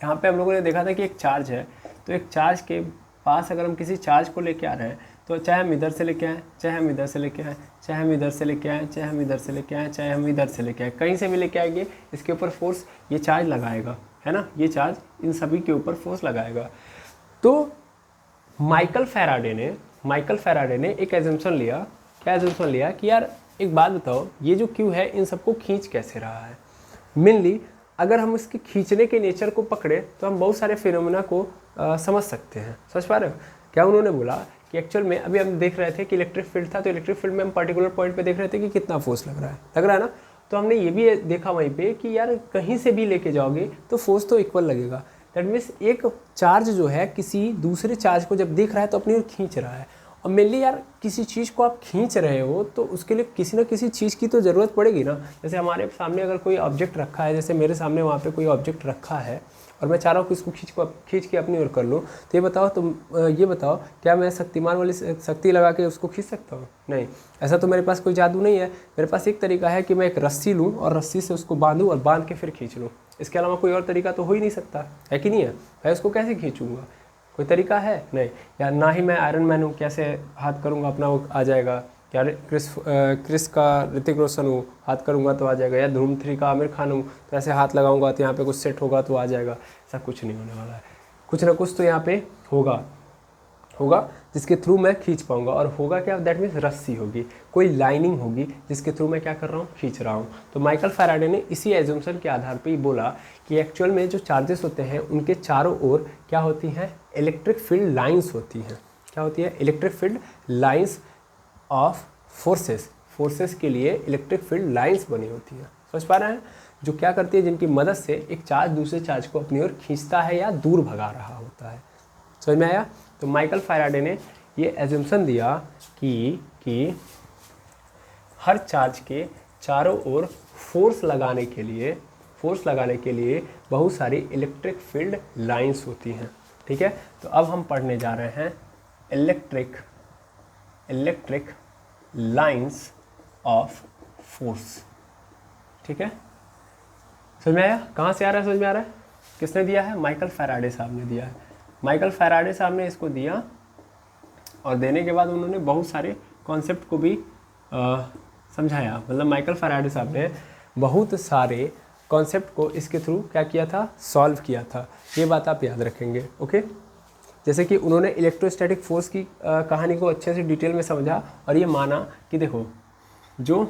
यहाँ पे हम लोगों ने देखा था कि एक चार्ज है, तो एक चार्ज के पास अगर हम किसी चार्ज को लेके आ रहे हैं, तो चाहे हम इधर से लेके आएँ, चाहे हम इधर से लेके आएँ, चाहे हम इधर से लेके आएँ, चाहे हम इधर से लेके आएँ, चाहे हम इधर से लेके आएँ, कहीं से भी लेके आएंगे, इसके ऊपर फोर्स ये चार्ज लगाएगा, है ना, ये चार्ज इन सभी के ऊपर फोर्स लगाएगा। तो माइकल फैराडे ने एक एजम्पशन लिया, क्या एजम्पशन लिया कि यार एक बात बताओ, ये जो क्यू है इन सबको खींच कैसे रहा है। मेनली अगर हम इसके खींचने के नेचर को पकड़े तो हम बहुत सारे फिनोमेना को समझ सकते हैं, समझ पा रहे हो। क्या उन्होंने बोला कि एक्चुअल में अभी हम देख रहे थे कि इलेक्ट्रिक फील्ड था, तो इलेक्ट्रिक फील्ड में हम पर्टिकुलर पॉइंट पे देख रहे थे कि कितना फोर्स लग रहा है ना। तो हमने ये भी देखा वहीं पे कि यार कहीं से भी लेके जाओगे तो फोर्स तो इक्वल लगेगा। दैट मीन्स एक चार्ज जो है किसी दूसरे चार्ज को जब देख रहा है तो अपनी ओर खींच रहा है। और मेनली यार किसी चीज़ को आप खींच रहे हो तो उसके लिए किसी ना किसी चीज़ की तो ज़रूरत पड़ेगी ना। जैसे हमारे सामने अगर कोई ऑब्जेक्ट रखा है, जैसे मेरे सामने वहाँ पे कोई ऑब्जेक्ट रखा है और मैं चाह रहा हूँ कि इसको खींच के अपनी ओर कर लूँ, तो ये बताओ क्या मैं शक्तिमान वाली शक्ति लगा के उसको खींच सकता हूँ? नहीं, ऐसा तो मेरे पास कोई जादू नहीं है। मेरे पास एक तरीका है कि मैं एक रस्सी लूँ और रस्सी से उसको बांधूँ और बांध के फिर खींच लूँ। इसके अलावा कोई और तरीका तो हो ही नहीं सकता, है कि नहीं है। मैं उसको कैसे खींचूँगा, कोई तरीका है नहीं। या ना ही मैं आयरन मैन हूँ, कैसे हाथ करूँगा अपना वो आ जाएगा। या क्रिस का ऋतिक रोशन हूँ, हाथ करूँगा तो आ जाएगा। या धूम 3 का आमिर खान हूँ, तो ऐसे हाथ लगाऊंगा तो यहाँ पे कुछ सेट होगा तो आ जाएगा। ऐसा कुछ नहीं होने वाला है, कुछ ना कुछ तो यहाँ पे होगा जिसके थ्रू मैं खींच पाऊंगा। और होगा क्या, दैट मीन्स रस्सी होगी, कोई लाइनिंग होगी जिसके थ्रू मैं क्या कर रहा हूँ, खींच रहा हूँ। तो माइकल फैराडे ने इसी एजम्पशन के आधार पे ही बोला कि एक्चुअल में जो चार्जेस होते हैं उनके चारों ओर क्या होती हैं, इलेक्ट्रिक फील्ड लाइन्स होती हैं। क्या होती है, electric field lines of forces के लिए इलेक्ट्रिक फील्ड लाइन्स बनी होती है। समझ पा रहे हैं, जो क्या करती है, जिनकी मदद से एक चार्ज दूसरे चार्ज को अपनी ओर खींचता है या दूर भगा रहा होता है। समझ में आया। तो माइकल फैराडे ने ये एजम्पशन दिया कि हर चार्ज के चारों ओर फोर्स लगाने के लिए बहुत सारी इलेक्ट्रिक फील्ड लाइंस होती हैं। ठीक है, तो अब हम पढ़ने जा रहे हैं इलेक्ट्रिक लाइंस ऑफ फोर्स। ठीक है, समझ में आया, कहाँ से आ रहा है, समझ में आ रहा है, किसने दिया है, माइकल फैराडे साहब ने दिया है। माइकल फैराडे साहब ने इसको दिया और देने के बाद उन्होंने बहुत सारे कॉन्सेप्ट को भी समझाया। मतलब माइकल फैराडे साहब ने बहुत सारे कॉन्सेप्ट को इसके थ्रू क्या किया था, सॉल्व किया था। ये बात आप याद रखेंगे, ओके। जैसे कि उन्होंने इलेक्ट्रोस्टैटिक फोर्स की कहानी को अच्छे से डिटेल में समझा और ये माना कि देखो, जो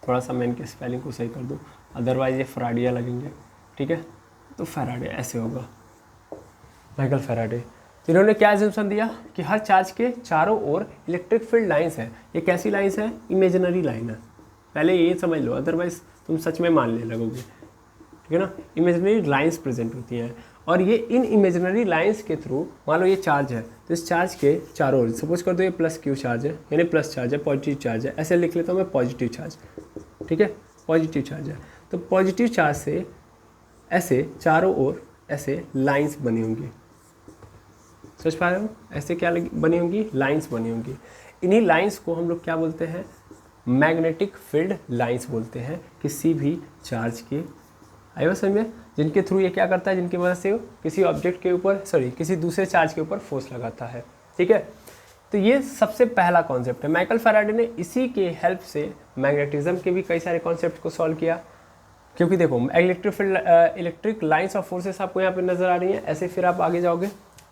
थोड़ा सा मैं इनके स्पेलिंग को सही कर दूँ, अदरवाइज ये फैराडिया लगेंगे। ठीक है, तो फैराडे ऐसे होगा, माइकल फैराडे। तो इन्होंने क्या एजम्पशन दिया कि हर चार्ज के चारों ओर इलेक्ट्रिक फील्ड लाइंस है। ये कैसी लाइंस है, इमेजिनरी लाइन है। पहले ये समझ लो, अदरवाइज तुम सच में मानने लगोगे। ठीक है ना, इमेजिनरी लाइंस प्रेजेंट होती हैं और ये इन इमेजिनरी लाइंस के थ्रू, मान लो ये चार्ज है तो इस चार्ज के चारों ओर, सपोज कर दो ये प्लस क्यू चार्ज है, यानी प्लस चार्ज है, पॉजिटिव चार्ज है, ऐसे लिख लेता हूँ मैं, पॉजिटिव चार्ज। ठीक है, पॉजिटिव चार्ज है, तो पॉजिटिव चार्ज से ऐसे चारों ओर ऐसे लाइंस बनी होंगी। समझ पा रहे हो, ऐसे क्या बनी होंगी, लाइंस बनी होंगी। इन्हीं लाइंस को हम लोग क्या बोलते हैं, मैग्नेटिक फील्ड लाइंस बोलते हैं। किसी भी चार्ज के, आइए समझ में, जिनके थ्रू ये क्या करता है, जिनकी वजह से किसी ऑब्जेक्ट के ऊपर, किसी दूसरे चार्ज के ऊपर फोर्स लगाता है। ठीक है, तो ये सबसे पहला कॉन्सेप्ट है। माइकल फैराडे ने इसी के हेल्प से मैग्नेटिज्म के भी कई सारे कॉन्सेप्ट को सॉल्व किया। क्योंकि देखो, इलेक्ट्रिक लाइंस ऑफ फोर्सेस आपको यहाँ पे नजर आ रही हैं, ऐसे फिर आप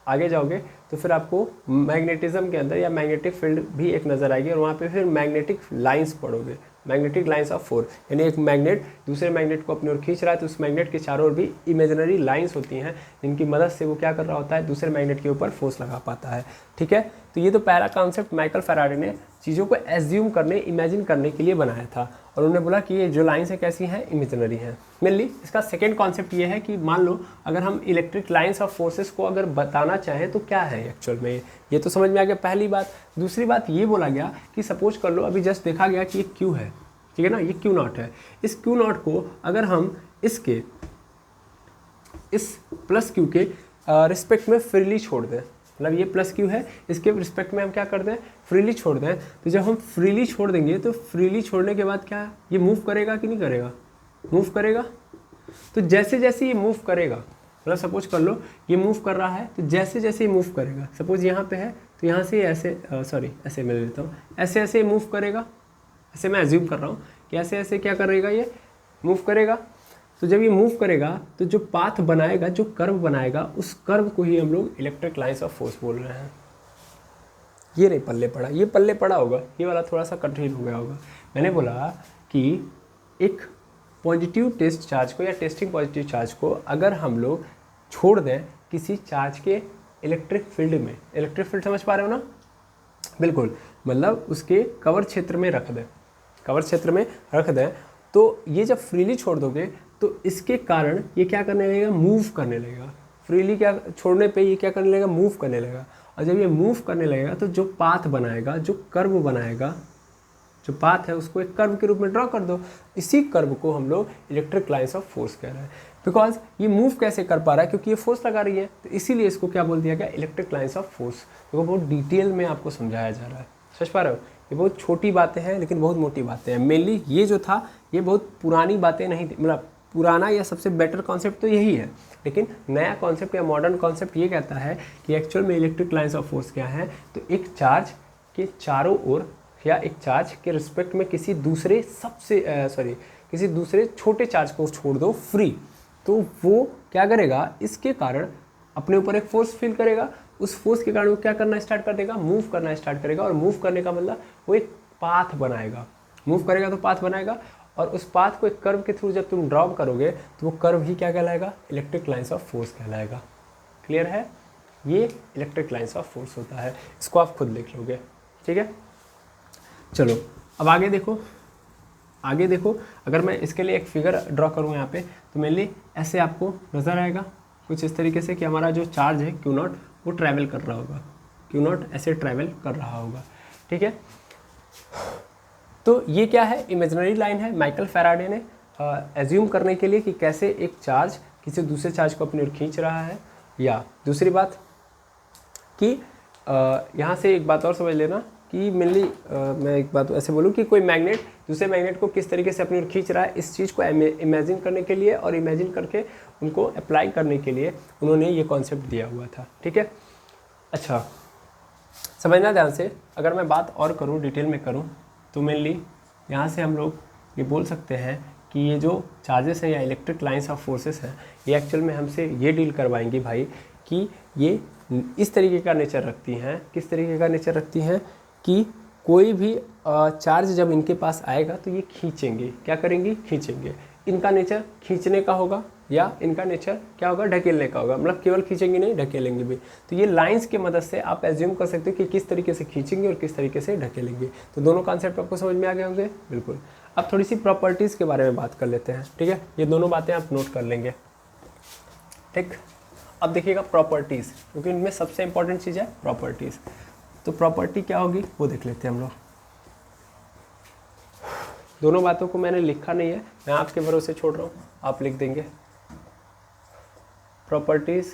आगे जाओगे तो फिर आपको मैग्नेटिज्म के अंदर या मैग्नेटिक फील्ड भी एक नज़र आएगी और वहाँ पे फिर मैग्नेटिक लाइंस पढ़ोगे, मैग्नेटिक लाइंस ऑफ फोर्स। यानी एक मैग्नेट दूसरे मैग्नेट को अपनी ओर खींच रहा है तो उस मैग्नेट के चारों ओर भी इमेजिनरी लाइंस होती हैं, जिनकी मदद से वो क्या कर रहा होता है, दूसरे मैग्नेट के ऊपर फोर्स लगा पाता है। ठीक है, तो ये तो पहला कॉन्सेप्ट माइकल फैराडे ने चीज़ों को एज्यूम करने, इमेजिन करने के लिए बनाया था। और उन्होंने बोला कि ये जो लाइन्स है कैसी हैं, इमेजिनरी हैं। मेनली इसका सेकेंड कॉन्सेप्ट ये है कि मान लो अगर हम इलेक्ट्रिक लाइन्स ऑफ फोर्सेस को अगर बताना चाहें तो क्या है एक्चुअल में, ये तो समझ में आ गया पहली बात। दूसरी बात ये बोला गया कि सपोज कर लो अभी जस्ट देखा गया कि ये क्यू है, ठीक है ना, ये क्यू नॉट है। इस क्यू नॉट को अगर हम इसके इस प्लस क्यू के रिस्पेक्ट में फ्रीली छोड़ दें, मतलब ये प्लस क्यू है, इसके रिस्पेक्ट में हम क्या कर दें, फ्रीली छोड़ दें। तो जब हम फ्रीली छोड़ देंगे तो फ्रीली छोड़ने के बाद क्या ये मूव करेगा कि नहीं करेगा, मूव करेगा। तो जैसे जैसे ये मूव करेगा, मतलब सपोज कर लो ये मूव कर रहा है, तो जैसे जैसे ये मूव करेगा, सपोज यहाँ पे है तो यहाँ से ऐसे ऐसे मैं लेता हूँ, ऐसे ऐसे मूव करेगा, ऐसे मैं एज्यूम कर रहा हूँ कि ऐसे ऐसे क्या करेगा, ये मूव करेगा। तो जब ये मूव करेगा तो जो पाथ बनाएगा, जो कर्व बनाएगा, उस कर्व को ही हम लोग इलेक्ट्रिक लाइन्स ऑफ फोर्स बोल रहे हैं। ये नहीं पल्ले पड़ा, ये पल्ले पड़ा होगा, ये वाला थोड़ा सा कठिन हो गया होगा। मैंने बोला कि एक पॉजिटिव टेस्ट चार्ज को या टेस्टिंग पॉजिटिव चार्ज को अगर हम लोग छोड़ दें किसी चार्ज के इलेक्ट्रिक फील्ड में, इलेक्ट्रिक फील्ड समझ पा रहे हो ना, बिल्कुल, मतलब उसके कवर क्षेत्र में रख दें, कवर क्षेत्र में रख दें, तो ये जब फ्रीली छोड़ दोगे तो इसके कारण ये क्या करने लगेगा, मूव करने लगेगा। फ्रीली क्या छोड़ने पे ये क्या करने लगेगा, मूव करने लगेगा। और जब ये मूव करने लगेगा तो जो पाथ बनाएगा, जो कर्व बनाएगा, जो पाथ है उसको एक कर्व के रूप में ड्रॉ कर दो। इसी कर्व को हम लोग इलेक्ट्रिक लाइन्स ऑफ फोर्स कह रहे हैं। बिकॉज ये मूव कैसे कर पा रहा है, क्योंकि ये फोर्स लगा रही है, तो इसीलिए इसको क्या बोल दिया गया, इलेक्ट्रिक लाइन्स ऑफ फोर्स। तो बहुत डिटेल में आपको समझाया जा रहा है, समझ पा रहे हो। ये बहुत छोटी बातें हैं लेकिन बहुत मोटी बातें हैं। मेनली ये जो था ये बहुत पुरानी बातें नहीं थी, मतलब पुराना या सबसे बेटर कॉन्सेप्ट तो यही है, लेकिन नया कॉन्सेप्ट या मॉडर्न कॉन्सेप्ट ये कहता है कि एक्चुअल में इलेक्ट्रिक लाइन्स ऑफ फोर्स क्या है। तो एक चार्ज के चारों ओर या एक चार्ज के रिस्पेक्ट में किसी दूसरे किसी दूसरे छोटे चार्ज को छोड़ दो फ्री, तो वो क्या करेगा, इसके कारण अपने ऊपर एक फोर्स फील करेगा। उस फोर्स के कारण वो क्या करना स्टार्ट कर देगा, मूव करना स्टार्ट करेगा। और मूव करने का मतलब वो एक पाथ बनाएगा, मूव करेगा तो पाथ बनाएगा। और उस पाथ को एक कर्व के थ्रू जब तुम ड्रॉ करोगे तो वो कर्व ही क्या कहलाएगा, इलेक्ट्रिक लाइन्स ऑफ फोर्स कहलाएगा। क्लियर है, ये इलेक्ट्रिक लाइन्स ऑफ फोर्स होता है, इसको आप खुद लिख लोगे, ठीक है। चलो अब आगे देखो, आगे देखो, अगर मैं इसके लिए एक फिगर ड्रॉ करूँ यहाँ पे, तो मेनली ऐसे आपको नज़र आएगा कुछ इस तरीके से कि हमारा जो चार्ज है क्यू नॉट वो ट्रैवल कर रहा होगा, क्यू नॉट ऐसे ट्रैवल कर रहा होगा, ठीक है। तो ये क्या है, इमेजिनरी लाइन है। माइकल फैराडे ने एज्यूम करने के लिए कि कैसे एक चार्ज किसी दूसरे चार्ज को अपनी ओर खींच रहा है। या दूसरी बात कि यहाँ से एक बात और समझ लेना कि मेनली मैं एक बात ऐसे बोलूँ कि कोई मैग्नेट दूसरे मैग्नेट को किस तरीके से अपनी ओर खींच रहा है, इस चीज़ को इमेजिन करने के लिए और इमेजिन करके उनको अप्लाई करने के लिए उन्होंने ये कॉन्सेप्ट दिया हुआ था, ठीक है। अच्छा समझना ध्यान से, अगर मैं बात और करूँ, डिटेल में करूँ, तो मेनली यहाँ से हम लोग ये बोल सकते हैं कि ये जो चार्जेस हैं या इलेक्ट्रिक लाइन्स ऑफ फोर्सेस हैं, ये एक्चुअल में हमसे ये डील करवाएंगी भाई कि ये इस तरीके का नेचर रखती हैं। किस तरीके का नेचर रखती हैं कि कोई भी चार्ज जब इनके पास आएगा तो ये खींचेंगे, क्या करेंगी, खींचेंगे। इनका नेचर खींचने का होगा या इनका नेचर क्या होगा, ढकेलने का होगा, मतलब केवल खींचेंगे नहीं, ढकेलेंगे भी। तो ये लाइंस की मदद से आप एज्यूम कर सकते हो कि किस तरीके से खींचेंगे और किस तरीके से ढकेलेंगे। तो दोनों कॉन्सेप्ट आपको समझ में आ गए होंगे, बिल्कुल। अब थोड़ी सी प्रॉपर्टीज़ के बारे में बात कर लेते हैं, ठीक है। ये दोनों बातें आप नोट कर लेंगे, ठीक। अब देखिएगा प्रॉपर्टीज़, क्योंकि इनमें सबसे इंपॉर्टेंट चीज़ है प्रॉपर्टीज़। तो प्रॉपर्टी क्या होगी वो देख लेते हैं हम लोग। दोनों बातों को मैंने लिखा नहीं है, मैं आपके भरोसे छोड़ रहा हूँ, आप लिख देंगे। Properties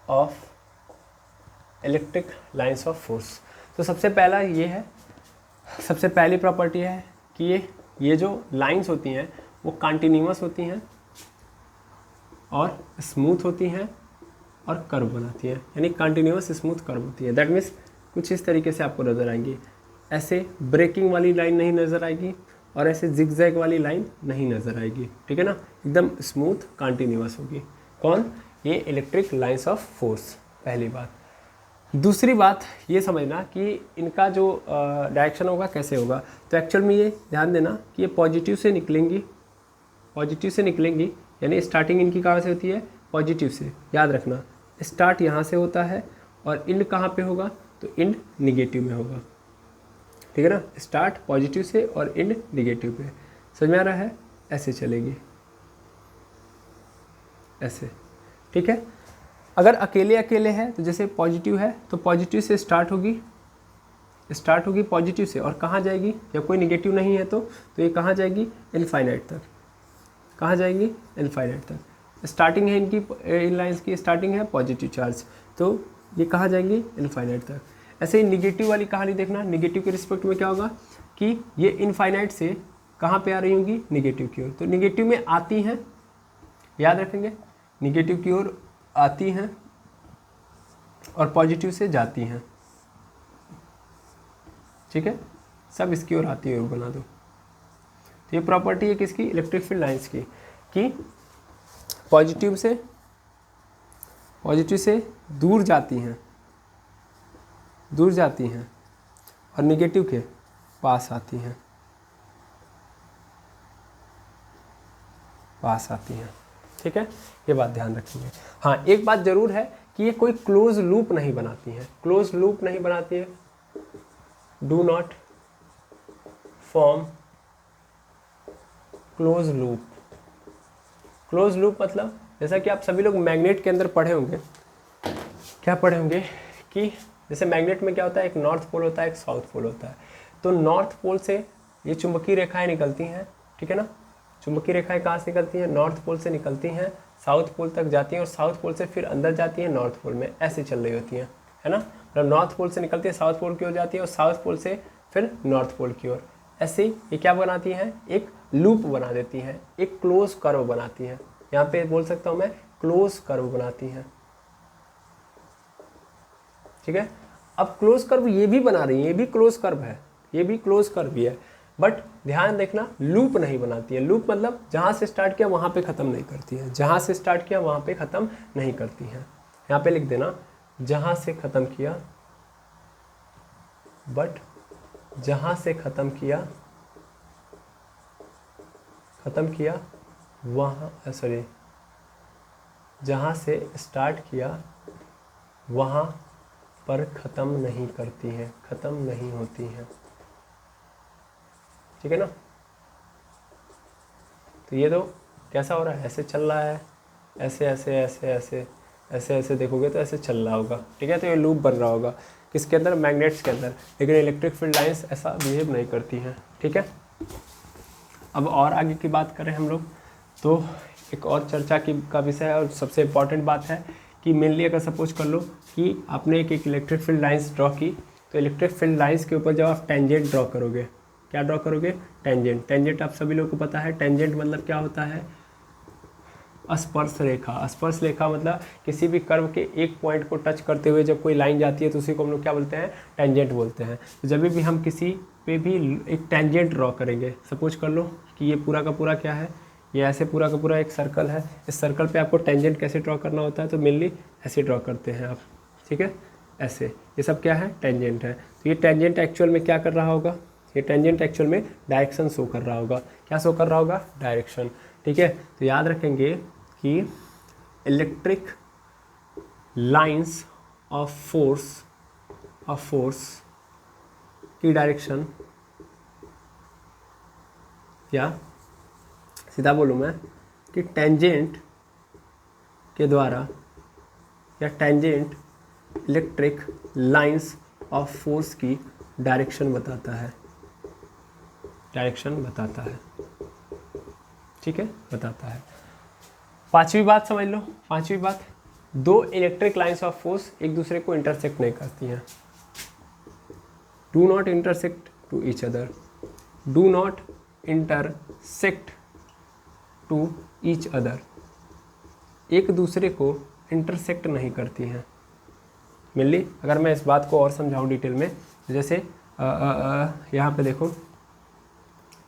of electric lines of force. तो सबसे पहला ये है, सबसे पहली प्रॉपर्टी है कि ये जो लाइन्स होती हैं वो कंटिन्यूअस होती हैं और स्मूथ होती हैं और कर्व बनाती हैं, यानी कंटिन्यूअस स्मूथ कर्व होती है। दैट मीन्स कुछ इस तरीके से आपको नज़र आएंगी, ऐसे ब्रेकिंग वाली लाइन नहीं नज़र आएगी और ऐसे जिगजैग वाली लाइन नहीं नज़र आएगी, ठीक है ना, एकदम स्मूथ कंटिन्यूअस होगी। कौन, ये इलेक्ट्रिक लाइन्स ऑफ फोर्स, पहली बात। दूसरी बात ये समझना कि इनका जो डायरेक्शन होगा कैसे होगा। तो एक्चुअल में ये ध्यान देना कि ये पॉजिटिव से निकलेंगी, पॉजिटिव से निकलेंगी, यानी स्टार्टिंग इनकी कहाँ से होती है, पॉजिटिव से। याद रखना स्टार्ट यहाँ से होता है और इंड कहाँ पे होगा, तो इंड निगेटिव में होगा, ठीक है ना, स्टार्ट पॉजिटिव से और एंड निगेटिव पे, समझ में आ रहा है, ऐसे चलेगी ऐसे, ठीक है। अगर अकेले अकेले है तो जैसे पॉजिटिव है तो पॉजिटिव से स्टार्ट होगी पॉजिटिव से, और कहाँ जाएगी, जब कोई निगेटिव नहीं है तो ये कहाँ जाएगी, इनफाइनाइट तक, कहाँ जाएंगी, इनफाइनाइट तक। स्टार्टिंग है इनकी, इन लाइंस की स्टार्टिंग है पॉजिटिव चार्ज, तो ये कहाँ जाएंगी, इनफाइनाइट तक। ऐसे ही निगेटिव वाली कहानी देखना, निगेटिव के रिस्पेक्ट में क्या होगा कि ये इनफाइनाइट से कहाँ पे आ रही होंगी, निगेटिव की ओर, तो निगेटिव में आती हैं, याद रखेंगे, निगेटिव की ओर आती हैं और पॉजिटिव से जाती हैं, ठीक है, सब इसकी ओर आती है, बना दो। तो ये प्रॉपर्टी है किसकी, इलेक्ट्रिक फील्ड लाइंस की, कि पॉजिटिव से दूर जाती हैं और निगेटिव के पास आती हैं, ठीक है, ये बात ध्यान रखिए। हाँ, एक बात जरूर है कि ये कोई क्लोज लूप नहीं बनाती है, do not form close loop मतलब जैसा कि आप सभी लोग मैग्नेट के अंदर पढ़े होंगे, क्या पढ़े होंगे कि जैसे मैग्नेट में क्या होता है, एक नॉर्थ पोल होता है, एक साउथ पोल होता है। तो नॉर्थ पोल से ये चुंबकीय रेखाएं निकलती हैं, ठीक है ना, चुंबकीय रेखाएं कहाँ से निकलती हैं, नॉर्थ पोल से निकलती हैं, साउथ पोल तक जाती हैं और साउथ पोल से फिर अंदर जाती हैं नॉर्थ पोल में, ऐसे चल रही होती हैं, है ना, मतलब नॉर्थ पोल से निकलती है साउथ पोल की ओर जाती है और साउथ पोल से फिर नॉर्थ पोल की ओर, ऐसे ये क्या बनाती हैं, एक लूप बना देती हैं, एक क्लोज कर्व बनाती हैं, यहाँ पे बोल सकता हूँ मैं क्लोज कर्व बनाती हैं, ठीक है। अब क्लोज कर्व ये भी बना रही है, ये भी क्लोज कर्व है, ये भी क्लोज कर्व भी है, बट ध्यान देखना लूप नहीं बनाती है। लूप मतलब जहाँ से स्टार्ट किया वहाँ पे ख़त्म नहीं करती है, जहाँ से स्टार्ट किया वहाँ पे ख़त्म नहीं करती है। यहाँ पे लिख देना जहाँ से ख़त्म किया, बट जहाँ से ख़त्म किया वहाँ, सॉरी, जहाँ से स्टार्ट किया वहाँ पर ख़त्म नहीं करती हैं, ख़त्म नहीं होती हैं, ठीक है ना। तो ये तो कैसा हो रहा है, ऐसे चल रहा है, ऐसे ऐसे ऐसे ऐसे ऐसे ऐसे देखोगे तो ऐसे चल रहा होगा, ठीक है। तो ये लूप बन रहा होगा किसके अंदर, मैग्नेट्स के अंदर, लेकिन इलेक्ट्रिक फील्ड लाइंस ऐसा बिहेव नहीं करती हैं, ठीक है। अब और आगे की बात करें हम लोग, तो एक और चर्चा का विषय है और सबसे इम्पॉर्टेंट बात है कि मेनली अगर सपोज कर लो कि आपने एक इलेक्ट्रिक फील्ड लाइंस ड्रॉ की, तो इलेक्ट्रिक फील्ड लाइंस के ऊपर जब आप टेंजेंट ड्रॉ करोगे, क्या ड्रॉ करोगे, टेंजेंट आप सभी लोगों को पता है, टेंजेंट मतलब क्या होता है, स्पर्श रेखा मतलब किसी भी कर्व के एक पॉइंट को टच करते हुए जब कोई लाइन जाती है तो उसी को हम लोग क्या बोलते हैं, टेंजेंट बोलते हैं। तो जब भी हम किसी पे भी एक टेंजेंट ड्रॉ करेंगे, सपोज कर लो कि ये पूरा का पूरा क्या है, ये ऐसे पूरा का पूरा एक सर्कल है, इस सर्कल पे आपको टेंजेंट कैसे ड्रॉ करना होता है, तो मेनली ऐसे ड्रॉ करते हैं आप, ठीक है, ऐसे, ये सब क्या है, टेंजेंट है। तो ये टेंजेंट एक्चुअल में क्या कर रहा होगा, ये टेंजेंट एक्चुअल में डायरेक्शन शो कर रहा होगा, क्या शो कर रहा होगा, डायरेक्शन, ठीक है। तो याद रखेंगे कि इलेक्ट्रिक लाइंस ऑफ फोर्स की डायरेक्शन, या सीधा बोलूँ मैं कि टेंजेंट के द्वारा, या tangent electric lines of force की डायरेक्शन बताता है, ठीक है, बताता है। पांचवी बात समझ लो, पांचवी बात, दो इलेक्ट्रिक लाइंस ऑफ फोर्स एक दूसरे को इंटरसेक्ट नहीं करती हैं, do not intersect to each other, do not intersect to each other, एक दूसरे को इंटरसेक्ट नहीं करती हैं। मेनली अगर मैं इस बात को और समझाऊं डिटेल में, जैसे यहाँ पे देखो,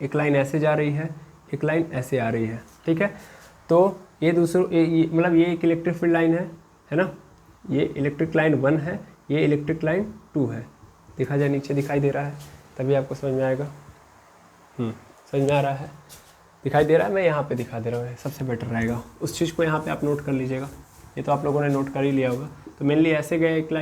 एक लाइन ऐसे जा रही है, एक लाइन ऐसे आ रही है, ठीक है। तो ये मतलब ये एक इलेक्ट्रिक फील्ड लाइन है ना, ये इलेक्ट्रिक लाइन 1 है, ये इलेक्ट्रिक लाइन 2 है, देखा जाए नीचे दिखाई दे रहा है, तभी आपको समझ में आएगा, समझ में आ रहा है, दिखाई दे रहा है, मैं यहाँ पे दिखा दे रहा हूँ, सबसे बेटर रहेगा, उस चीज़ को यहाँ पे आप नोट कर लीजिएगा, ये तो आप लोगों ने नोट कर ही लिया होगा। तो मेनली ऐसे गए एक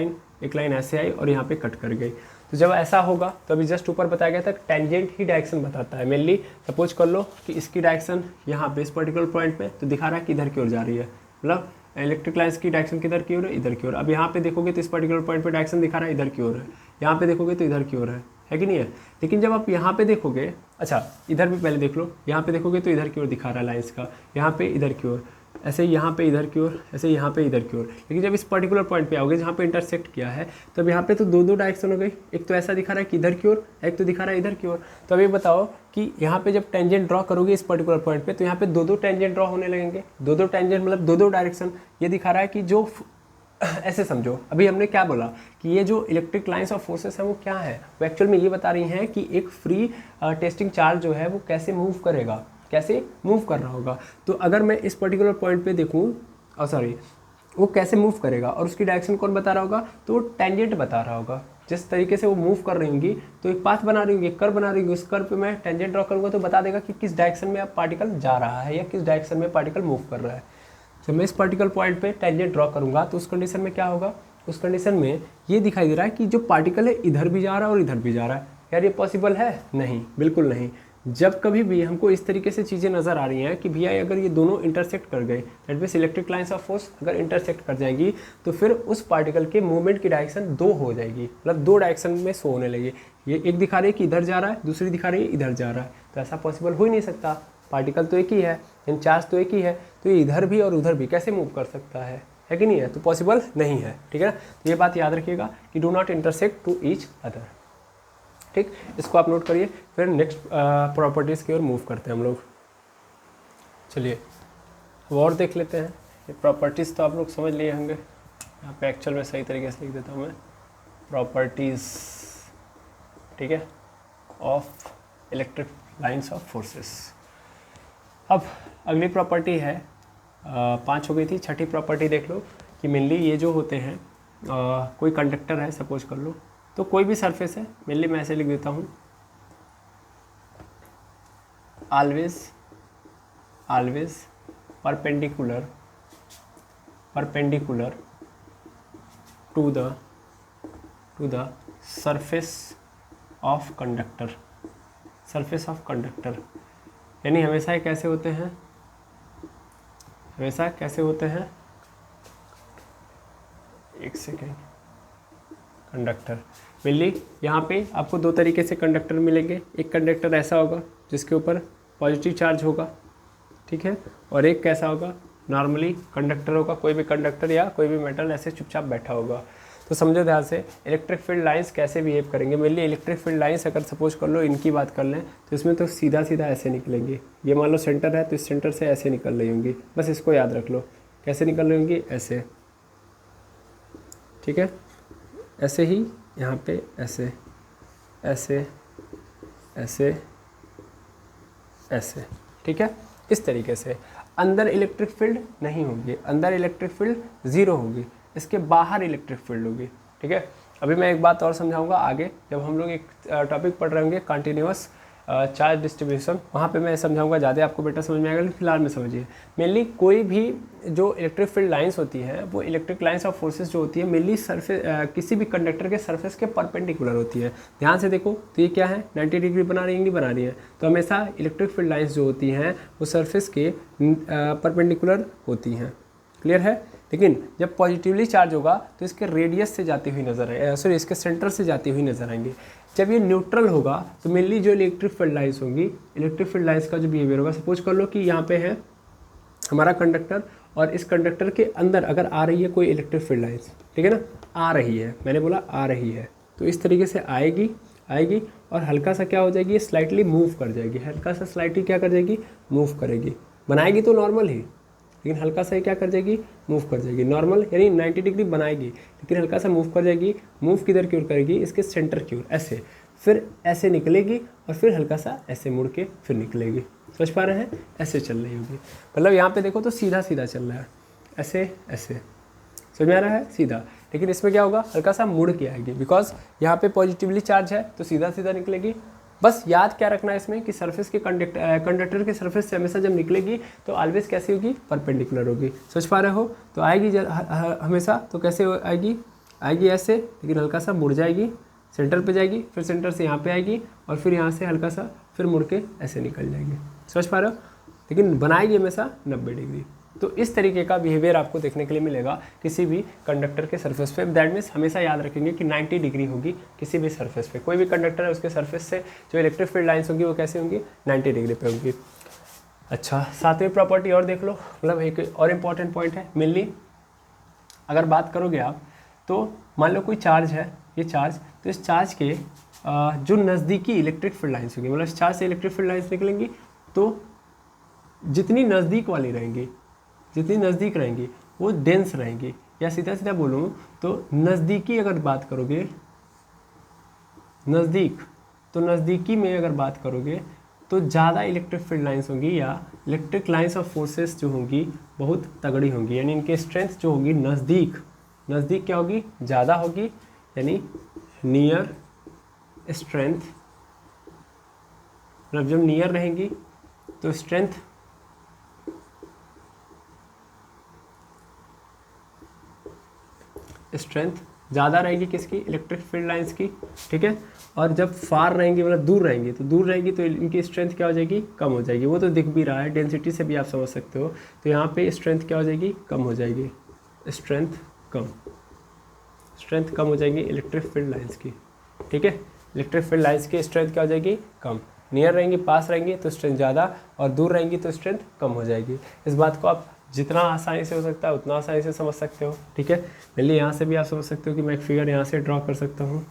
लाइन ऐसे आई और यहाँ पे कट कर गई, तो जब ऐसा होगा तो अभी जस्ट ऊपर बताया गया था टेंजेंट ही डायरेक्शन बताता है। मेनली सपोज कर लो कि इसकी डायरेक्शन यहाँ पे इस पर्टिकुलर पॉइंट पे तो दिखा रहा है कि इधर की ओर जा रही है, मतलब इलेक्ट्रिक लाइन्स की डायरेक्शन किधर की ओर है, इधर की ओर। अब यहाँ पे देखोगे तो इस पर्टिकुलर पॉइंट पे डायरेक्शन दिखा रहा है इधर की ओर है, यहाँ पे देखोगे तो इधर की ओर है कि नहीं है। लेकिन जब आप यहाँ पे देखोगे, अच्छा इधर भी पहले देख लो, यहाँ पे देखोगे तो इधर की ओर दिखा रहा है लाइन्स का, यहाँ पे इधर की ओर, ऐसे यहाँ पे इधर की ओर, ऐसे यहाँ पे इधर की ओर। लेकिन जब इस पर्टिकुलर पॉइंट पे आओगे जहाँ पे इंटरसेक्ट किया है, तब यहाँ पे तो दो डायरेक्शन हो गई, एक तो ऐसा दिखा रहा है कि इधर की ओर, एक तो दिखा रहा है इधर की ओर। तो अब ये बताओ कि यहाँ पे जब टेंजेंट ड्रॉ करोगे इस पर्टिकुलर पॉइंट पे, तो यहाँ पे दो टेंजेंट ड्रॉ होने लगेंगे। दो टेंजेंट मतलब दो डायरेक्शन। ये दिखा रहा है कि जो ऐसे समझो, अभी हमने क्या बोला कि ये जो इलेक्ट्रिक लाइन्स ऑफ फोर्सेस हैं वो क्या है, वो एक्चुअल में ये बता रही हैं कि एक फ्री टेस्टिंग चार्ज जो है वो कैसे मूव करेगा, कैसे मूव कर रहा होगा। तो अगर मैं इस पर्टिकुलर पॉइंट पे देखूँ, वो कैसे मूव करेगा और उसकी डायरेक्शन कौन बता रहा होगा, तो वो टेंजेंट बता रहा होगा। जिस तरीके से वो मूव कर रही होंगी तो एक पाथ बना रही होंगी, एक कर्व बना रही होंगी, उस कर्व पे मैं टेंजेंट ड्रॉ करूँगा तो बता देगा कि किस डायरेक्शन में अब पार्टिकल जा रहा है या किस डायरेक्शन में पार्टिकल मूव कर रहा है। जब मैं इस पर्टिकुलर पॉइंट पे टेंजेंट ड्रॉ करूँगा तो उस कंडीशन में क्या होगा, उस कंडीशन में ये दिखाई दे रहा है कि जो पार्टिकल है इधर भी जा रहा है और इधर भी जा रहा है। यार ये पॉसिबल है? नहीं, बिल्कुल नहीं। जब कभी भी हमको इस तरीके से चीज़ें नज़र आ रही हैं कि भैया अगर ये दोनों इंटरसेक्ट कर गए, that means electric lines of force अगर इंटरसेक्ट कर जाएगी तो फिर उस पार्टिकल के मूवमेंट की डायरेक्शन दो हो जाएगी, मतलब दो डायरेक्शन में शो होने लगी। ये एक दिखा रही है कि इधर जा रहा है, दूसरी दिखा रही है इधर जा रहा है। तो ऐसा पॉसिबल हो ही नहीं सकता, पार्टिकल तो एक ही है, इन चार्ज तो एक ही है, तो ये इधर भी और उधर भी कैसे मूव कर सकता है कि नहीं है? तो पॉसिबल नहीं है, ठीक है ना। तो ये बात याद रखिएगा कि do not intersect to each other, ठीक, इसको आप नोट करिए। फिर नेक्स्ट प्रॉपर्टीज़ की ओर मूव करते हैं हम लोग। चलिए अब और देख लेते हैं। ये प्रॉपर्टीज़ तो आप लोग समझ लिए होंगे, यहाँ पे एक्चुअल में सही तरीके से लिख देता हूँ मैं, प्रॉपर्टीज़, ठीक है, of electric lines of forces. अब अगली प्रॉपर्टी है, 5 हो गई थी, छठी प्रॉपर्टी देख लो कि मेनली ये जो होते हैं, कोई कंडक्टर है सपोज कर लो, तो कोई भी सरफेस है, मेनली मैं ऐसे लिख देता हूँ, always perpendicular to the surface of conductor, यानी हमेशा कैसे होते हैं, एक सेकेंड, कंडक्टर। मेनली यहाँ पे आपको दो तरीके से कंडक्टर मिलेंगे। एक कंडक्टर ऐसा होगा जिसके ऊपर पॉजिटिव चार्ज होगा, ठीक है, और एक कैसा होगा, नॉर्मली कंडक्टर होगा, कोई भी कंडक्टर या कोई भी मेटल ऐसे चुपचाप बैठा होगा। तो समझो ध्यान से इलेक्ट्रिक फील्ड लाइंस कैसे बिहेव करेंगे। मेनली इलेक्ट्रिक फील्ड लाइंस अगर सपोज कर लो इनकी बात कर लें तो इसमें तो सीधा ऐसे निकलेंगी। ये मान लो सेंटर है तो इस सेंटर से ऐसे निकल रही होंगी, बस इसको याद रख लो, कैसे निकल रही होंगी, ऐसे, ठीक है, ऐसे ही यहाँ पे ऐसे ऐसे ऐसे ऐसे, ठीक है, इस तरीके से। अंदर इलेक्ट्रिक फील्ड नहीं होगी, अंदर इलेक्ट्रिक फील्ड ज़ीरो होगी, इसके बाहर इलेक्ट्रिक फील्ड होगी, ठीक है। अभी मैं एक बात और समझाऊंगा आगे, जब हम लोग एक टॉपिक पढ़ रहे होंगे कंटिन्यूअस चार्ज डिस्ट्रीब्यूशन, वहाँ पे मैं समझाऊंगा, ज़्यादा आपको बेटा समझ में आएगा, लेकिन फिलहाल में समझिए। मेनली कोई भी जो इलेक्ट्रिक फील्ड लाइंस होती हैं वो इलेक्ट्रिक लाइंस ऑफ फोर्सेस जो होती है मेनली सरफेस किसी भी कंडक्टर के सरफेस के परपेंडिकुलर होती है। ध्यान से देखो तो ये क्या है, 90 डिग्री बना रही है, नहीं बना रही है, तो हमेशा इलेक्ट्रिक फील्ड लाइन्स जो होती हैं वो सरफेस के परपेंडिकुलर होती हैं, क्लियर है। लेकिन जब पॉजिटिवली चार्ज होगा तो इसके रेडियस से जाती हुई नजर आए, सॉरी इसके सेंटर से जाती हुई नजर आएंगी। जब ये न्यूट्रल होगा तो मेनली जो इलेक्ट्रिक फील्ड लाइन्स होंगी, इलेक्ट्रिक फील्ड लाइन्स का जो बिहेवियर होगा, सपोज कर लो कि यहाँ पे है हमारा कंडक्टर और इस कंडक्टर के अंदर अगर आ रही है कोई इलेक्ट्रिक फील्ड लाइन्स, ठीक है ना, आ रही है, मैंने बोला आ रही है, तो इस तरीके से आएगी और हल्का सा क्या हो जाएगी, स्लाइटली मूव कर जाएगी, हल्का सा स्लाइटली क्या कर जाएगी, मूव करेगी। बनाएगी तो नॉर्मल ही, लेकिन हल्का सा क्या कर जाएगी, मूव कर जाएगी। नॉर्मल यानी 90 डिग्री बनाएगी, लेकिन हल्का सा मूव कर जाएगी। मूव किधर की ओर करेगी, इसके सेंटर की ओर, ऐसे, फिर ऐसे निकलेगी और फिर हल्का सा ऐसे मुड़ के फिर निकलेगी। समझ पा रहे हैं, ऐसे चल रही होगी। मतलब यहाँ पे देखो तो सीधा चल रहा है, ऐसे ऐसे, समझ में आ रहा है, सीधा। लेकिन इसमें क्या होगा, हल्का सा मुड़ के आएगी, बिकॉज यहाँ पे पॉजिटिवली चार्ज है तो सीधा निकलेगी। बस याद क्या रखना है इसमें कि सरफेस के कंडक्टर के सरफेस से हमेशा जब निकलेगी तो ऑलवेज कैसी होगी, परपेंडिकुलर होगी। समझ पा रहे हो, तो आएगी हमेशा तो कैसे आएगी ऐसे, लेकिन हल्का सा मुड़ जाएगी, सेंटर पे जाएगी, फिर सेंटर से यहाँ पे आएगी और फिर यहाँ से हल्का सा फिर मुड़ के ऐसे निकल जाएगी। समझ पा रहे हो? लेकिन बनाएगी हमेशा 90 डिग्री। तो इस तरीके का बिहेवियर आपको देखने के लिए मिलेगा किसी भी कंडक्टर के सरफेस पे। दैट मीन्स हमेशा याद रखेंगे कि 90 डिग्री होगी किसी भी सरफेस पे। कोई भी कंडक्टर है उसके सरफेस से जो इलेक्ट्रिक फील्ड लाइन्स होंगी वो कैसे होंगी? 90 डिग्री पे होंगी। अच्छा, सातवीं प्रॉपर्टी और देख लो, मतलब एक और इम्पॉर्टेंट पॉइंट है मेनली। अगर बात करोगे आप तो मान लो कोई चार्ज है, ये चार्ज, तो इस चार्ज के जो नज़दीकी इलेक्ट्रिक फील्ड लाइन्स होंगी, मतलब इस चार्ज से इलेक्ट्रिक फील्ड लाइन्स निकलेंगी, तो जितनी नज़दीक वाली रहेंगी, जितनी नज़दीक रहेंगी वो डेंस रहेंगी। या सीधा सीधा बोलूँ तो नज़दीकी अगर बात करोगे, नज़दीक, तो नज़दीकी में अगर बात करोगे तो ज़्यादा इलेक्ट्रिक फील्ड लाइन्स होंगी या इलेक्ट्रिक लाइन्स ऑफ फोर्सेस जो होंगी बहुत तगड़ी होंगी, यानी इनके स्ट्रेंथ जो होगी नज़दीक, नज़दीक क्या होगी? ज़्यादा होगी, यानी नियर स्ट्रेंथ, मतलब जब नियर रहेंगी तो स्ट्रेंथ ज़्यादा रहेगी किसकी? इलेक्ट्रिक फील्ड लाइंस की, ठीक है। और जब फार रहेंगी, मतलब दूर रहेंगी, तो दूर रहेंगी तो इनकी स्ट्रेंथ क्या हो जाएगी? कम हो जाएगी। वो तो दिख भी रहा है, डेंसिटी से भी आप समझ सकते हो। तो यहाँ पे स्ट्रेंथ क्या हो जाएगी? कम हो जाएगी, स्ट्रेंथ कम हो जाएगी इलेक्ट्रिक फील्ड लाइंस की, ठीक है। इलेक्ट्रिक फील्ड लाइंस की स्ट्रेंथ क्या हो जाएगी? कम। नियर रहेंगी, पास रहेंगी तो स्ट्रेंथ ज़्यादा, और दूर रहेंगी तो स्ट्रेंथ कम हो जाएगी। इस बात को आप जितना आसानी से हो सकता है उतना आसानी से समझ सकते हो, ठीक है। पहले यहाँ से भी आप समझ सकते हो कि मैं एक फिगर यहाँ से ड्रॉ कर सकता हूँ।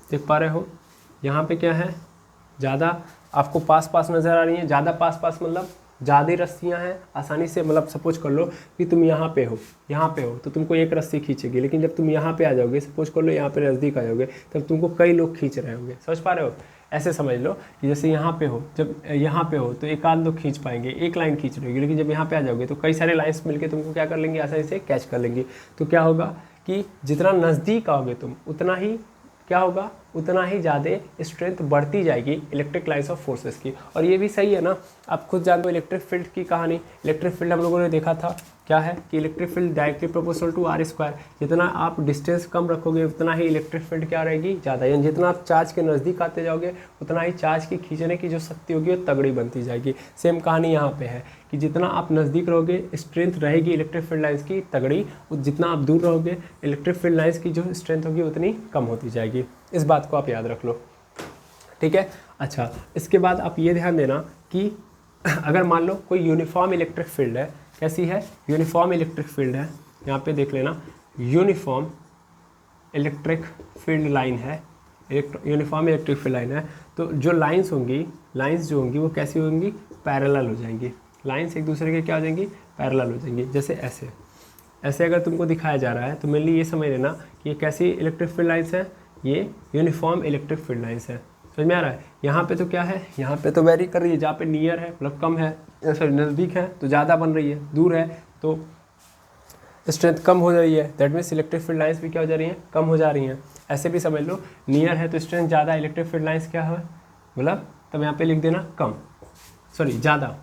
देख पा रहे हो यहाँ पे क्या है? ज़्यादा आपको पास पास नज़र आ रही हैं। ज़्यादा पास पास मतलब ज़्यादा रस्सियाँ हैं, आसानी से, मतलब सपोज कर लो कि तुम यहाँ पे हो तो तुमको एक रस्सी खींचेगी, लेकिन जब तुम यहाँ पे आ जाओगे, सपोज कर लो यहाँ पे नज़दीक आ जाओगे, तब तुमको कई लोग खींच रहे होंगे। समझ पा रहे हो? ऐसे समझ लो कि जैसे यहाँ पे हो, जब यहाँ पे हो तो एक आध लोग खींच पाएंगे, एक लाइन खींच रही होगी, लेकिन जब यहाँ पे आ जाओगे तो कई सारे लाइन्स मिलकर तुमको क्या कर लेंगे? आसानी से कैच कर लेंगी। तो क्या होगा कि जितना नज़दीक आओगे तुम, उतना ही क्या होगा? उतना ही ज़्यादा स्ट्रेंथ बढ़ती जाएगी इलेक्ट्रिक लाइन्स ऑफ फोर्सेस की। और ये भी सही है ना, आप खुद जानते हो इलेक्ट्रिक फील्ड की कहानी। इलेक्ट्रिक फील्ड हम लोगों ने देखा था क्या है कि electric field directly proportional to r square. जितना आप डिस्टेंस कम रखोगे उतना ही इलेक्ट्रिक फील्ड क्या रहेगी? ज़्यादा। यानी जितना आप चार्ज के नज़दीक आते जाओगे उतना ही चार्ज की खींचने की जो शक्ति होगी वो तगड़ी बनती जाएगी। सेम कहानी यहाँ पे है कि जितना आप नज़दीक रहोगे स्ट्रेंथ रहेगी इलेक्ट्रिक फील्ड लाइन्स की तगड़ी, जितना आप दूर रहोगे इलेक्ट्रिक फील्ड लाइन्स की जो स्ट्रेंथ होगी उतनी कम होती जाएगी। इस बात को आप याद रख लो, ठीक है। अच्छा, इसके बाद आप ये ध्यान देना कि अगर मान लो कोई यूनिफॉर्म इलेक्ट्रिक फील्ड है, कैसी है? यूनिफॉर्म इलेक्ट्रिक फील्ड है, यहाँ पे देख लेना, यूनिफॉर्म इलेक्ट्रिक फील्ड लाइन है, यूनिफॉर्म इलेक्ट्रिक फील्ड लाइन है, तो जो लाइंस होंगी, लाइंस जो होंगी वो कैसी होंगी? पैरेलल हो जाएंगी। लाइंस एक दूसरे के क्या हो जाएंगी? पैरेलल हो जाएंगी। जैसे ऐसे ऐसे अगर तुमको दिखाया जा रहा है तो मेनली ये समझ लेना कि ये कैसी इलेक्ट्रिक फील्ड लाइन्स है? ये यूनिफॉर्म इलेक्ट्रिक फील्ड लाइन्स है। समझ में आ रहा है? यहाँ पे तो क्या है? यहाँ पे तो वेरी कर रही है, जहाँ पे नियर है मतलब कम है, सॉरी नज़दीक है तो ज़्यादा बन रही है, दूर है तो स्ट्रेंथ कम हो रही है। That means electric field lines भी क्या हो जा रही हैं? कम हो जा रही हैं। ऐसे भी समझ लो, नियर है तो स्ट्रेंथ ज़्यादा, इलेक्ट्रिक फील्ड लाइन्स क्या है? मतलब तब यहाँ पे लिख देना कम, सॉरी ज़्यादा,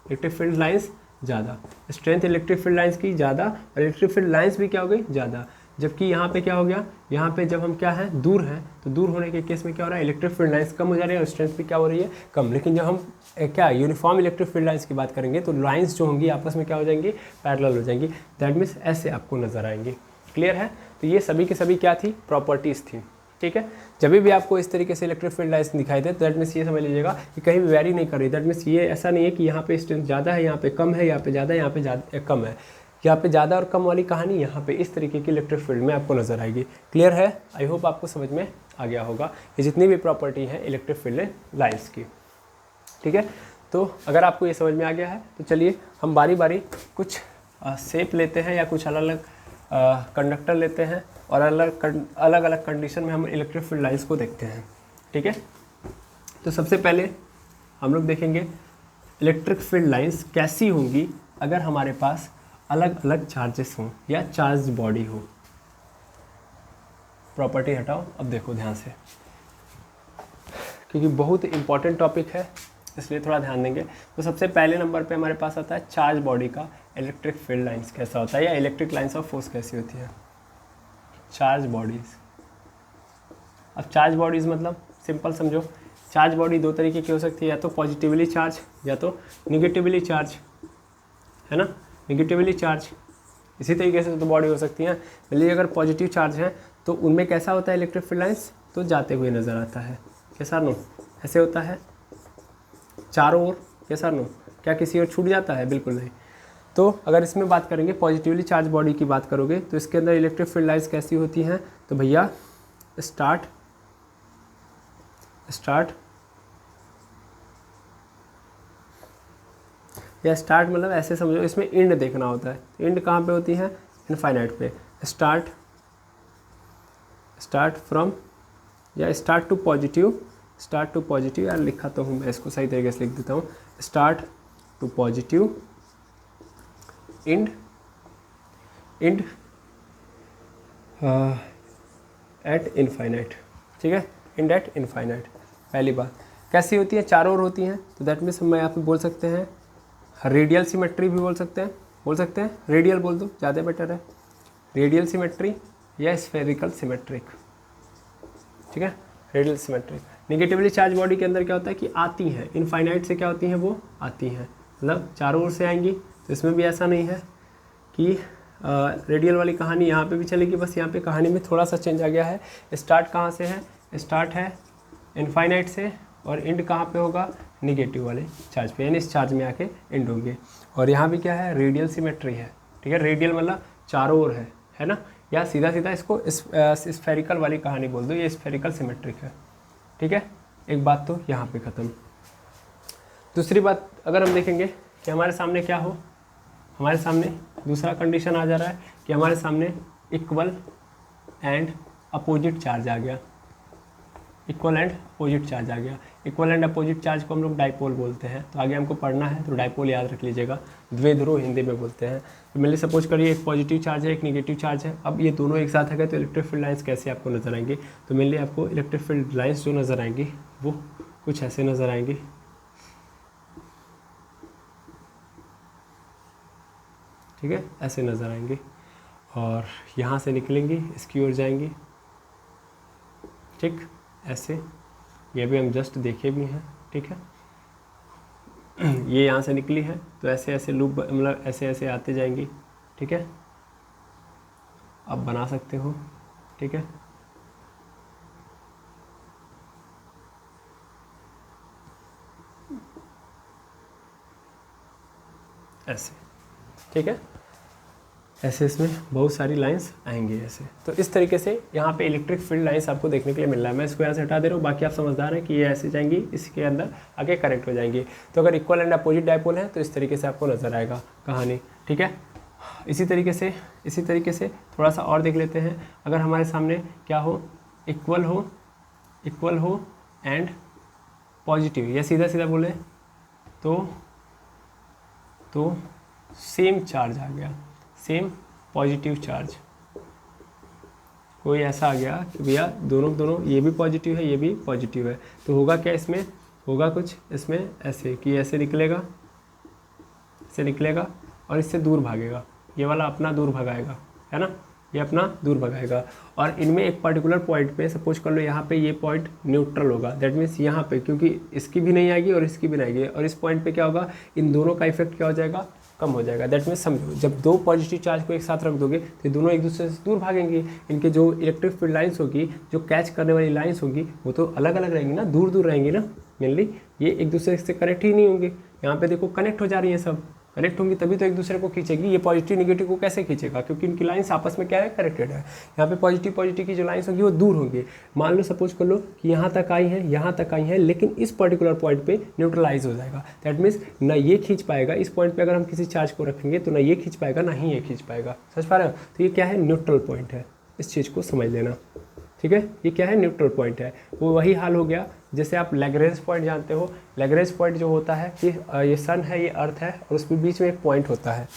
इलेक्ट्रिक फील्ड लाइन्स ज़्यादा, स्ट्रेंथ इलेक्ट्रिक फील्ड लाइन्स की ज़्यादा, और इलेक्ट्रिक फील्ड लाइन्स भी क्या हो गई? ज़्यादा। जबकि यहाँ पे क्या हो गया? यहाँ पे जब हम क्या है? दूर हैं, तो दूर होने के केस में क्या हो रहा है? इलेक्ट्रिक फील्ड लाइन्स कम हो जा रही है और स्ट्रेंथ भी क्या हो रही है? कम। लेकिन जब हम क्या यूनिफॉर्म इलेक्ट्रिक फील्ड लाइन्स की बात करेंगे तो लाइन्स जो होंगी आपस में क्या हो जाएंगी? पैरेलल हो जाएंगी। दैट मीन्स ऐसे आपको नजर आएंगी। क्लियर है? तो ये सभी के सभी क्या थी? प्रॉपर्टीज़ थी, ठीक है। जब भी आपको इस तरीके से इलेक्ट्रिक फील्ड लाइन्स दिखाई दे तो दैट मीन्स ये समझ लीजिएगा कि कहीं भी वेरी नहीं कर रही। दैट मीन्स ये ऐसा नहीं है कि यहाँ पे स्ट्रेंथ ज़्यादा है, यहाँ पे कम है, यहाँ पे ज़्यादा है, यहाँ पे ज़्यादा कम है। यहाँ पे ज़्यादा और कम वाली कहानी यहाँ पे इस तरीके की इलेक्ट्रिक फील्ड में आपको नजर आएगी। क्लियर है? आई होप आपको समझ में आ गया होगा ये जितनी भी प्रॉपर्टी है इलेक्ट्रिक फील्ड लाइन्स की, ठीक है। तो अगर आपको ये समझ में आ गया है तो चलिए हम बारी बारी कुछ शेप लेते हैं या कुछ अलग अलग कंडक्टर लेते हैं और अलग अलग कंडीशन में हम इलेक्ट्रिक फील्ड लाइन्स को देखते हैं, ठीक है। तो सबसे पहले हम लोग देखेंगे इलेक्ट्रिक फील्ड लाइन्स कैसी होंगी अगर हमारे पास अलग अलग चार्जेस हों या चार्ज बॉडी हो। प्रॉपर्टी हटाओ, अब देखो ध्यान से। क्योंकि बहुत इंपॉर्टेंट टॉपिक है, इसलिए थोड़ा ध्यान देंगे। तो सबसे पहले नंबर पे हमारे पास आता है चार्ज बॉडी का इलेक्ट्रिक फील्ड लाइंस कैसा होता है, या इलेक्ट्रिक लाइंस ऑफ फोर्स कैसी होती है। Charge bodies. अब चार्ज बॉडीज़ मतलब सिंपल समझो, चार्ज बॉडी दो तरीके की हो सकती है, या तो पॉजिटिवली चार्ज या तो निगेटिवली चार्ज, है ना, निगेटिवली चार्ज। इसी तरीके से तो बॉडी हो सकती है। बल्कि अगर पॉजिटिव चार्ज है तो उनमें कैसा होता है इलेक्ट्रिक फील्ड लाइंस, तो जाते हुए नज़र आता है। कैसा नो, ऐसे होता है चारों ओर। कैसा नो, क्या किसी ओर छूट जाता है, बिल्कुल नहीं। तो अगर इसमें बात करेंगे पॉजिटिवली चार्ज बॉडी की बात करोगे तो इसके अंदर इलेक्ट्रिक फील्ड लाइंस कैसी होती हैं, तो भैया स्टार्ट या स्टार्ट मतलब ऐसे समझो, इसमें इंड देखना होता है। इंड कहाँ पे होती है, इनफाइनाइट पे। स्टार्ट फ्रॉम या स्टार्ट टू पॉजिटिव, यार लिखा तो हूँ मैं, इसको सही तरीके से लिख देता हूँ। Start to positive, end at infinite. ठीक है, इंड एट इनफाइनाइट। पहली बात कैसी होती है, चारों ओर होती हैं, तो दैट मीन्स हम यहाँ पे बोल सकते हैं रेडियल सिमेट्री भी बोल सकते हैं, रेडियल बोल दो ज़्यादा बेटर है, रेडियल सिमेट्री या स्फेरिकल सिमेट्रिक। ठीक है, radial symmetric. Negatively charge body के अंदर क्या होता है कि आती हैं, इनफाइनाइट से क्या होती हैं, वो आती हैं, मतलब चारों ओर से आएंगी। तो इसमें भी ऐसा नहीं है कि रेडियल वाली कहानी यहाँ पे भी चलेगी, बस यहाँ पे कहानी में थोड़ा सा चेंज आ गया है। स्टार्ट कहाँ से है, स्टार्ट है इनफाइनाइट से, और एंड कहाँ पे होगा, निगेटिव वाले चार्ज पे, यानी इस चार्ज में आके एंड होंगे। और यहाँ भी क्या है, रेडियल सिमेट्री है। ठीक है, रेडियल मतलब चारों ओर है ना, या सीधा इसको स्फेरिकल वाली कहानी बोल दो, ये स्फेरिकल सिमेट्रिक है। ठीक है, एक बात तो यहाँ पे ख़त्म। दूसरी बात अगर हम देखेंगे कि हमारे सामने क्या हो, हमारे सामने दूसरा कंडीशन आ जा रहा है कि हमारे सामने इक्वल एंड अपोजिट चार्ज आ गया। इक्वल एंड अपोजिट चार्ज आ गया। इक्वल एंड अपोजिट चार्ज को हम लोग डाइपोल बोलते हैं। तो आगे हमको पढ़ना है तो डाइपोल याद रख लीजिएगा, द्विध्रुव हिंदी में बोलते हैं। तो मेरे सपोज करिए एक पॉजिटिव चार्ज है, एक नेगेटिव चार्ज है। अब ये दोनों एक साथ आ गए तो इलेक्ट्रिक फील्ड लाइंस कैसे आपको नजर आएंगे, तो मेनली आपको इलेक्ट्रिक फील्ड लाइंस जो नज़र आएंगी वो कुछ ऐसे नज़र आएंगी। ठीक है, ऐसे नज़र आएंगी और यहाँ से निकलेंगी, इसकी ओर जाएंगी। ठीक, ऐसे, ये भी हम जस्ट देखे भी हैं। ठीक है, ये यहाँ से निकली है तो ऐसे ऐसे लूप, मतलब ऐसे ऐसे आते जाएंगी। ठीक है, आप बना सकते हो। ठीक है, ऐसे। ठीक है, ऐसे इसमें बहुत सारी लाइंस आएंगी ऐसे। तो इस तरीके से यहाँ पे इलेक्ट्रिक फील्ड लाइंस आपको देखने के लिए मिल रहा है। मैं इसको यहाँ से हटा दे रहा हूँ, बाकी आप समझदार हैं कि ये ऐसे जाएंगी, इसके अंदर आगे कनेक्ट हो जाएंगी। तो अगर इक्वल एंड अपोजिट डाइपोल है तो इस तरीके से आपको नजर आएगा कहानी। ठीक है, इसी तरीके से थोड़ा सा और देख लेते हैं। अगर हमारे सामने क्या हो, इक्वल हो एंड पॉजिटिव, या सीधा बोले तो सेम चार्ज आ गया, सेम पॉजिटिव चार्ज। कोई ऐसा आ गया कि भैया दोनों ये भी पॉजिटिव है, ये भी पॉजिटिव है, तो होगा क्या, इसमें होगा कुछ इसमें ऐसे कि ऐसे निकलेगा और इससे दूर भागेगा। ये वाला अपना दूर भगाएगा, है ना, ये अपना दूर भगाएगा। और इनमें एक पर्टिकुलर पॉइंट पे सपोज कर लो, यहाँ पे ये पॉइंट न्यूट्रल होगा। दैट मीन्स यहाँ पे क्योंकि इसकी भी नहीं आएगी और इसकी भी नहीं आएगी, और इस पॉइंट पे क्या होगा, इन दोनों का इफेक्ट क्या हो जाएगा, कम हो जाएगा। दैट मीन्स समझो, जब दो पॉजिटिव चार्ज को एक साथ रख दोगे तो दोनों एक दूसरे से दूर भागेंगे। इनके जो इलेक्ट्रिक फील्ड लाइंस होगी, जो कैच करने वाली लाइंस होगी, वो तो अलग अलग रहेंगी ना, दूर रहेंगी ना। मेनली ये एक दूसरे से कनेक्ट ही नहीं होंगे। यहाँ पे देखो कनेक्ट हो जा रही है, सब कनेक्ट होंगी तभी तो एक दूसरे को खींचेगी। ये पॉजिटिव निगेटिव को कैसे खींचेगा, क्योंकि इनकी लाइंस आपस में क्या है, कनेक्टेड है। यहाँ पे पॉजिटिव की जो लाइंस होगी वो दूर होंगी। मान लो सपोज कर लो कि यहाँ तक आई है, लेकिन इस पर्टिकुलर पॉइंट पे न्यूट्रलाइज हो जाएगा। दैट मीन्स ना ये खींच पाएगा, इस पॉइंट पे अगर हम किसी चार्ज को रखेंगे तो ना ये खींच पाएगा ना ही ये खींच पाएगा। समझ पा रहे हो, तो ये क्या है, न्यूट्रल पॉइंट है, इस चीज़ को समझ लेना। ठीक है, ये क्या है, न्यूट्रल पॉइंट है। वो वही हाल हो गया जैसे आप लैग्रेंज पॉइंट जानते हो। लैग्रेंज पॉइंट जो होता है कि ये सन है, ये अर्थ है, और उसके बीच में एक पॉइंट होता है।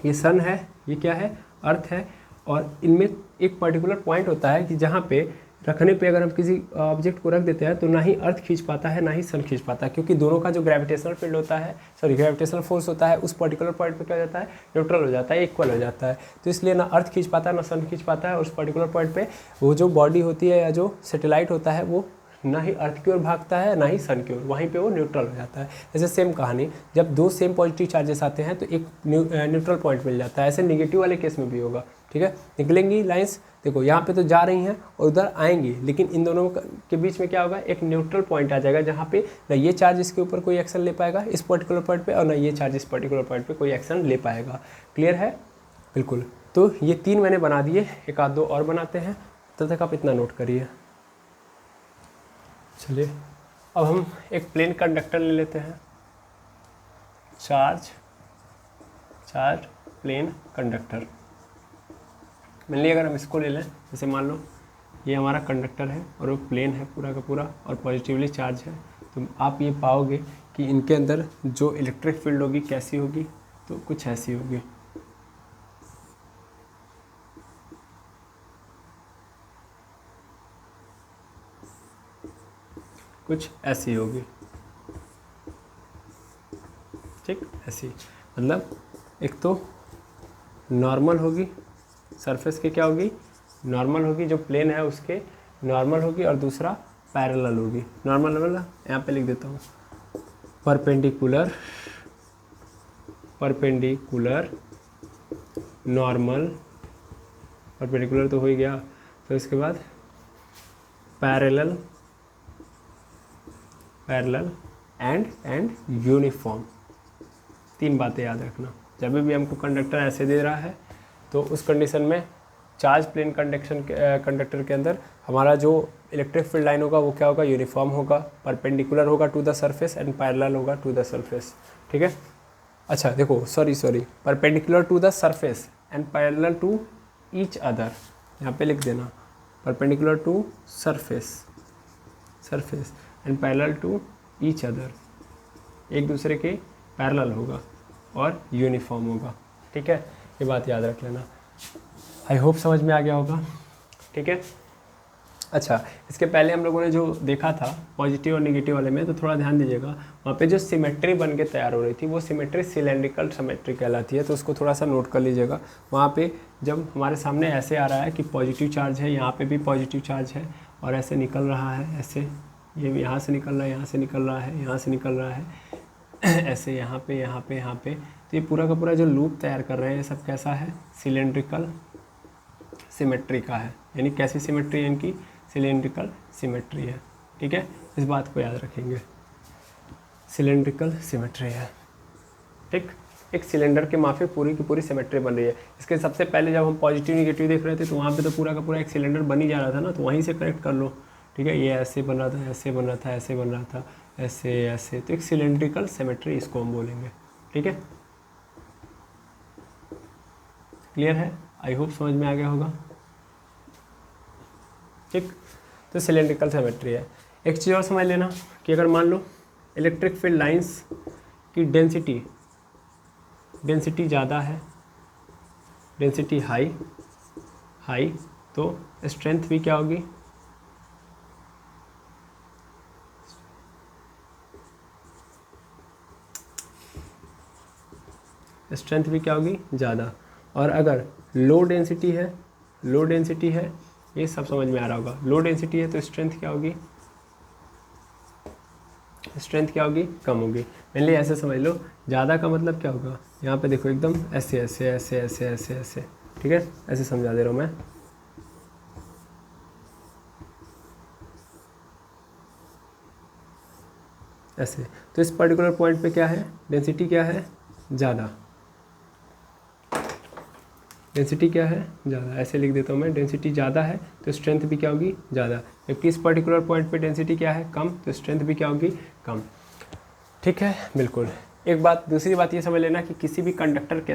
ये सन है, ये क्या है, अर्थ है, और इनमें एक पर्टिकुलर पॉइंट होता है कि जहाँ पे रखने पे अगर हम किसी ऑब्जेक्ट को रख देते हैं तो ना ही अर्थ खींच पाता है ना ही सन खींच पाता है, क्योंकि दोनों का जो ग्रेविटेशनल फील्ड होता है, सॉरी ग्रेविटेशनल फोर्स होता है, उस पर्टिकुलर पॉइंट पे क्या हो जाता है, न्यूट्रल हो जाता है, इक्वल हो जाता है। तो इसलिए ना अर्थ खींच पाता है ना सन खींच पाता है, और उस पर्टिकुलर पॉइंट पे वो जो बॉडी होती है या जो सैटेलाइट होता है वो ना ही अर्थ की ओर भागता है ना ही सन की ओर, वहीं पे वो न्यूट्रल हो जाता है। ऐसे सेम कहानी, जब दो सेम पॉजिटिव चार्जेस आते हैं तो एक न्यूट्रल पॉइंट मिल जाता है। ऐसे नेगेटिव वाले केस में भी होगा, ठीक है। निकलेंगी लाइंस, देखो यहाँ पे तो जा रही हैं और उधर आएंगी, लेकिन इन दोनों के बीच में क्या होगा, एक न्यूट्रल पॉइंट आ जाएगा जहाँ पे ना ये चार्ज इसके ऊपर कोई एक्शन ले पाएगा इस पर्टिकुलर पॉइंट पे, और ना ये चार्ज इस पर्टिकुलर पॉइंट पे कोई एक्शन ले पाएगा। क्लियर है? बिल्कुल। तो ये 3 मैंने बना दिए, एक आध दो और बनाते हैं, तब तक आप इतना नोट करिए। चलिए अब हम एक प्लेन कंडक्टर ले लेते हैं, चार्ज प्लेन कंडक्टर। मान लीजिए अगर हम इसको ले लें, जैसे मान लो ये हमारा कंडक्टर है और वो प्लेन है पूरा का पूरा और पॉजिटिवली चार्ज है, तो आप ये पाओगे कि इनके अंदर जो इलेक्ट्रिक फील्ड होगी कैसी होगी, तो कुछ ऐसी होगी। कुछ ऐसी होगी, ठीक, ऐसी। मतलब एक तो नॉर्मल होगी, सरफेस के क्या होगी, नॉर्मल होगी, जो प्लेन है उसके नॉर्मल होगी, और दूसरा पैरेलल होगी। नॉर्मल मतलब यहाँ पे लिख देता हूँ, परपेंडिकुलर नॉर्मल, परपेंडिकुलर तो हो ही गया, तो इसके बाद पैरेलल एंड यूनिफॉर्म। 3 बातें याद रखना। जब भी हमको कंडक्टर ऐसे दे रहा है तो उस कंडीशन में चार्ज प्लेन कंडक्टर के अंदर हमारा जो इलेक्ट्रिक फील्ड लाइन होगा वो क्या होगा, यूनिफॉर्म होगा, परपेंडिकुलर होगा to the surface and parallel होगा टू द सरफेस। ठीक है। अच्छा देखो, sorry, perpendicular to the surface and parallel to each other, यहाँ पे लिख देना, perpendicular to surface and parallel to each other, एक दूसरे के पैरेलल होगा और यूनिफॉर्म होगा। ठीक है, ये बात याद रख लेना। आई होप समझ में आ गया होगा। ठीक है। अच्छा, इसके पहले हम लोगों ने जो देखा था पॉजिटिव और निगेटिव वाले में, तो थोड़ा ध्यान दीजिएगा, वहाँ पे जो सिमेट्री बन के तैयार हो रही थी वो सिमेट्री सिलेंड्रिकल सिमेट्री कहलाती है, तो उसको थोड़ा सा नोट कर लीजिएगा। वहाँ पे जब हमारे सामने ऐसे आ रहा है कि पॉजिटिव चार्ज है, यहाँ पे भी पॉजिटिव चार्ज है और ऐसे निकल रहा है, ऐसे ये यहाँ से निकल रहा है, यहाँ से निकल रहा है, यहाँ से निकल रहा है, ऐसे यहाँ पे, तो ये पूरा का पूरा जो लूप तैयार कर रहे हैं ये सब कैसा है, सिलेंड्रिकल सिमेट्री का है। यानी कैसी सिमेट्री है इनकी, सिलेंड्रिकल सिमेट्री है। ठीक है, इस बात को याद रखेंगे, सिलेंड्रिकल सिमेट्री है। ठीक, एक सिलेंडर के माफी पूरी की पूरी सिमेट्री बन रही है। इसके सबसे पहले जब हम पॉजिटिव निगेटिव देख रहे थे तो वहाँ पे तो पूरा का पूरा एक सिलेंडर बन ही जा रहा था ना, तो वहीं से करेक्ट कर लो। ठीक है, ये ऐसे बन रहा था, ऐसे बन रहा था, ऐसे बन रहा था, ऐसे, तो एक सिलेंड्रिकल सिमेट्री इसको हम बोलेंगे। ठीक है, क्लियर है? आई होप समझ में आ गया होगा। ठीक, तो सिलेंड्रिकल सिमेट्री है। एक चीज़ और समझ लेना कि अगर मान लो इलेक्ट्रिक फील्ड लाइंस की डेंसिटी ज़्यादा है, डेंसिटी हाई, तो स्ट्रेंथ भी क्या होगी, स्ट्रेंथ भी क्या होगी, ज़्यादा। और अगर लो डेंसिटी है, ये सब समझ में आ रहा होगा, लो डेंसिटी है तो स्ट्रेंथ क्या होगी, कम होगी। मेनली ऐसे समझ लो, ज़्यादा का मतलब क्या होगा, यहाँ पे देखो एकदम ऐसे। ठीक है, ऐसे समझा दे रहा हूँ मैं। ऐसे, तो इस पर्टिकुलर पॉइंट पे क्या है, डेंसिटी क्या है, ज़्यादा, डेंसिटी क्या है, ज़्यादा। ऐसे लिख देता हूँ मैं, डेंसिटी ज़्यादा है तो स्ट्रेंथ भी क्या होगी, ज़्यादा। जबकि इस पर्टिकुलर पॉइंट पे डेंसिटी क्या है, कम, तो स्ट्रेंथ भी क्या होगी, कम। ठीक है, बिल्कुल। एक बात, दूसरी बात ये समझ लेना कि किसी भी कंडक्टर के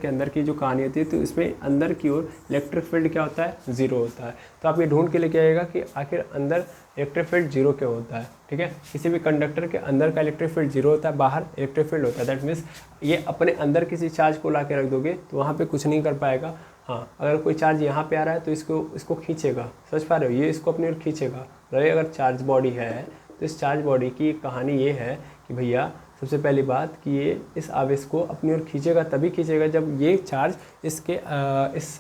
अंदर की जो कहानी होती है, तो इसमें अंदर की ओर इलेक्ट्रिक फील्ड क्या होता है, ज़ीरो होता है। तो आप ये ढूंढ के लेके आइएगा कि आखिर अंदर इलेक्ट्रिक फील्ड जीरो क्यों होता है। ठीक है, किसी भी कंडक्टर के अंदर का इलेक्ट्रिक फील्ड जीरो होता है, बाहर इलेक्ट्रिक फील्ड होता है। दैट मीन्स ये अपने अंदर किसी चार्ज को ला के रख दोगे तो वहाँ पे कुछ नहीं कर पाएगा, हाँ, अगर कोई चार्ज यहाँ पे आ रहा है तो इसको खींचेगा, समझ पा रहे हो, ये इसको अपनी ओर खींचेगा। रही अगर चार्ज बॉडी है तो इस चार्ज बॉडी की कहानी ये है कि भैया सबसे पहली बात कि ये इस आवेश को अपनी ओर खींचेगा, तभी खींचेगा जब ये चार्ज इस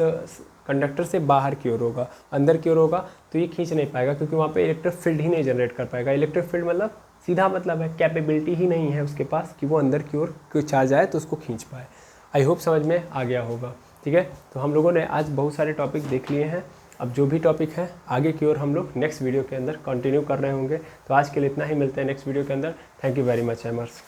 कंडक्टर से बाहर की ओर होगा। अंदर की ओर होगा तो ये खींच नहीं पाएगा, क्योंकि वहाँ पे इलेक्ट्रिक फील्ड ही नहीं जनरेट कर पाएगा। इलेक्ट्रिक फील्ड मतलब सीधा मतलब है कैपेबिलिटी ही नहीं है उसके पास कि वो अंदर की ओर कोई चार्ज आए तो उसको खींच पाए। आई होप समझ में आ गया होगा। ठीक है, तो हम लोगों ने आज बहुत सारे टॉपिक देख लिए हैं। अब जो भी टॉपिक है आगे की ओर हम लोग नेक्स्ट वीडियो के अंदर कंटिन्यू कर रहे होंगे। तो आज के लिए इतना ही, मिलते हैं नेक्स्ट वीडियो के अंदर। Thank you very much एमर्स।